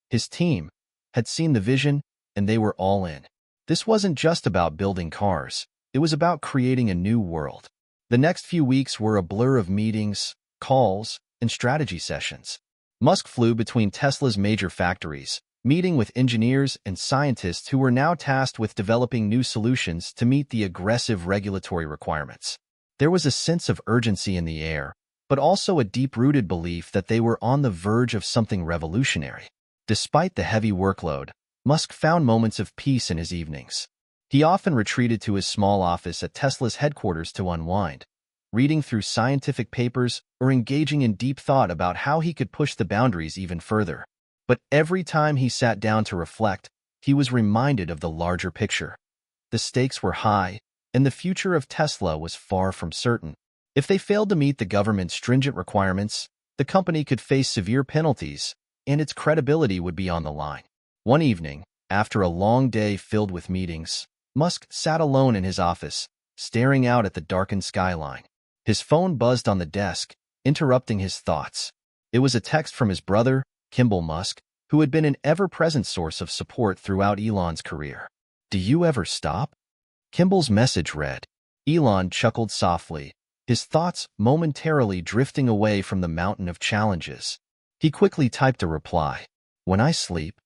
his team, had seen the vision, and they were all in. This wasn't just about building cars. It was about creating a new world. The next few weeks were a blur of meetings, calls, and strategy sessions. Musk flew between Tesla's major factories, meeting with engineers and scientists who were now tasked with developing new solutions to meet the aggressive regulatory requirements. There was a sense of urgency in the air, but also a deep-rooted belief that they were on the verge of something revolutionary. Despite the heavy workload, Musk found moments of peace in his evenings. He often retreated to his small office at Tesla's headquarters to unwind, reading through scientific papers or engaging in deep thought about how he could push the boundaries even further. But every time he sat down to reflect, he was reminded of the larger picture. The stakes were high, and the future of Tesla was far from certain. If they failed to meet the government's stringent requirements, the company could face severe penalties, and its credibility would be on the line. One evening, after a long day filled with meetings, Musk sat alone in his office, staring out at the darkened skyline. His phone buzzed on the desk, interrupting his thoughts. It was a text from his brother, Kimball Musk, who had been an ever-present source of support throughout Elon's career. "Do you ever stop?" Kimball's message read. Elon chuckled softly, his thoughts momentarily drifting away from the mountain of challenges. He quickly typed a reply, "When I sleep."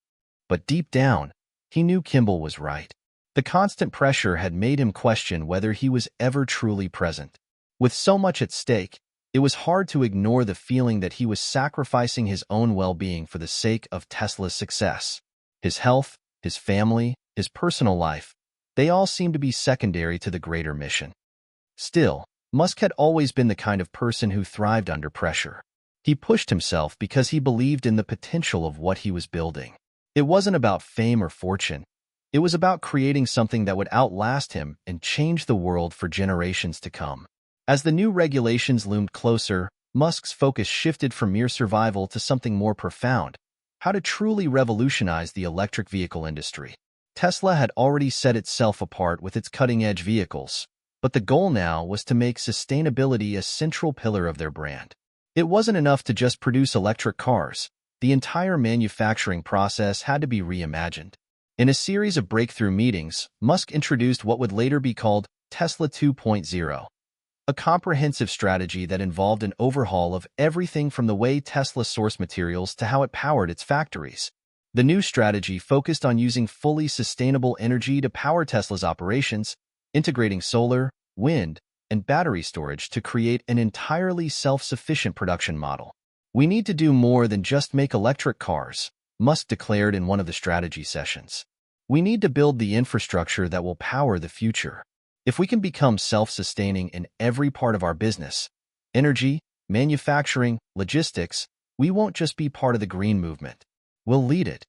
But deep down, he knew Kimball was right. The constant pressure had made him question whether he was ever truly present. With so much at stake, it was hard to ignore the feeling that he was sacrificing his own well-being for the sake of Tesla's success. His health, his family, his personal life, they all seemed to be secondary to the greater mission. Still, Musk had always been the kind of person who thrived under pressure. He pushed himself because he believed in the potential of what he was building. It wasn't about fame or fortune. It was about creating something that would outlast him and change the world for generations to come. As the new regulations loomed closer, Musk's focus shifted from mere survival to something more profound: how to truly revolutionize the electric vehicle industry. Tesla had already set itself apart with its cutting-edge vehicles, but the goal now was to make sustainability a central pillar of their brand. It wasn't enough to just produce electric cars. The entire manufacturing process had to be reimagined. In a series of breakthrough meetings, Musk introduced what would later be called Tesla 2.0. A comprehensive strategy that involved an overhaul of everything from the way Tesla sourced materials to how it powered its factories. The new strategy focused on using fully sustainable energy to power Tesla's operations, integrating solar, wind, and battery storage to create an entirely self-sufficient production model. "We need to do more than just make electric cars," Musk declared in one of the strategy sessions. "We need to build the infrastructure that will power the future. If we can become self-sustaining in every part of our business, energy, manufacturing, logistics, we won't just be part of the green movement. We'll lead it."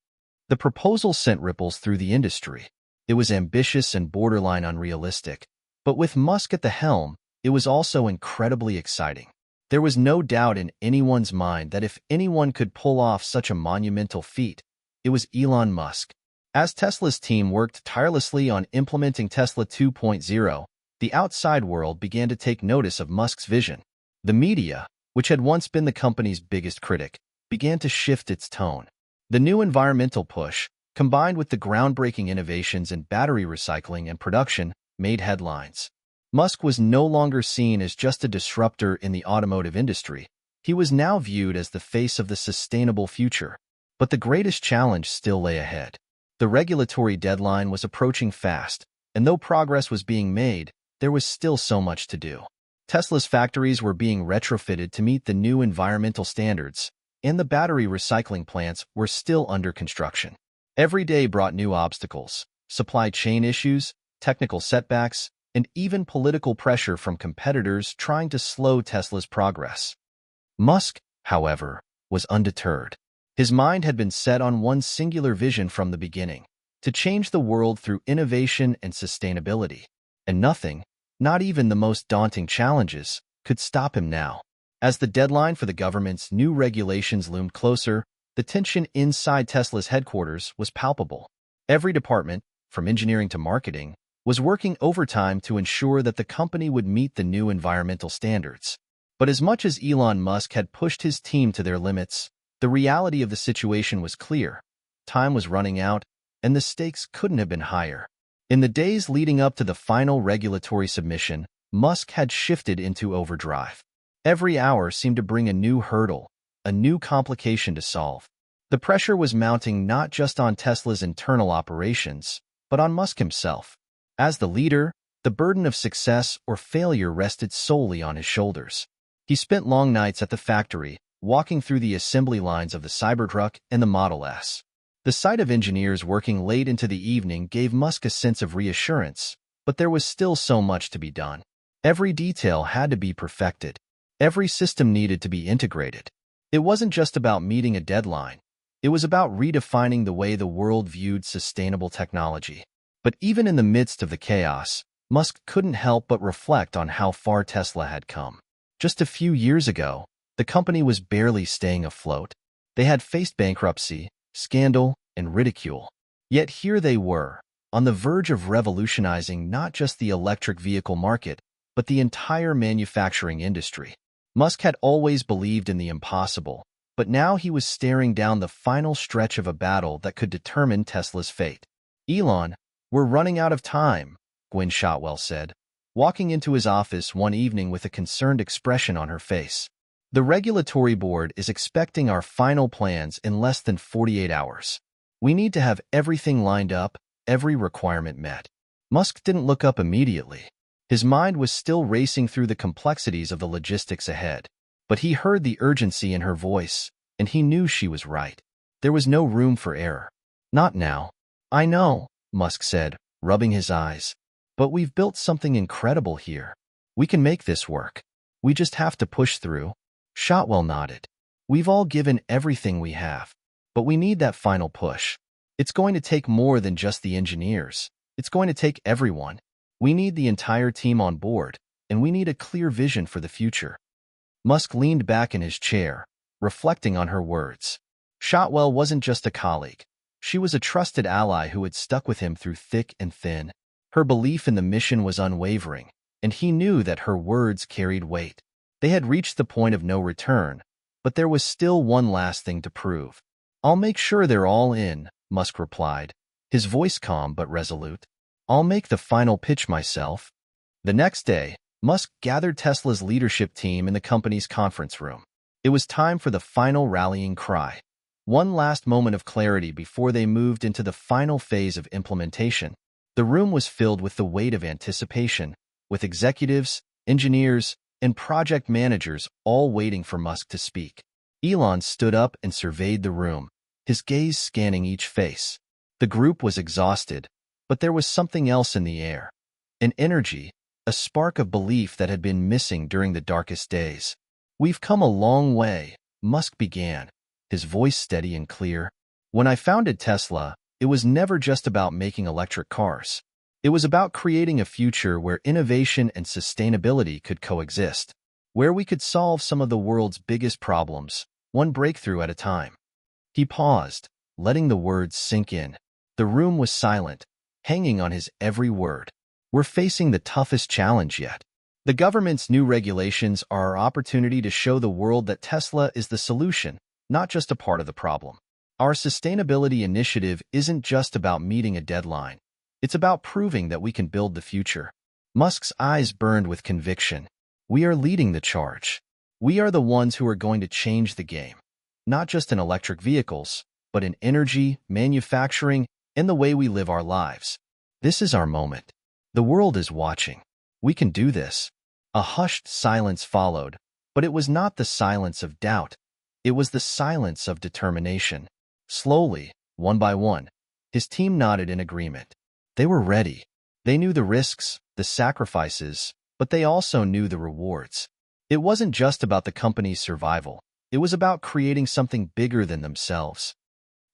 The proposal sent ripples through the industry. It was ambitious and borderline unrealistic, but with Musk at the helm, it was also incredibly exciting. There was no doubt in anyone's mind that if anyone could pull off such a monumental feat, it was Elon Musk. As Tesla's team worked tirelessly on implementing Tesla 2.0, the outside world began to take notice of Musk's vision. The media, which had once been the company's biggest critic, began to shift its tone. The new environmental push, combined with the groundbreaking innovations in battery recycling and production, made headlines. Musk was no longer seen as just a disruptor in the automotive industry. He was now viewed as the face of the sustainable future. But the greatest challenge still lay ahead. The regulatory deadline was approaching fast, and though progress was being made, there was still so much to do. Tesla's factories were being retrofitted to meet the new environmental standards, and the battery recycling plants were still under construction. Every day brought new obstacles, supply chain issues, technical setbacks, and even political pressure from competitors trying to slow Tesla's progress. Musk, however, was undeterred. His mind had been set on one singular vision from the beginning: to change the world through innovation and sustainability. And nothing, not even the most daunting challenges, could stop him now. As the deadline for the government's new regulations loomed closer, the tension inside Tesla's headquarters was palpable. Every department, from engineering to marketing, was working overtime to ensure that the company would meet the new environmental standards. But as much as Elon Musk had pushed his team to their limits, the reality of the situation was clear. Time was running out, and the stakes couldn't have been higher. In the days leading up to the final regulatory submission, Musk had shifted into overdrive. Every hour seemed to bring a new hurdle, a new complication to solve. The pressure was mounting not just on Tesla's internal operations, but on Musk himself. As the leader, the burden of success or failure rested solely on his shoulders. He spent long nights at the factory, walking through the assembly lines of the Cybertruck and the Model S. The sight of engineers working late into the evening gave Musk a sense of reassurance, but there was still so much to be done. Every detail had to be perfected. Every system needed to be integrated. It wasn't just about meeting a deadline. It was about redefining the way the world viewed sustainable technology. But even in the midst of the chaos, Musk couldn't help but reflect on how far Tesla had come. Just a few years ago, the company was barely staying afloat. They had faced bankruptcy, scandal, and ridicule. Yet here they were, on the verge of revolutionizing not just the electric vehicle market, but the entire manufacturing industry. Musk had always believed in the impossible, but now he was staring down the final stretch of a battle that could determine Tesla's fate. "Elon, we're running out of time," Gwynne Shotwell said, walking into his office one evening with a concerned expression on her face. "The regulatory board is expecting our final plans in less than 48 hours. We need to have everything lined up, every requirement met." Musk didn't look up immediately. His mind was still racing through the complexities of the logistics ahead. But he heard the urgency in her voice, and he knew she was right. There was no room for error. "Not now." "I know," Musk said, rubbing his eyes. "But we've built something incredible here. We can make this work. We just have to push through." Shotwell nodded. "We've all given everything we have, but we need that final push. It's going to take more than just the engineers. It's going to take everyone. We need the entire team on board, and we need a clear vision for the future." Musk leaned back in his chair, reflecting on her words. Shotwell wasn't just a colleague. She was a trusted ally who had stuck with him through thick and thin. Her belief in the mission was unwavering, and he knew that her words carried weight. They had reached the point of no return, but there was still one last thing to prove. "I'll make sure they're all in," Musk replied, his voice calm but resolute. "I'll make the final pitch myself." The next day, Musk gathered Tesla's leadership team in the company's conference room. It was time for the final rallying cry. One last moment of clarity before they moved into the final phase of implementation. The room was filled with the weight of anticipation, with executives, engineers, and project managers all waiting for Musk to speak. Elon stood up and surveyed the room, his gaze scanning each face. The group was exhausted, but there was something else in the air. An energy, a spark of belief that had been missing during the darkest days. "We've come a long way," Musk began, his voice steady and clear. "When I founded Tesla, it was never just about making electric cars. It was about creating a future where innovation and sustainability could coexist, where we could solve some of the world's biggest problems, one breakthrough at a time." He paused, letting the words sink in. The room was silent, hanging on his every word. "We're facing the toughest challenge yet. The government's new regulations are our opportunity to show the world that Tesla is the solution, not just a part of the problem. Our sustainability initiative isn't just about meeting a deadline. It's about proving that we can build the future." Musk's eyes burned with conviction. "We are leading the charge. We are the ones who are going to change the game, not just in electric vehicles, but in energy, manufacturing, and the way we live our lives. This is our moment. The world is watching. We can do this." A hushed silence followed, but it was not the silence of doubt. It was the silence of determination. Slowly, one by one, his team nodded in agreement. They were ready. They knew the risks, the sacrifices, but they also knew the rewards. It wasn't just about the company's survival. It was about creating something bigger than themselves.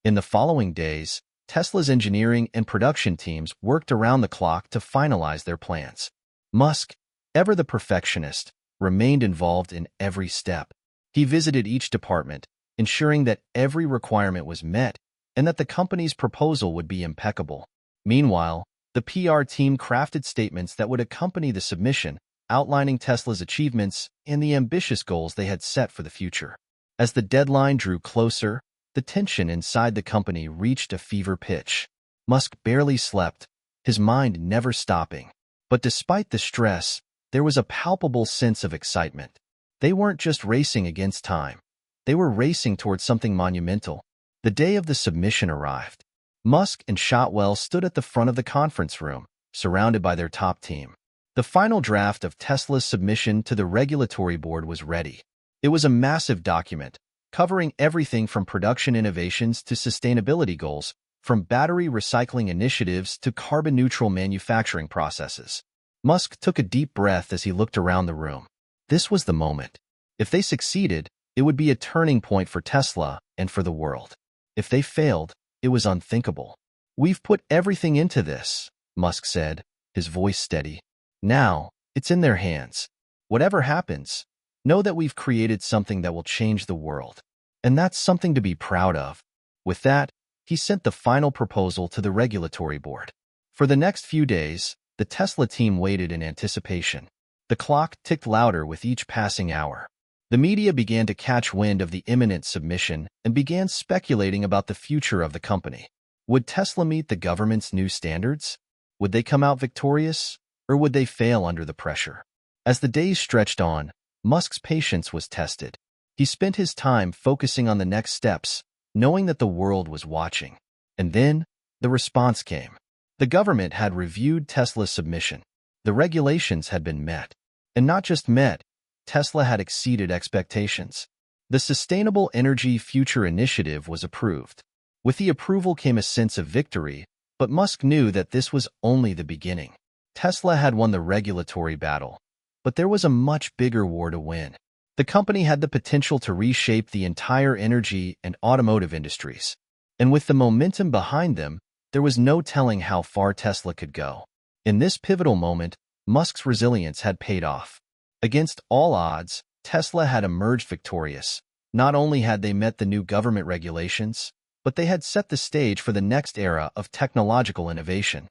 In the following days, Tesla's engineering and production teams worked around the clock to finalize their plans. Musk, ever the perfectionist, remained involved in every step. He visited each department, ensuring that every requirement was met and that the company's proposal would be impeccable. Meanwhile, the PR team crafted statements that would accompany the submission, outlining Tesla's achievements and the ambitious goals they had set for the future. As the deadline drew closer, the tension inside the company reached a fever pitch. Musk barely slept, his mind never stopping. But despite the stress, there was a palpable sense of excitement. They weren't just racing against time. They were racing towards something monumental. The day of the submission arrived. Musk and Shotwell stood at the front of the conference room, surrounded by their top team. The final draft of Tesla's submission to the regulatory board was ready. It was a massive document, covering everything from production innovations to sustainability goals, from battery recycling initiatives to carbon-neutral manufacturing processes. Musk took a deep breath as he looked around the room. This was the moment. If they succeeded, it would be a turning point for Tesla and for the world. If they failed, it was unthinkable. "We've put everything into this," Musk said, his voice steady. "Now, it's in their hands. Whatever happens, know that we've created something that will change the world. And that's something to be proud of." With that, he sent the final proposal to the regulatory board. For the next few days, the Tesla team waited in anticipation. The clock ticked louder with each passing hour. The media began to catch wind of the imminent submission and began speculating about the future of the company. Would Tesla meet the government's new standards? Would they come out victorious, or would they fail under the pressure? As the days stretched on, Musk's patience was tested. He spent his time focusing on the next steps, knowing that the world was watching. And then, the response came. The government had reviewed Tesla's submission. The regulations had been met. And not just met, Tesla had exceeded expectations. The Sustainable Energy Future Initiative was approved. With the approval came a sense of victory, but Musk knew that this was only the beginning. Tesla had won the regulatory battle, but there was a much bigger war to win. The company had the potential to reshape the entire energy and automotive industries. And with the momentum behind them, there was no telling how far Tesla could go. In this pivotal moment, Musk's resilience had paid off. Against all odds, Tesla had emerged victorious. Not only had they met the new government regulations, but they had set the stage for the next era of technological innovation.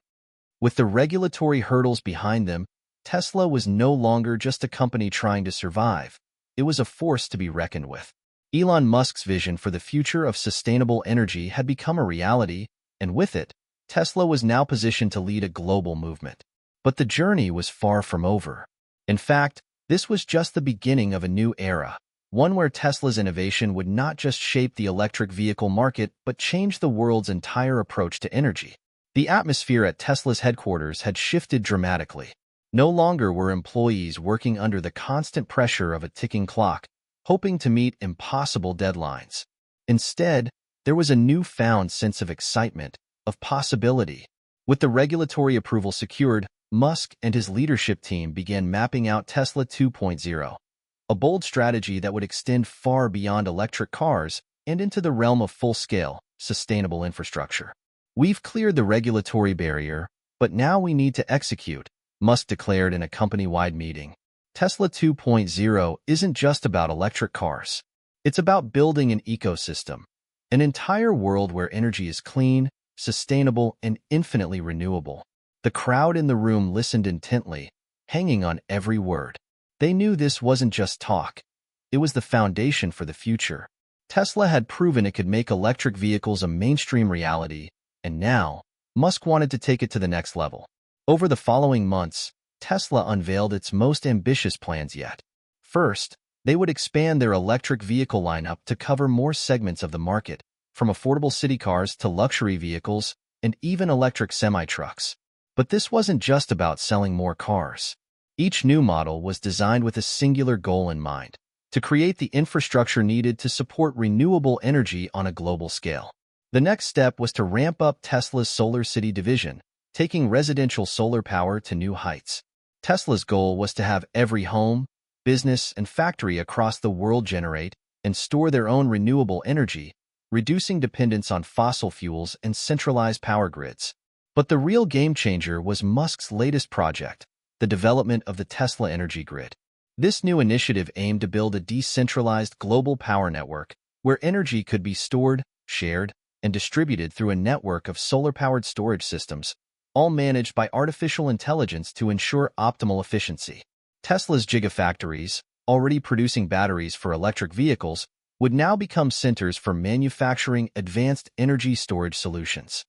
With the regulatory hurdles behind them, Tesla was no longer just a company trying to survive. It was a force to be reckoned with. Elon Musk's vision for the future of sustainable energy had become a reality, and with it, Tesla was now positioned to lead a global movement. But the journey was far from over. In fact, this was just the beginning of a new era, one where Tesla's innovation would not just shape the electric vehicle market but change the world's entire approach to energy. The atmosphere at Tesla's headquarters had shifted dramatically. No longer were employees working under the constant pressure of a ticking clock, hoping to meet impossible deadlines. Instead, there was a newfound sense of excitement, of possibility. With the regulatory approval secured, Musk and his leadership team began mapping out Tesla 2.0, a bold strategy that would extend far beyond electric cars and into the realm of full-scale, sustainable infrastructure. "We've cleared the regulatory barrier, but now we need to execute," Musk declared in a company-wide meeting. Tesla 2.0 isn't just about electric cars. It's about building an ecosystem, an entire world where energy is clean, sustainable, and infinitely renewable. The crowd in the room listened intently, hanging on every word. They knew this wasn't just talk. It was the foundation for the future. Tesla had proven it could make electric vehicles a mainstream reality, and now, Musk wanted to take it to the next level. Over the following months, Tesla unveiled its most ambitious plans yet. First, they would expand their electric vehicle lineup to cover more segments of the market, from affordable city cars to luxury vehicles and even electric semi-trucks. But this wasn't just about selling more cars. Each new model was designed with a singular goal in mind: to create the infrastructure needed to support renewable energy on a global scale. The next step was to ramp up Tesla's Solar City division, taking residential solar power to new heights. Tesla's goal was to have every home, business, and factory across the world generate and store their own renewable energy, reducing dependence on fossil fuels and centralized power grids. But the real game-changer was Musk's latest project, the development of the Tesla Energy Grid. This new initiative aimed to build a decentralized global power network where energy could be stored, shared, and distributed through a network of solar-powered storage systems, all managed by artificial intelligence to ensure optimal efficiency. Tesla's gigafactories, already producing batteries for electric vehicles, would now become centers for manufacturing advanced energy storage solutions.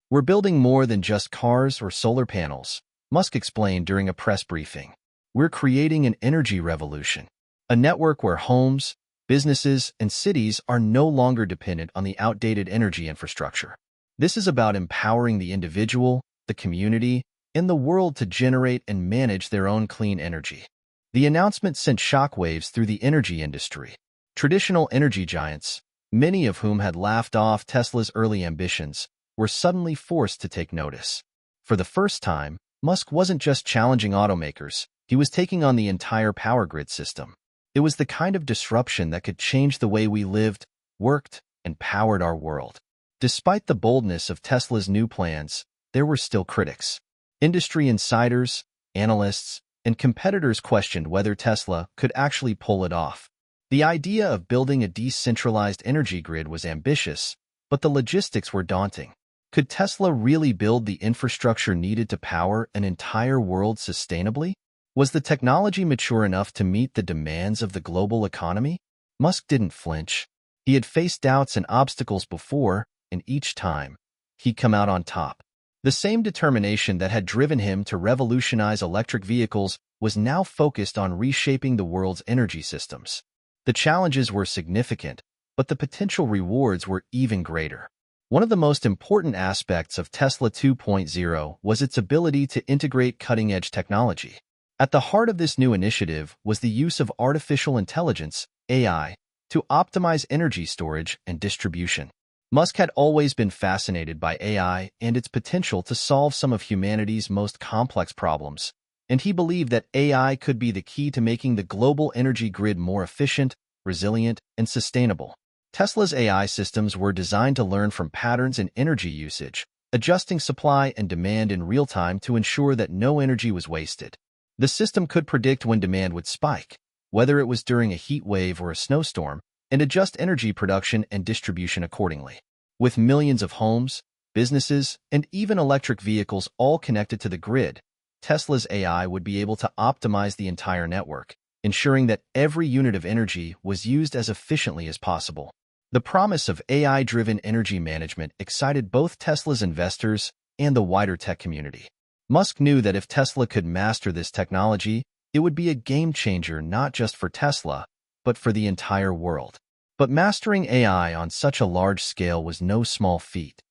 "We're building more than just cars or solar panels," Musk explained during a press briefing. "We're creating an energy revolution, a network where homes, businesses, and cities are no longer dependent on the outdated energy infrastructure. This is about empowering the individual, the community, and the world to generate and manage their own clean energy." The announcement sent shockwaves through the energy industry. Traditional energy giants, many of whom had laughed off Tesla's early ambitions, were suddenly forced to take notice. For the first time, Musk wasn't just challenging automakers, he was taking on the entire power grid system. It was the kind of disruption that could change the way we lived, worked, and powered our world. Despite the boldness of Tesla's new plans, there were still critics. Industry insiders, analysts, and competitors questioned whether Tesla could actually pull it off. The idea of building a decentralized energy grid was ambitious, but the logistics were daunting. Could Tesla really build the infrastructure needed to power an entire world sustainably? Was the technology mature enough to meet the demands of the global economy? Musk didn't flinch. He had faced doubts and obstacles before, and each time, he'd come out on top. The same determination that had driven him to revolutionize electric vehicles was now focused on reshaping the world's energy systems. The challenges were significant, but the potential rewards were even greater. One of the most important aspects of Tesla 2.0 was its ability to integrate cutting-edge technology. At the heart of this new initiative was the use of artificial intelligence, AI, to optimize energy storage and distribution. Musk had always been fascinated by AI and its potential to solve some of humanity's most complex problems, and he believed that AI could be the key to making the global energy grid more efficient, resilient, and sustainable. Tesla's AI systems were designed to learn from patterns in energy usage, adjusting supply and demand in real time to ensure that no energy was wasted. The system could predict when demand would spike, whether it was during a heat wave or a snowstorm, and adjust energy production and distribution accordingly. With millions of homes, businesses, and even electric vehicles all connected to the grid, Tesla's AI would be able to optimize the entire network, ensuring that every unit of energy was used as efficiently as possible. The promise of AI-driven energy management excited both Tesla's investors and the wider tech community. Musk knew that if Tesla could master this technology, it would be a game-changer not just for Tesla, but for the entire world. But mastering AI on such a large scale was no small feat.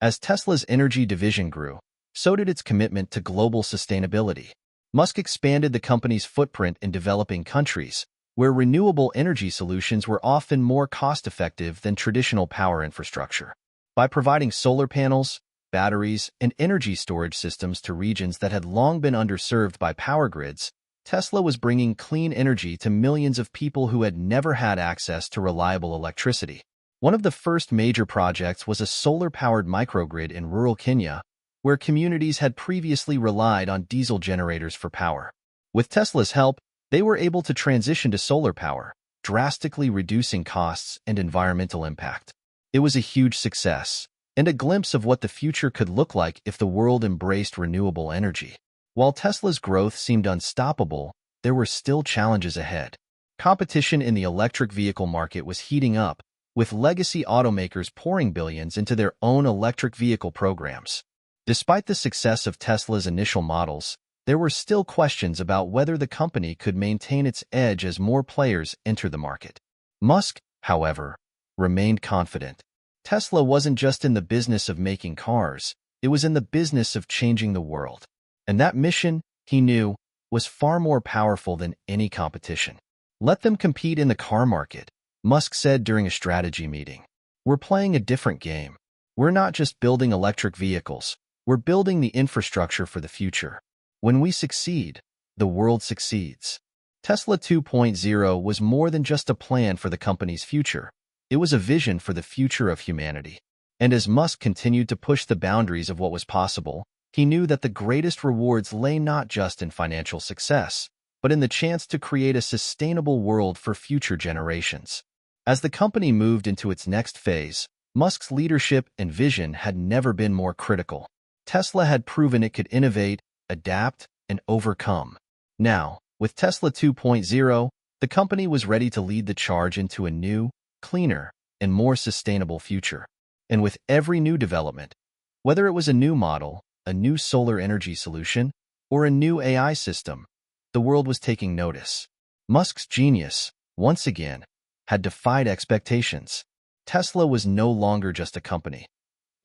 As Tesla's energy division grew, so did its commitment to global sustainability. Musk expanded the company's footprint in developing countries, where renewable energy solutions were often more cost-effective than traditional power infrastructure. By providing solar panels, batteries, and energy storage systems to regions that had long been underserved by power grids, Tesla was bringing clean energy to millions of people who had never had access to reliable electricity. One of the first major projects was a solar-powered microgrid in rural Kenya, where communities had previously relied on diesel generators for power. With Tesla's help, they were able to transition to solar power, drastically reducing costs and environmental impact. It was a huge success, and a glimpse of what the future could look like if the world embraced renewable energy. While Tesla's growth seemed unstoppable, there were still challenges ahead. Competition in the electric vehicle market was heating up, with legacy automakers pouring billions into their own electric vehicle programs. Despite the success of Tesla's initial models, there were still questions about whether the company could maintain its edge as more players entered the market. Musk, however, remained confident. Tesla wasn't just in the business of making cars, it was in the business of changing the world. And that mission, he knew, was far more powerful than any competition. Let them compete in the car market, Musk said during a strategy meeting. We're playing a different game. We're not just building electric vehicles, we're building the infrastructure for the future. When we succeed, the world succeeds. Tesla 2.0 was more than just a plan for the company's future. It was a vision for the future of humanity. And as Musk continued to push the boundaries of what was possible, he knew that the greatest rewards lay not just in financial success, but in the chance to create a sustainable world for future generations. As the company moved into its next phase, Musk's leadership and vision had never been more critical. Tesla had proven it could innovate, adapt, and overcome. Now, with Tesla 2.0, the company was ready to lead the charge into a new, cleaner, and more sustainable future. And with every new development, whether it was a new model, a new solar energy solution, or a new AI system, the world was taking notice. Musk's genius, once again, had defied expectations. Tesla was no longer just a company.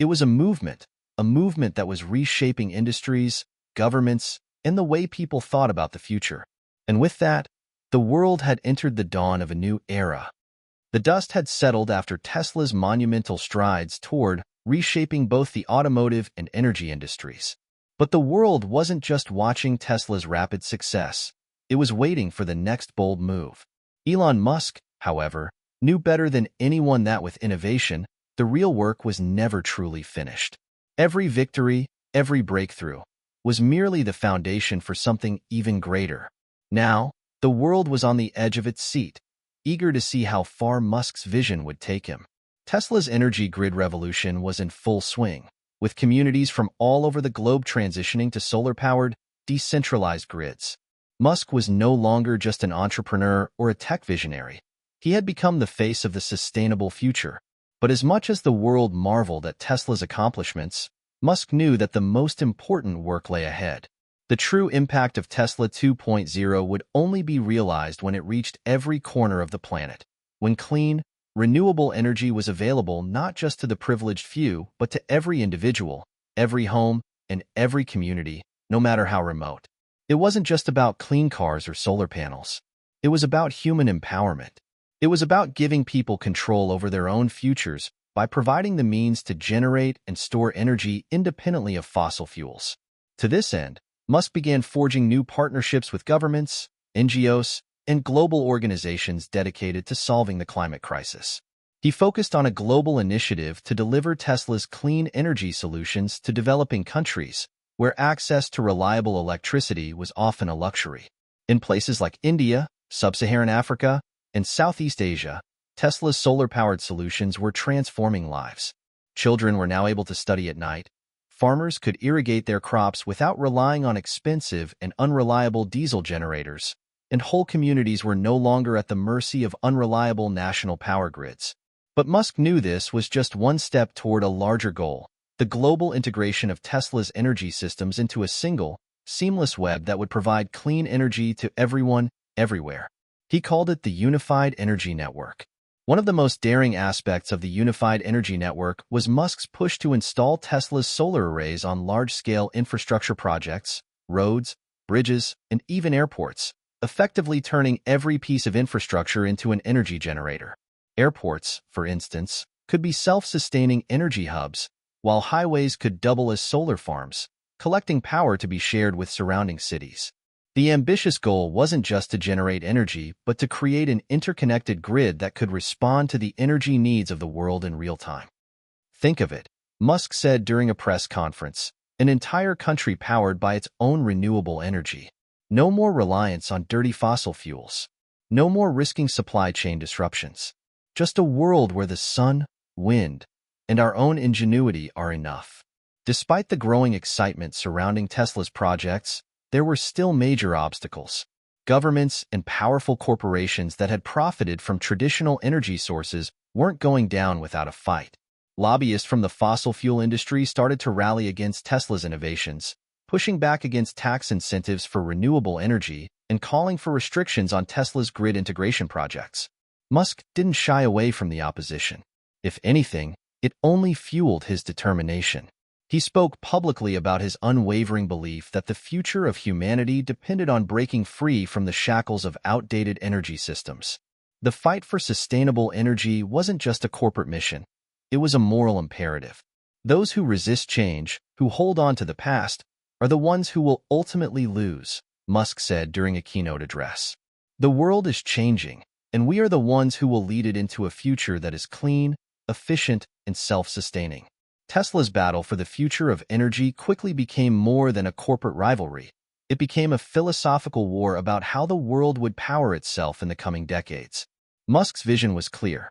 It was a movement that was reshaping industries, governments, and the way people thought about the future. And with that, the world had entered the dawn of a new era. The dust had settled after Tesla's monumental strides toward reshaping both the automotive and energy industries. But the world wasn't just watching Tesla's rapid success. It was waiting for the next bold move. Elon Musk, however, knew better than anyone that with innovation, the real work was never truly finished. Every victory, every breakthrough, was merely the foundation for something even greater. Now, the world was on the edge of its seat, eager to see how far Musk's vision would take him. Tesla's energy grid revolution was in full swing, with communities from all over the globe transitioning to solar-powered, decentralized grids. Musk was no longer just an entrepreneur or a tech visionary. He had become the face of the sustainable future. But as much as the world marveled at Tesla's accomplishments, Musk knew that the most important work lay ahead. The true impact of Tesla 2.0 would only be realized when it reached every corner of the planet, when clean, renewable energy was available not just to the privileged few, but to every individual, every home, and every community, no matter how remote. It wasn't just about clean cars or solar panels. It was about human empowerment. It was about giving people control over their own futures by providing the means to generate and store energy independently of fossil fuels. To this end, Musk began forging new partnerships with governments, NGOs, and global organizations dedicated to solving the climate crisis. He focused on a global initiative to deliver Tesla's clean energy solutions to developing countries, where access to reliable electricity was often a luxury. In places like India, Sub-Saharan Africa, and Southeast Asia, Tesla's solar-powered solutions were transforming lives. Children were now able to study at night. Farmers could irrigate their crops without relying on expensive and unreliable diesel generators, and whole communities were no longer at the mercy of unreliable national power grids. But Musk knew this was just one step toward a larger goal, the global integration of Tesla's energy systems into a single, seamless web that would provide clean energy to everyone, everywhere. He called it the Unified Energy Network. One of the most daring aspects of the Unified Energy Network was Musk's push to install Tesla's solar arrays on large-scale infrastructure projects, roads, bridges, and even airports, effectively turning every piece of infrastructure into an energy generator. Airports, for instance, could be self-sustaining energy hubs, while highways could double as solar farms, collecting power to be shared with surrounding cities. The ambitious goal wasn't just to generate energy, but to create an interconnected grid that could respond to the energy needs of the world in real time. Think of it, Musk said during a press conference, an entire country powered by its own renewable energy. No more reliance on dirty fossil fuels. No more risking supply chain disruptions. Just a world where the sun, wind, and our own ingenuity are enough. Despite the growing excitement surrounding Tesla's projects, there were still major obstacles. Governments and powerful corporations that had profited from traditional energy sources weren't going down without a fight. Lobbyists from the fossil fuel industry started to rally against Tesla's innovations, pushing back against tax incentives for renewable energy and calling for restrictions on Tesla's grid integration projects. Musk didn't shy away from the opposition. If anything, it only fueled his determination. He spoke publicly about his unwavering belief that the future of humanity depended on breaking free from the shackles of outdated energy systems. The fight for sustainable energy wasn't just a corporate mission. It was a moral imperative. Those who resist change, who hold on to the past, are the ones who will ultimately lose, Musk said during a keynote address. The world is changing, and we are the ones who will lead it into a future that is clean, efficient, and self-sustaining. Tesla's battle for the future of energy quickly became more than a corporate rivalry. It became a philosophical war about how the world would power itself in the coming decades. Musk's vision was clear.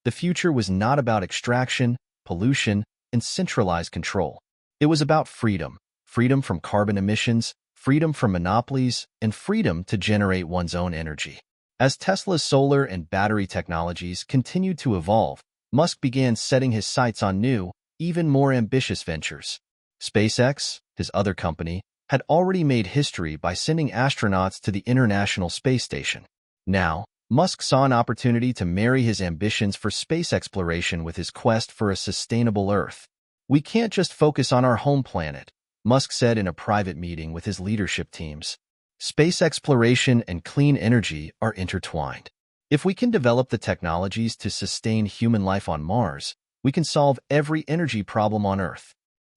The future was not about extraction, pollution, and centralized control. It was about freedom. Freedom from carbon emissions, freedom from monopolies, and freedom to generate one's own energy. As Tesla's solar and battery technologies continued to evolve, Musk began setting his sights on new, even more ambitious ventures. SpaceX, his other company, had already made history by sending astronauts to the International Space Station. Now, Musk saw an opportunity to marry his ambitions for space exploration with his quest for a sustainable Earth. "We can't just focus on our home planet," Musk said in a private meeting with his leadership teams. "Space exploration and clean energy are intertwined. If we can develop the technologies to sustain human life on Mars, we can solve every energy problem on Earth."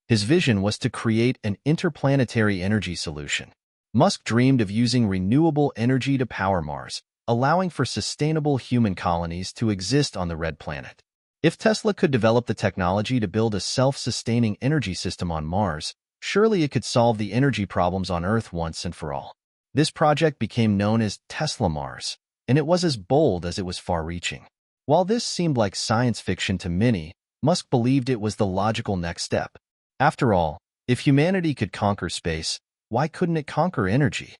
His vision was to create an interplanetary energy solution. Musk dreamed of using renewable energy to power Mars, allowing for sustainable human colonies to exist on the red planet. If Tesla could develop the technology to build a self-sustaining energy system on Mars, surely it could solve the energy problems on Earth once and for all. This project became known as Tesla Mars, and it was as bold as it was far-reaching. While this seemed like science fiction to many, Musk believed it was the logical next step. After all, if humanity could conquer space, why couldn't it conquer energy?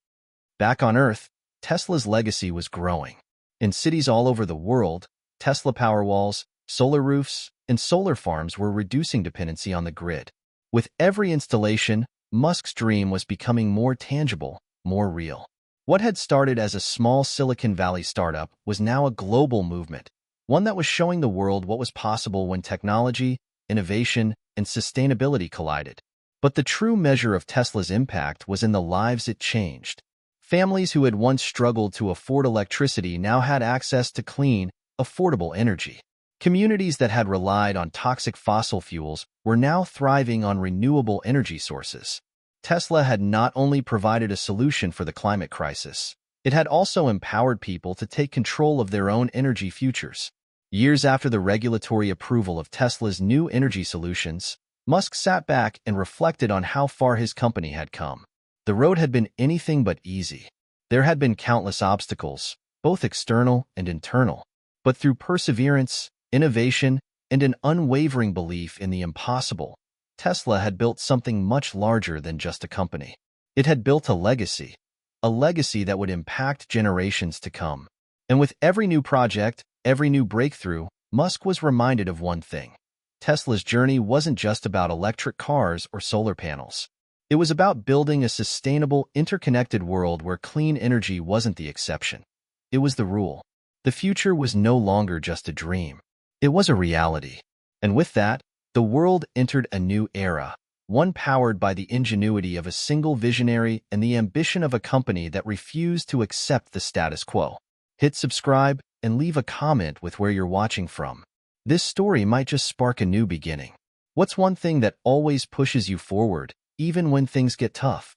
Back on Earth, Tesla's legacy was growing. In cities all over the world, Tesla Powerwalls, solar roofs, and solar farms were reducing dependency on the grid. With every installation, Musk's dream was becoming more tangible, more real. What had started as a small Silicon Valley startup was now a global movement, one that was showing the world what was possible when technology, innovation, and sustainability collided. But the true measure of Tesla's impact was in the lives it changed. Families who had once struggled to afford electricity now had access to clean, affordable energy. Communities that had relied on toxic fossil fuels were now thriving on renewable energy sources. Tesla had not only provided a solution for the climate crisis, it had also empowered people to take control of their own energy futures. Years after the regulatory approval of Tesla's new energy solutions, Musk sat back and reflected on how far his company had come. The road had been anything but easy. There had been countless obstacles, both external and internal. But through perseverance, innovation, and an unwavering belief in the impossible, Tesla had built something much larger than just a company. It had built a legacy that would impact generations to come. And with every new project, every new breakthrough, Musk was reminded of one thing. Tesla's journey wasn't just about electric cars or solar panels. It was about building a sustainable, interconnected world where clean energy wasn't the exception. It was the rule. The future was no longer just a dream. It was a reality. And with that, the world entered a new era, one powered by the ingenuity of a single visionary and the ambition of a company that refused to accept the status quo. Hit subscribe and leave a comment with where you're watching from. This story might just spark a new beginning. What's one thing that always pushes you forward, even when things get tough?